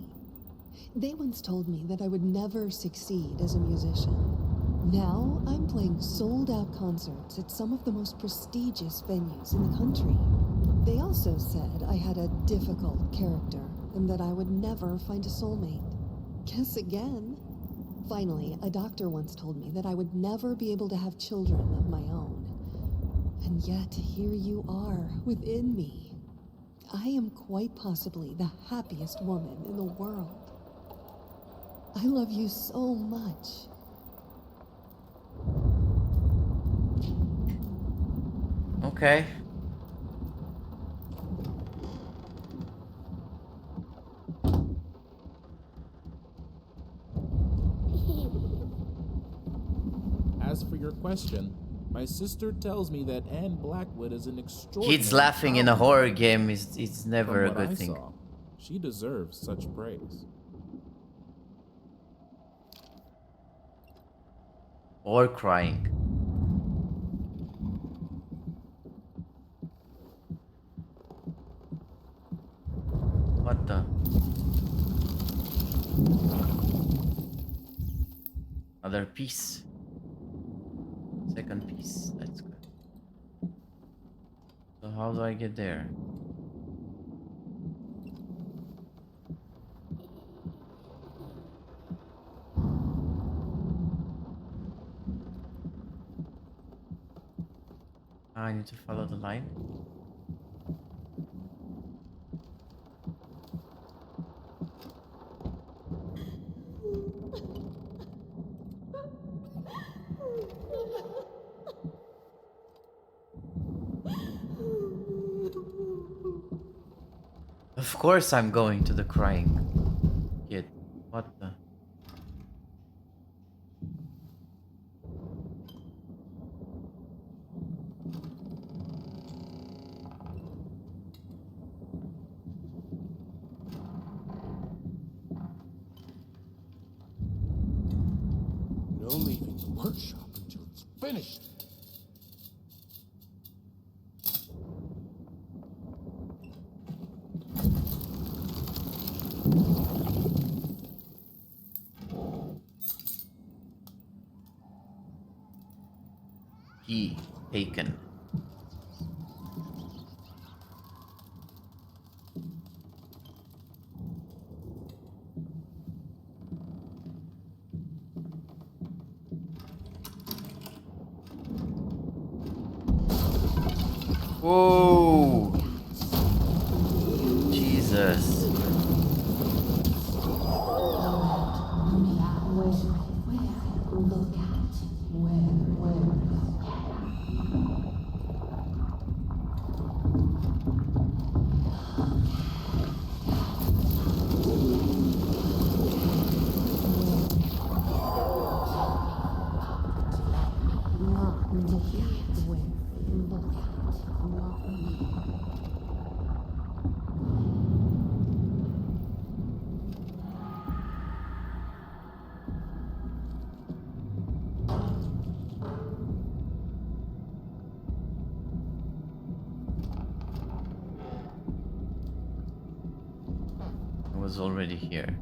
They once told me that I would never succeed as a musician. Now, I'm playing sold-out concerts at some of the most prestigious venues in the country. They also said I had a difficult character and that I would never find a soulmate. Guess again. Finally, a doctor once told me that I would never be able to have children of my own. And yet, here you are, within me. I am quite possibly the happiest woman in the world. I love you so much. Okay. As for your question, my sister tells me that Anne Blackwood is an extraordinary Kids laughing in a powerful horror woman. game is never From a what good I thing. saw, she deserves such praise. Or crying. What the? Another piece. Second piece. That's good. So how do I get there? I need to follow the line. Of course I'm going to the crying kid. What the? No leaving the workshop until it's finished. Key taken. Whoa! Jesus. I was already here.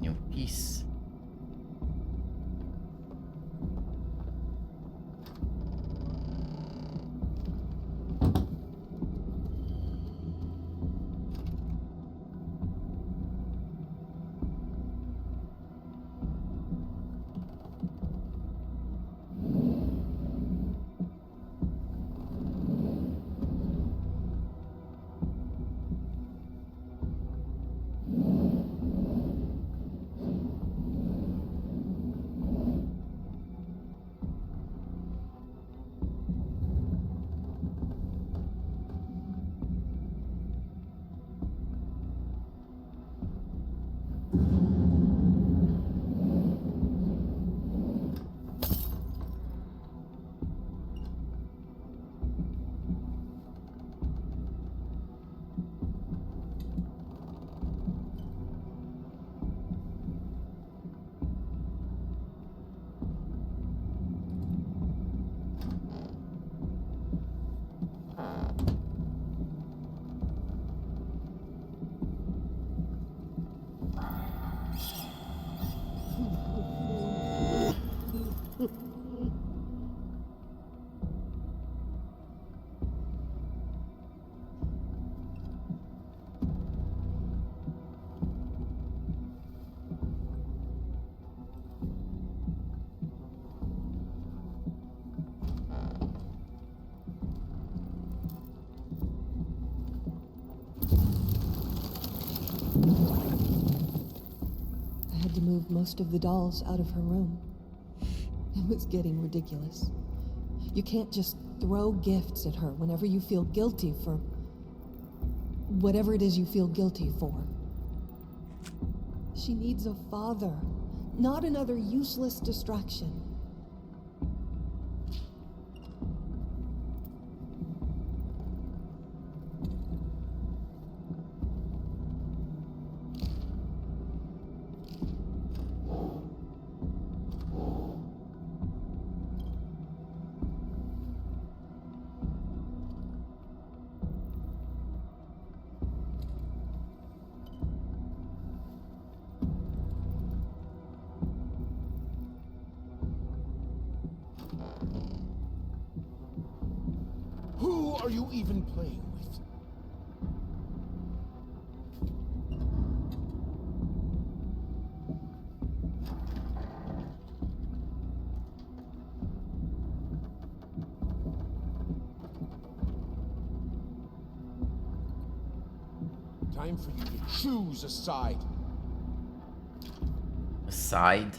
New piece. had to move most of the dolls out of her room. It was getting ridiculous. You can't just throw gifts at her whenever you feel guilty for whatever it is you feel guilty for. She needs a father, not another useless distraction. Who are you even playing with? Time for you to choose a side. A side?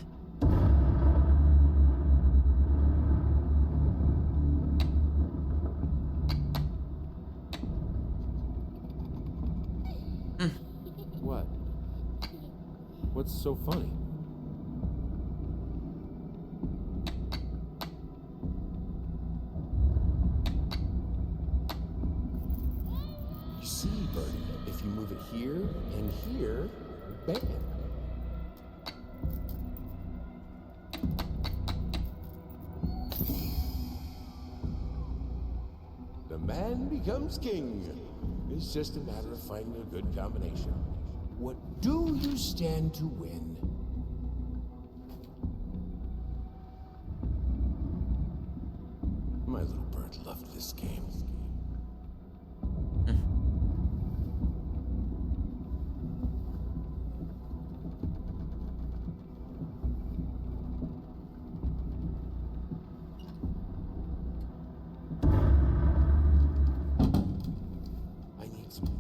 What? What's so funny? You see, Birdie, if you move it here and here, bam. The man becomes king. It's just a matter of finding a good combination. What do you stand to win? My little bird loved this game.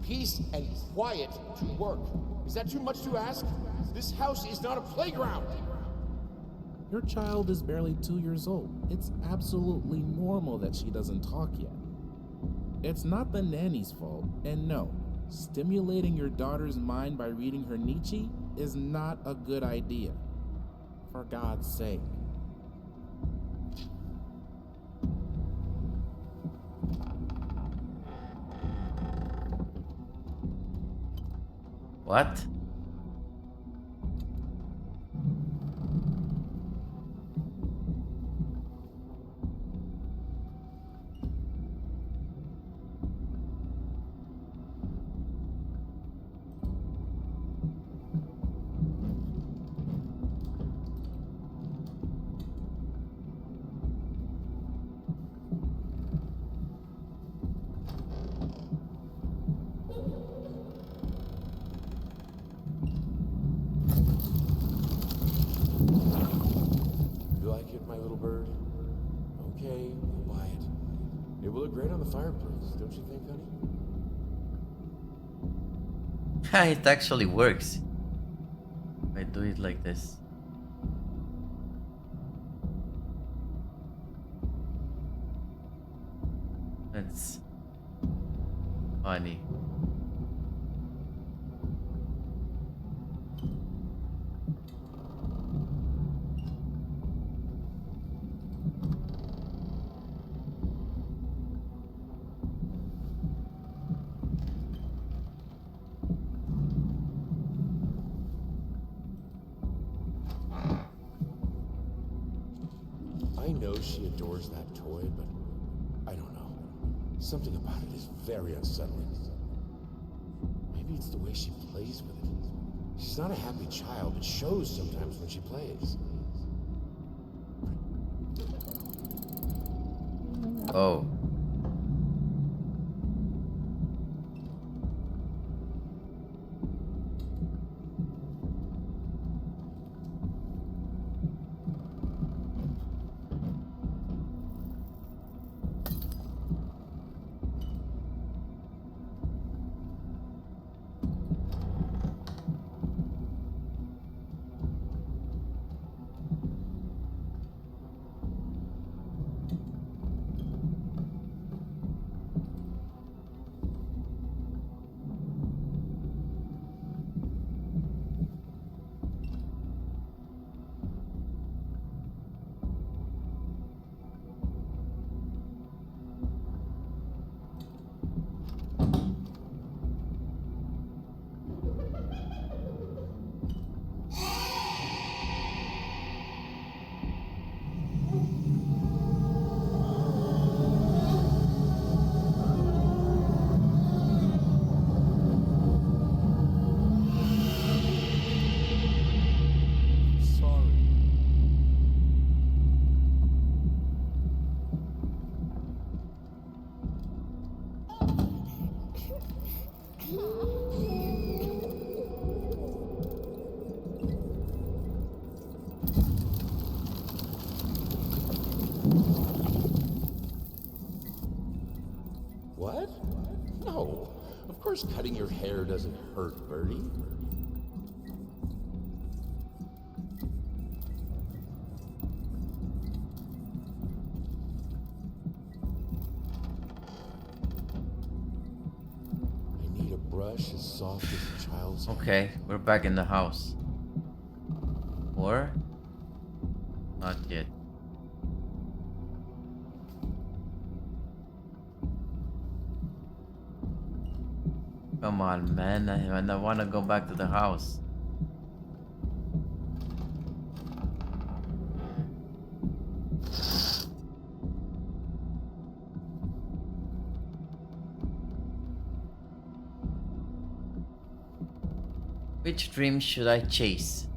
Peace and quiet to work. Is that too much to ask? This house is not a playground. Your child is barely 2 years old. It's absolutely normal that she doesn't talk yet. It's not the nanny's fault, and no, stimulating your daughter's mind by reading her Nietzsche is not a good idea. For God's sake. What? Okay, I'll buy it. It will look great on the fireplace, don't you think, honey? It actually works. I do it like this. That's funny. I know she adores that toy, but I don't know. Something about it is very unsettling. Maybe it's the way she plays with it. She's not a happy child. It shows sometimes when she plays. Oh. course cutting your hair doesn't hurt, Birdie. I need a brush as soft as a child's hair. Okay, we're back in the house. Or? Not yet. Come on, man. I wanna go back to the house. Which dream should I chase?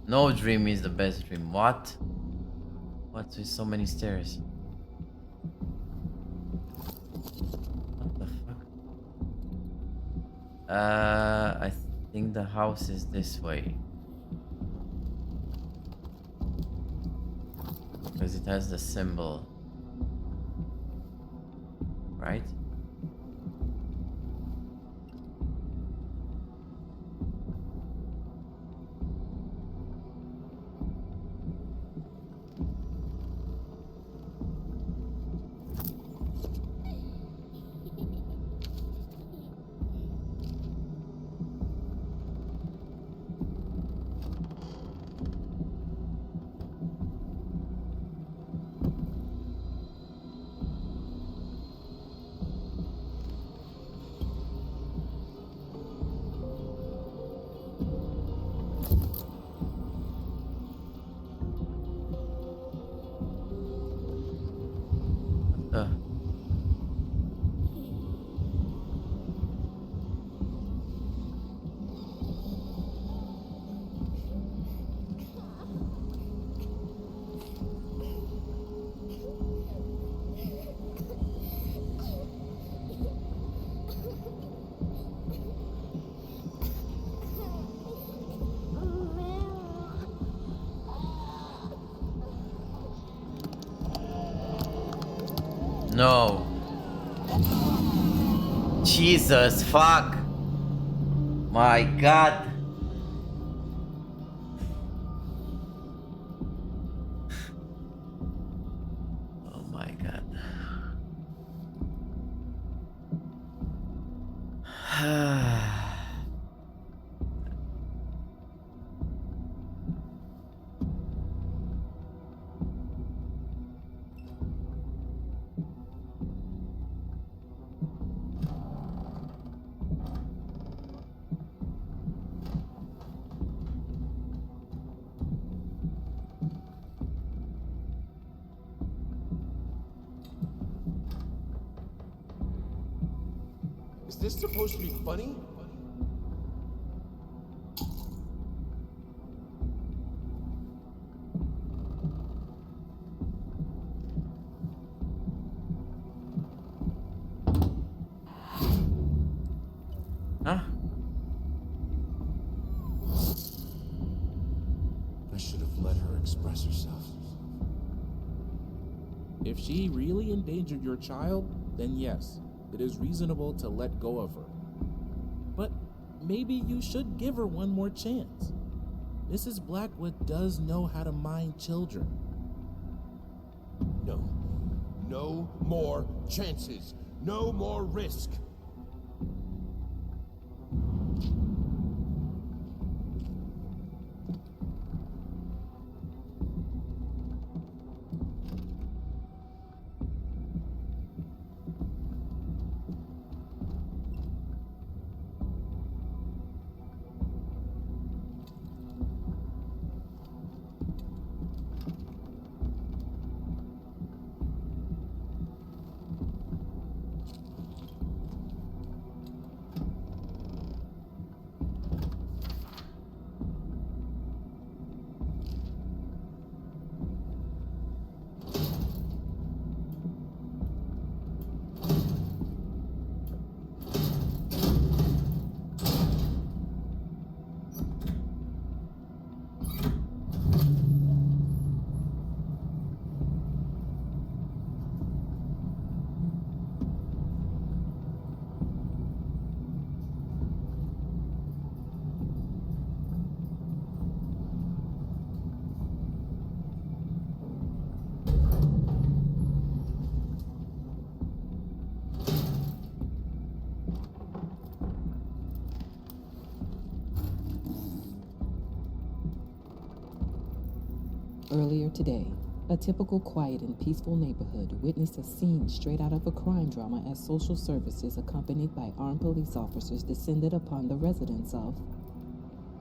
No dream is the best dream. What? What's with so many stairs? What the fuck? I think the house is this way. Because it has the symbol. Right? No. Jesus, fuck. My God. Oh my God. Is this supposed to be funny? Huh? I should have let her express herself. If she really endangered your child, then yes, it is reasonable to let go of her. But maybe you should give her one more chance. Mrs. Blackwood does know how to mind children. No. No more chances. No more risk. Earlier today, a typical quiet and peaceful neighborhood witnessed a scene straight out of a crime drama as social services accompanied by armed police officers descended upon the residence of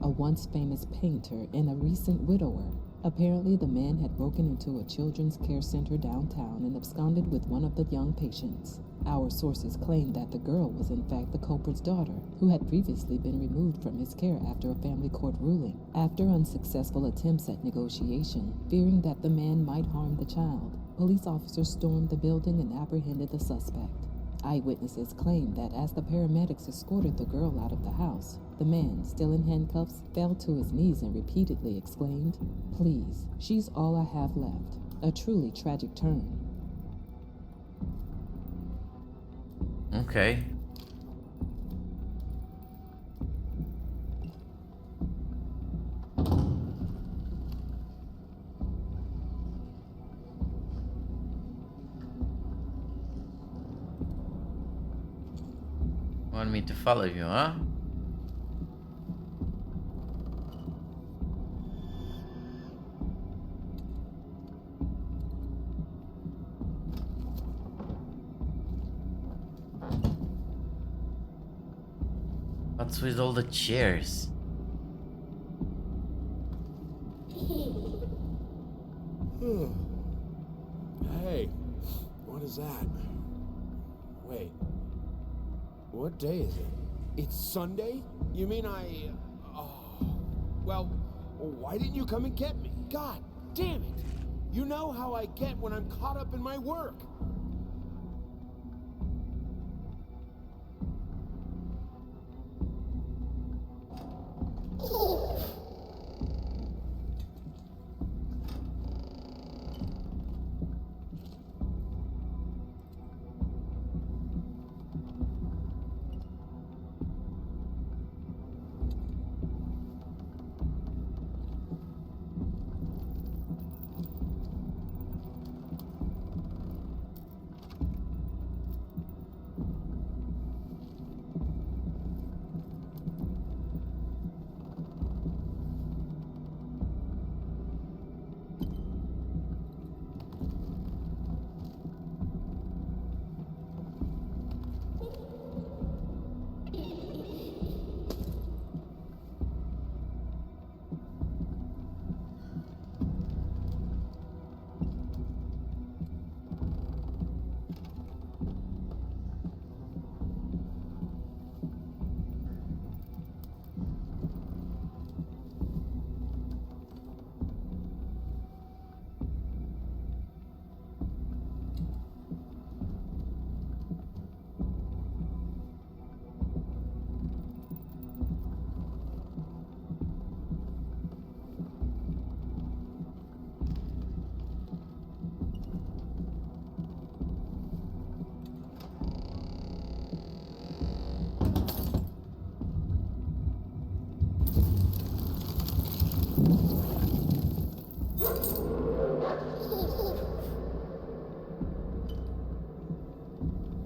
a once famous painter and a recent widower. Apparently, the man had broken into a children's care center downtown and absconded with one of the young patients. Our sources claim that the girl was in fact the culprit's daughter, who had previously been removed from his care after a family court ruling. After unsuccessful attempts at negotiation, fearing that the man might harm the child, police officers stormed the building and apprehended the suspect. Eyewitnesses claim that as the paramedics escorted the girl out of the house, the man, still in handcuffs, fell to his knees and repeatedly exclaimed, "Please, she's all I have left." A truly tragic turn. Okay. Want me to follow you, huh? What's with all the chairs? Hey, what is that? Wait, what day is it? It's Sunday? You mean well, why didn't you come and get me? God damn it! You know how I get when I'm caught up in my work.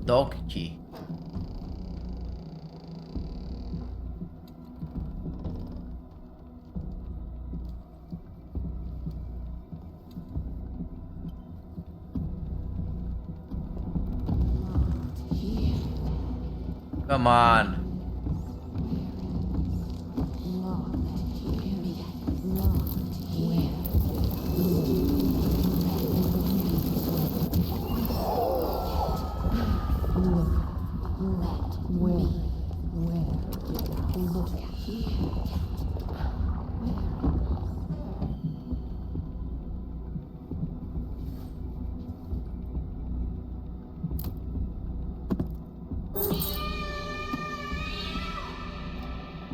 Dog key. Come on.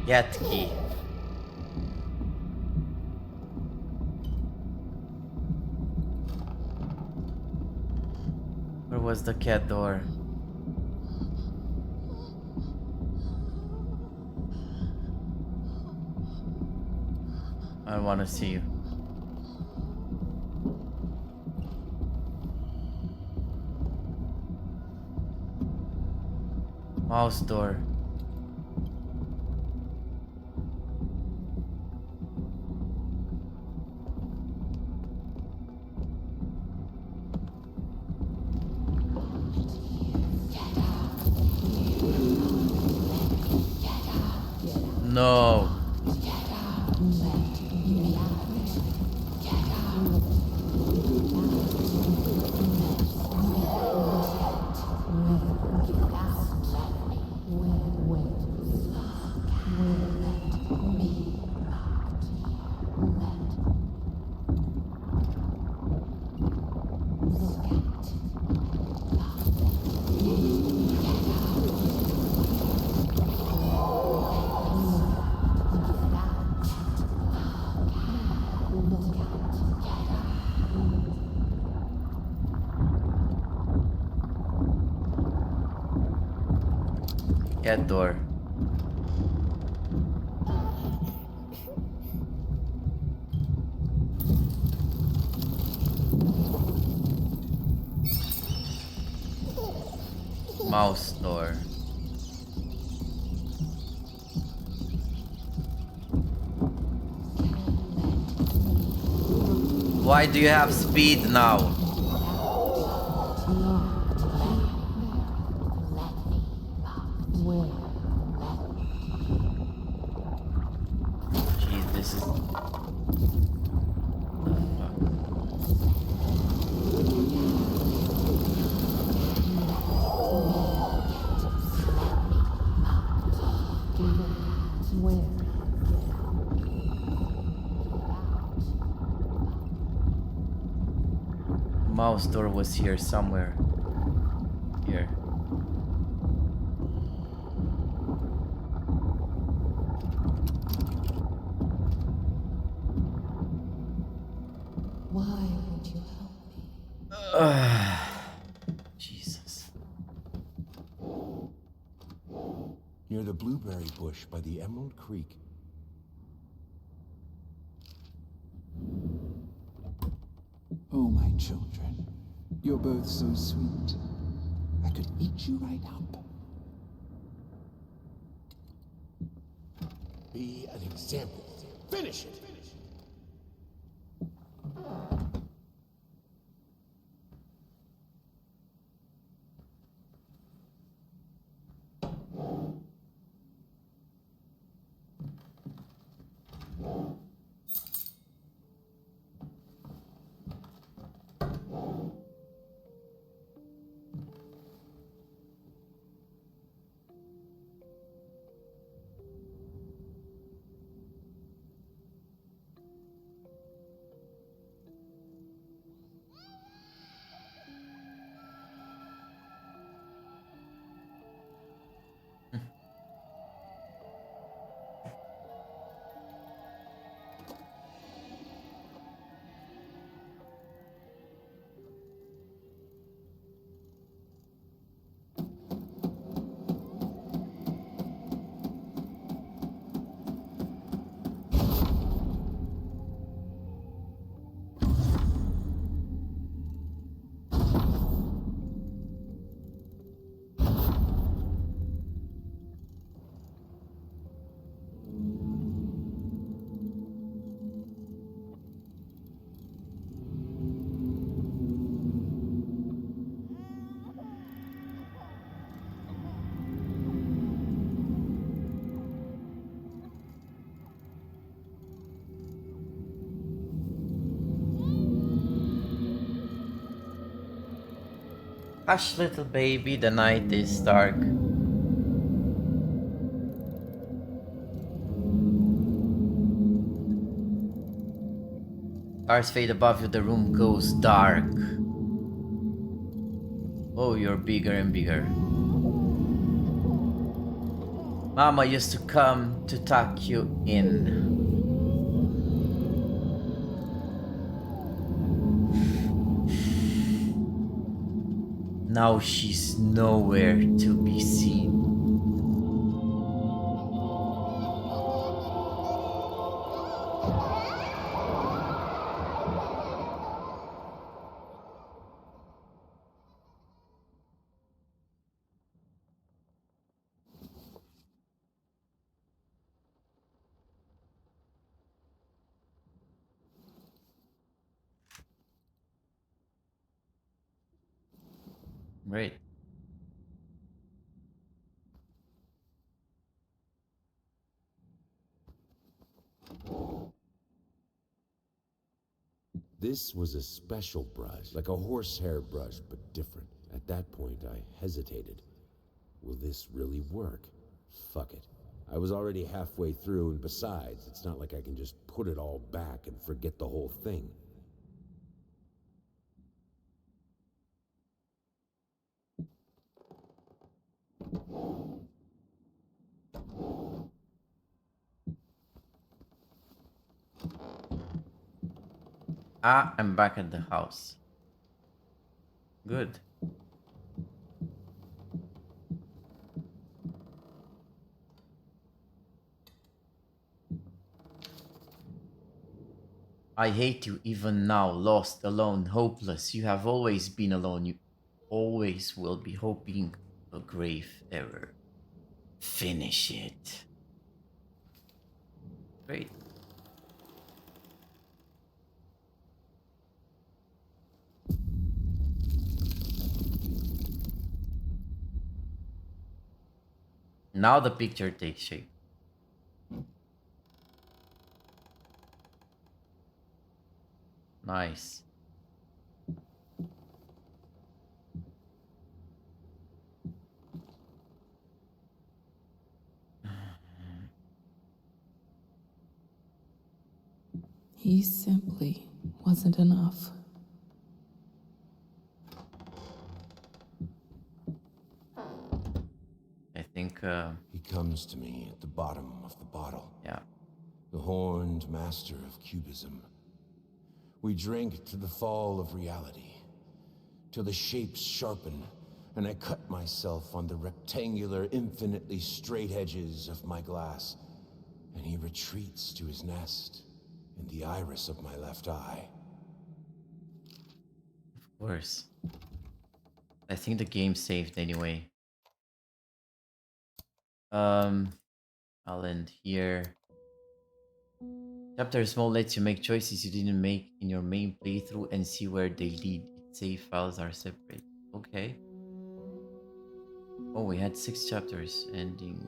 Get key. Where was the cat door? I want to see you. Mouse door. no. Cat door. Mouse door. Why do you have speed now? Jeez, this is... Mouse door was here somewhere. Here. Why would you help me? Jesus. Near the blueberry bush by the Emerald Creek. Oh, my children, you're both so sweet. I could eat you right up. Be an example. Finish it. Hush, little baby, the night is dark. Stars fade above you, the room goes dark. Oh, you're bigger and bigger. Mama used to come to tuck you in. Now she's nowhere to be seen. Great. This was a special brush, like a horsehair brush, but different. At that point, I hesitated. Will this really work? Fuck it. I was already halfway through, and besides, it's not like I can just put it all back and forget the whole thing. Ah, I'm back at the house. Good. I hate you even now, lost, alone, hopeless. You have always been alone. You always will be hoping a grave error. Finish it. Great. Now the picture takes shape. Nice. He simply wasn't enough. I think, He comes to me at the bottom of the bottle. yeah. The horned master of cubism. We drink to the fall of reality, till the shapes sharpen, and I cut myself on the rectangular, infinitely straight edges of my glass, and he retreats to his nest in the iris of my left eye. Of course. I think the game saved anyway. I'll end here. Chapter small lets you make choices you didn't make in your main playthrough and see where they lead. Its save files are separate. Okay. Oh, we had 6 chapters ending.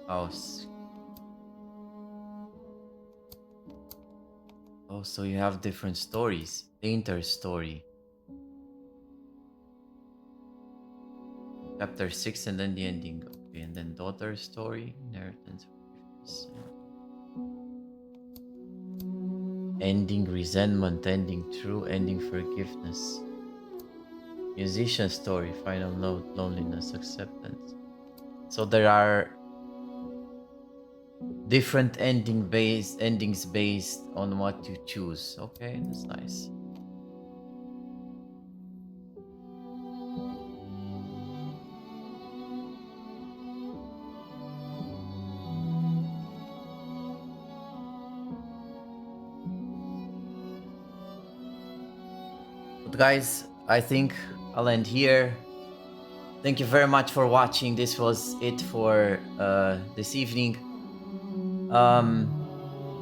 House. Oh, so you have different stories. Painter's story. Chapter 6 and then the ending. Okay, and then daughter's story. Inheritance. Ending resentment, ending true, ending forgiveness. Musician story, final note, loneliness, acceptance. So there are different endings based on what you choose. Okay, that's nice. But guys, I think I'll end here. Thank you very much for watching. This was it for this evening.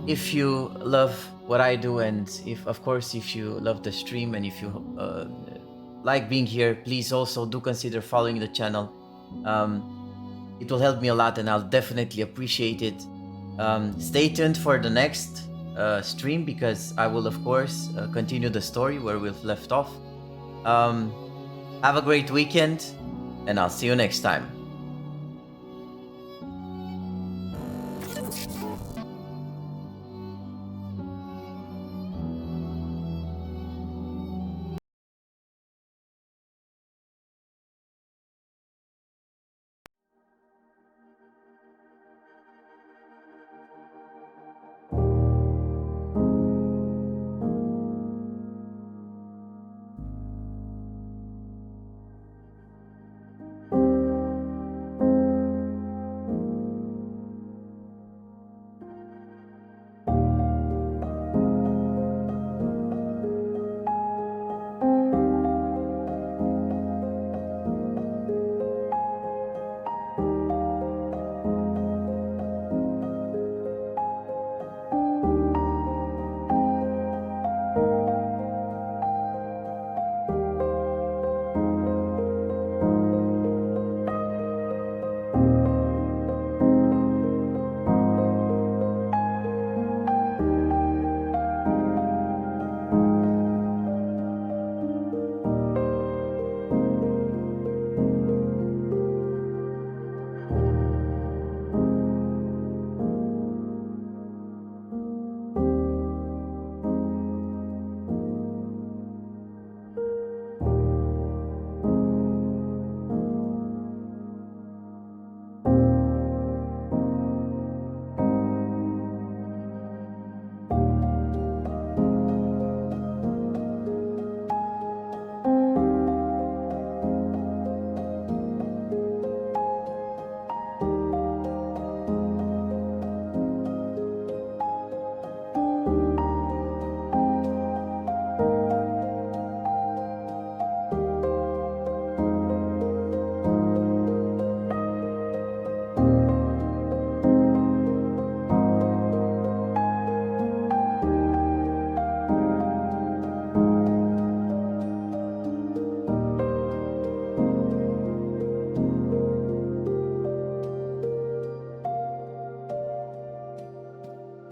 If you love what I do, and of course if you love the stream, and if you like being here, please also do consider following the channel. It will help me a lot and I'll definitely appreciate it. Stay tuned for the next stream, because I will of course continue the story where we've left off. Have a great weekend, and I'll see you next time.